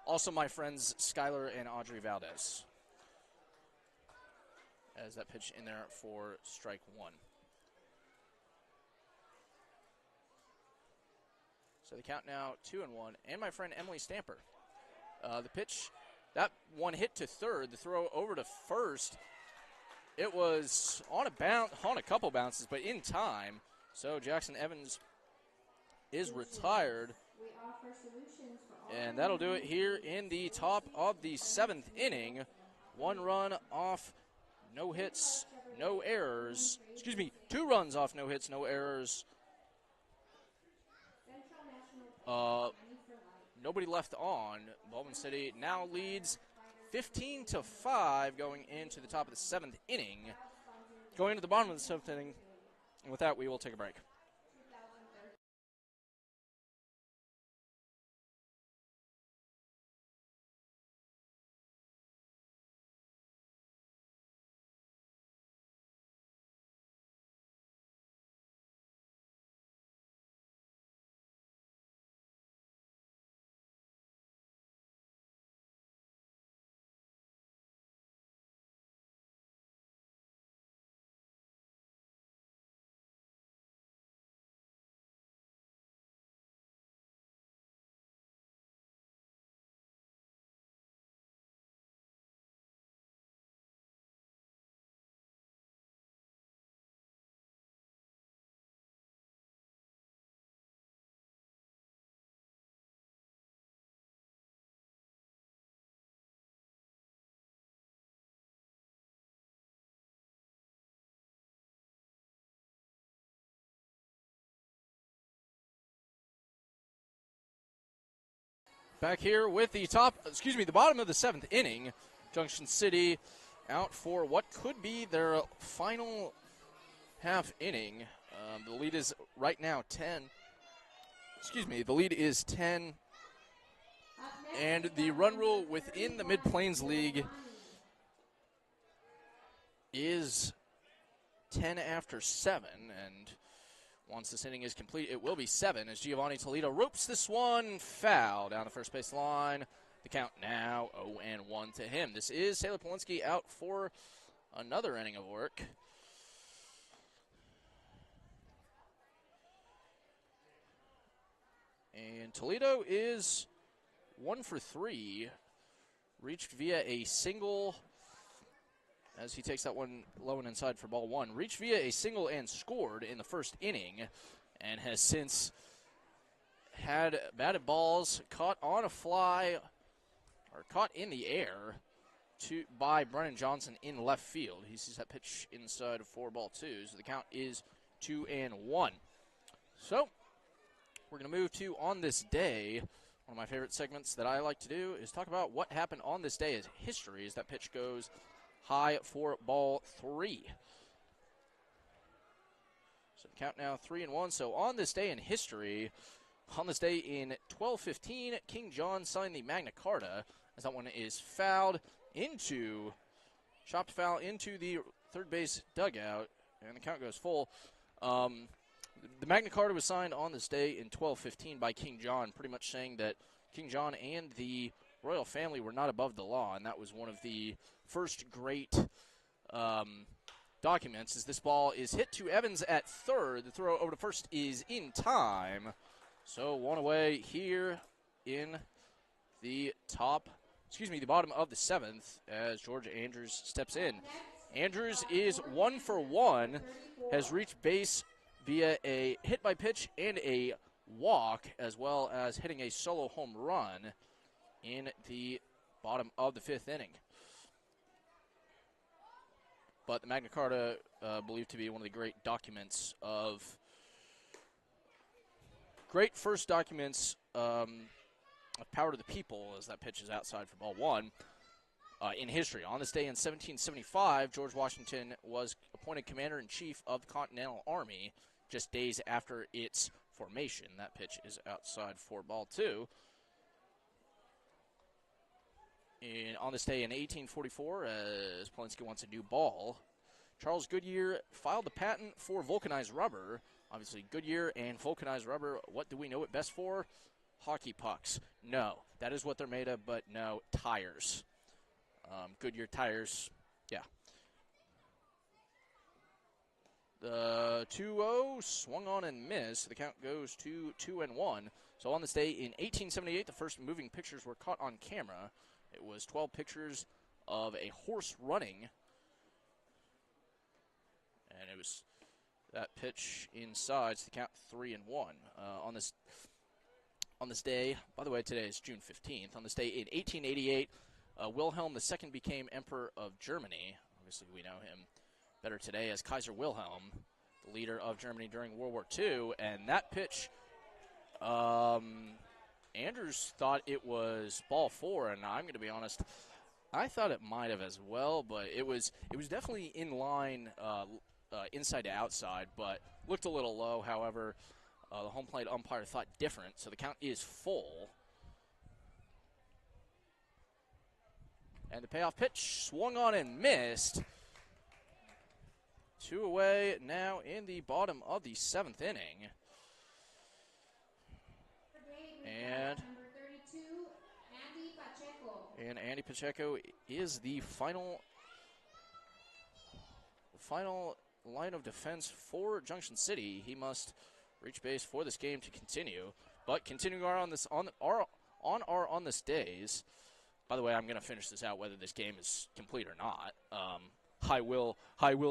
Also my friends Skylar and Audrey Valdez. As that pitch in there for strike 1. So the count now 2-1. And my friend Emily Stamper. The pitch, that one hit to third. The throw over to first. It was on a couple bounces, but in time. So Jackson Evans is retired. And that'll do it here in the top of the 7th inning. 1 run off, no hits, no errors. 2 runs off, no hits, no errors. Nobody left on. Baldwin City now leads 15-5 going into the top of the 7th inning. Going into the bottom of the 7th inning. And with that, we will take a break. Back here with the bottom of the 7th inning. Junction City out for what could be their final half inning. The lead is right now 10. The lead is 10. And the run rule within the Mid-Plains League is 10 after 7. And Once this inning is complete, it will be 7 as Giovanni Toledo ropes this one foul down the first base line. The count now 0-1 to him. This is Taylor Polinsky out for another inning of work. And Toledo is 1 for 3, reached via a single as he takes that one low and inside for ball 1. Reached via a single and scored in the first inning and has since had batted balls caught on a fly or caught in the air by Brennan Johnson in left field. He sees that pitch inside of 4 ball 2, so the count is 2-1. So we're going to move to On This Day. One of my favorite segments that I like to do is talk about what happened on this day as history as that pitch goes high for ball 3. So the count now 3-1. So on this day in history, on this day in 1215, King John signed the Magna Carta as that one is chopped foul into the third base dugout, and the count goes full. The Magna Carta was signed on this day in 1215 by King John, pretty much saying that King John and the royal family were not above the law, and that was one of the first great documents. As this ball is hit to Evans at third, the throw over to first is in time. So one away here in the bottom of the 7th as George Andrews steps in. Andrews is 1 for 1, has reached base via a hit by pitch and a walk, as well as hitting a solo home run in the bottom of the 5th inning. But the Magna Carta, believed to be one of the great first documents of power to the people, as that pitch is outside for ball 1 in history. On this day in 1775, George Washington was appointed commander-in-chief of the Continental Army just days after its formation. That pitch is outside for ball 2. And on this day in 1844, as Polinsky wants a new ball, Charles Goodyear filed the patent for vulcanized rubber. Obviously, Goodyear and vulcanized rubber, what do we know it best for? Hockey pucks. No, that is what they're made of, but no, tires. Goodyear tires, yeah. The 2-0 swung on and missed. The count goes to 2-1. So on this day in 1878, the first moving pictures were caught on camera. It was 12 pictures of a horse running. And it was that pitch inside, so the count 3-1. On this day, by the way, today is June 15th. On this day in 1888, Wilhelm II became Emperor of Germany. Obviously, we know him better today as Kaiser Wilhelm, the leader of Germany during World War II. And that pitch, Andrews thought it was ball 4, and I'm going to be honest, I thought it might have as well, but it was definitely in line inside to outside, but looked a little low. However, the home plate umpire thought different, so the count is full. And the payoff pitch swung on and missed. 2 away now in the bottom of the 7th inning. And Andy Pacheco is the final line of defense for Junction City. He must reach base for this game to continue. But continuing on this days. By the way, I'm going to finish this out whether this game is complete or not. I will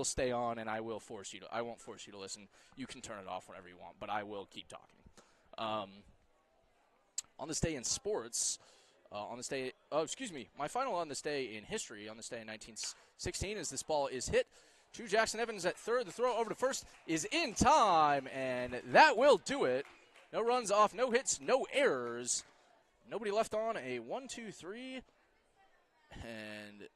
stay on, and I won't force you to listen. You can turn it off whenever you want, but I will keep talking. On this day in sports, my final on this day in history, on this day in 1916, as this ball is hit to Jackson Evans at third. The throw over to first is in time, and that will do it. No runs off, no hits, no errors. Nobody left on, a 1-2-3, and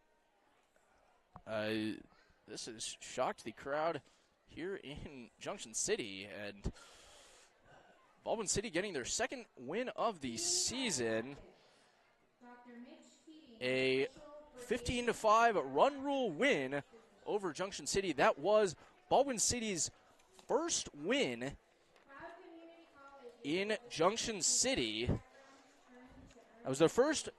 this has shocked the crowd here in Junction City, and Baldwin City getting their second win of the season. A 15-5 run rule win over Junction City. That was Baldwin City's first win in Junction City. That was their first.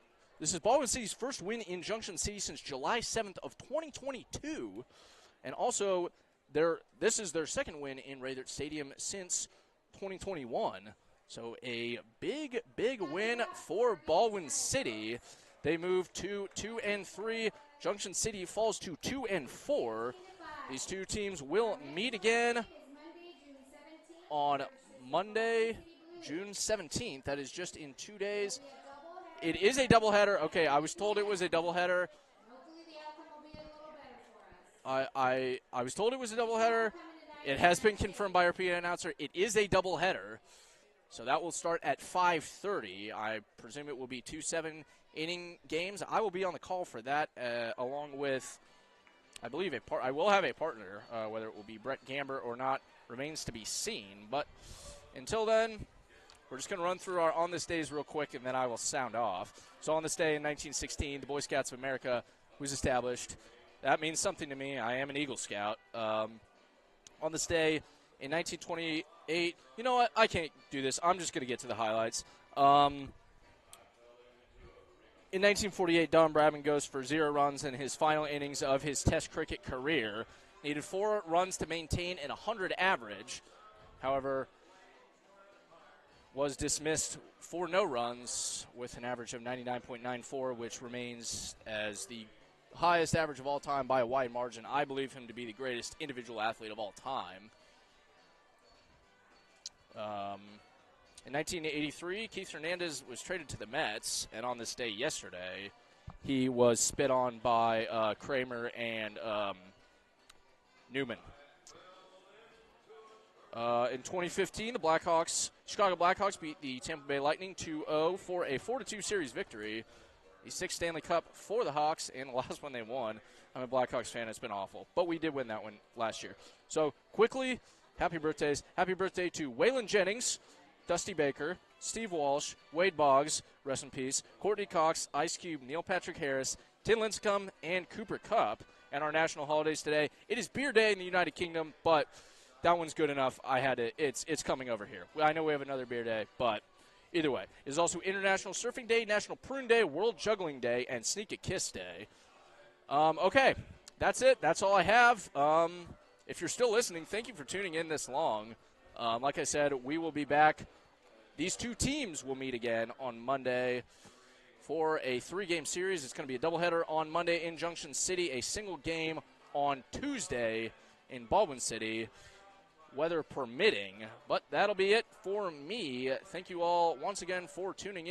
This is Baldwin City's first win in Junction City since July 7th of 2022. And also, this is their second win in Raythersburg Stadium since 2021. So a big, big win for Baldwin City. They move to 2-3. Junction City falls to 2-4. These two teams will meet again on Monday, June 17th. That is just in 2 days. It is a doubleheader. Okay, I was told it was a doubleheader. I was told it was a doubleheader. It has been confirmed by our PA announcer. It is a doubleheader. So that will start at 5:30. I presume it will be 2 7-inning games. I will be on the call for that, along with, I believe, I will have a partner. Whether it will be Brett Gamber or not remains to be seen. But until then, we're just going to run through our On This Days real quick, and then I will sound off. So on this day in 1916, the Boy Scouts of America was established. That means something to me. I am an Eagle Scout. On this day in 1928, you know what? I can't do this. I'm just going to get to the highlights. In 1948, Don Bradman goes for 0 runs in his final innings of his Test cricket career. Needed 4 runs to maintain an 100 average. However, was dismissed for no runs with an average of 99.94, which remains as the highest average of all time by a wide margin. I believe him to be the greatest individual athlete of all time. In 1983, Keith Hernandez was traded to the Mets, and on this day yesterday, he was spit on by Kramer and Newman. In 2015, the Chicago Blackhawks beat the Tampa Bay Lightning 2-0 for a 4-2 series victory. The 6th Stanley Cup for the Hawks, and the last one they won. I'm a Blackhawks fan. It's been awful. But we did win that one last year. So, quickly, happy birthdays. Happy birthday to Waylon Jennings, Dusty Baker, Steve Walsh, Wade Boggs, rest in peace, Courtney Cox, Ice Cube, Neil Patrick Harris, Tim Lincecum, and Cooper Kupp. And our national holidays today. It is Beer Day in the United Kingdom, but that one's good enough. It's coming over here. I know we have another beer day, but either way. It is also International Surfing Day, National Prune Day, World Juggling Day, and Sneak a Kiss Day. Okay, that's it. That's all I have. If you're still listening, thank you for tuning in this long. Like I said, we will be back. These two teams will meet again on Monday for a 3-game series. It's going to be a doubleheader on Monday in Junction City, a single game on Tuesday in Baldwin City, weather permitting. But that'll be it for me. Thank you all once again for tuning in.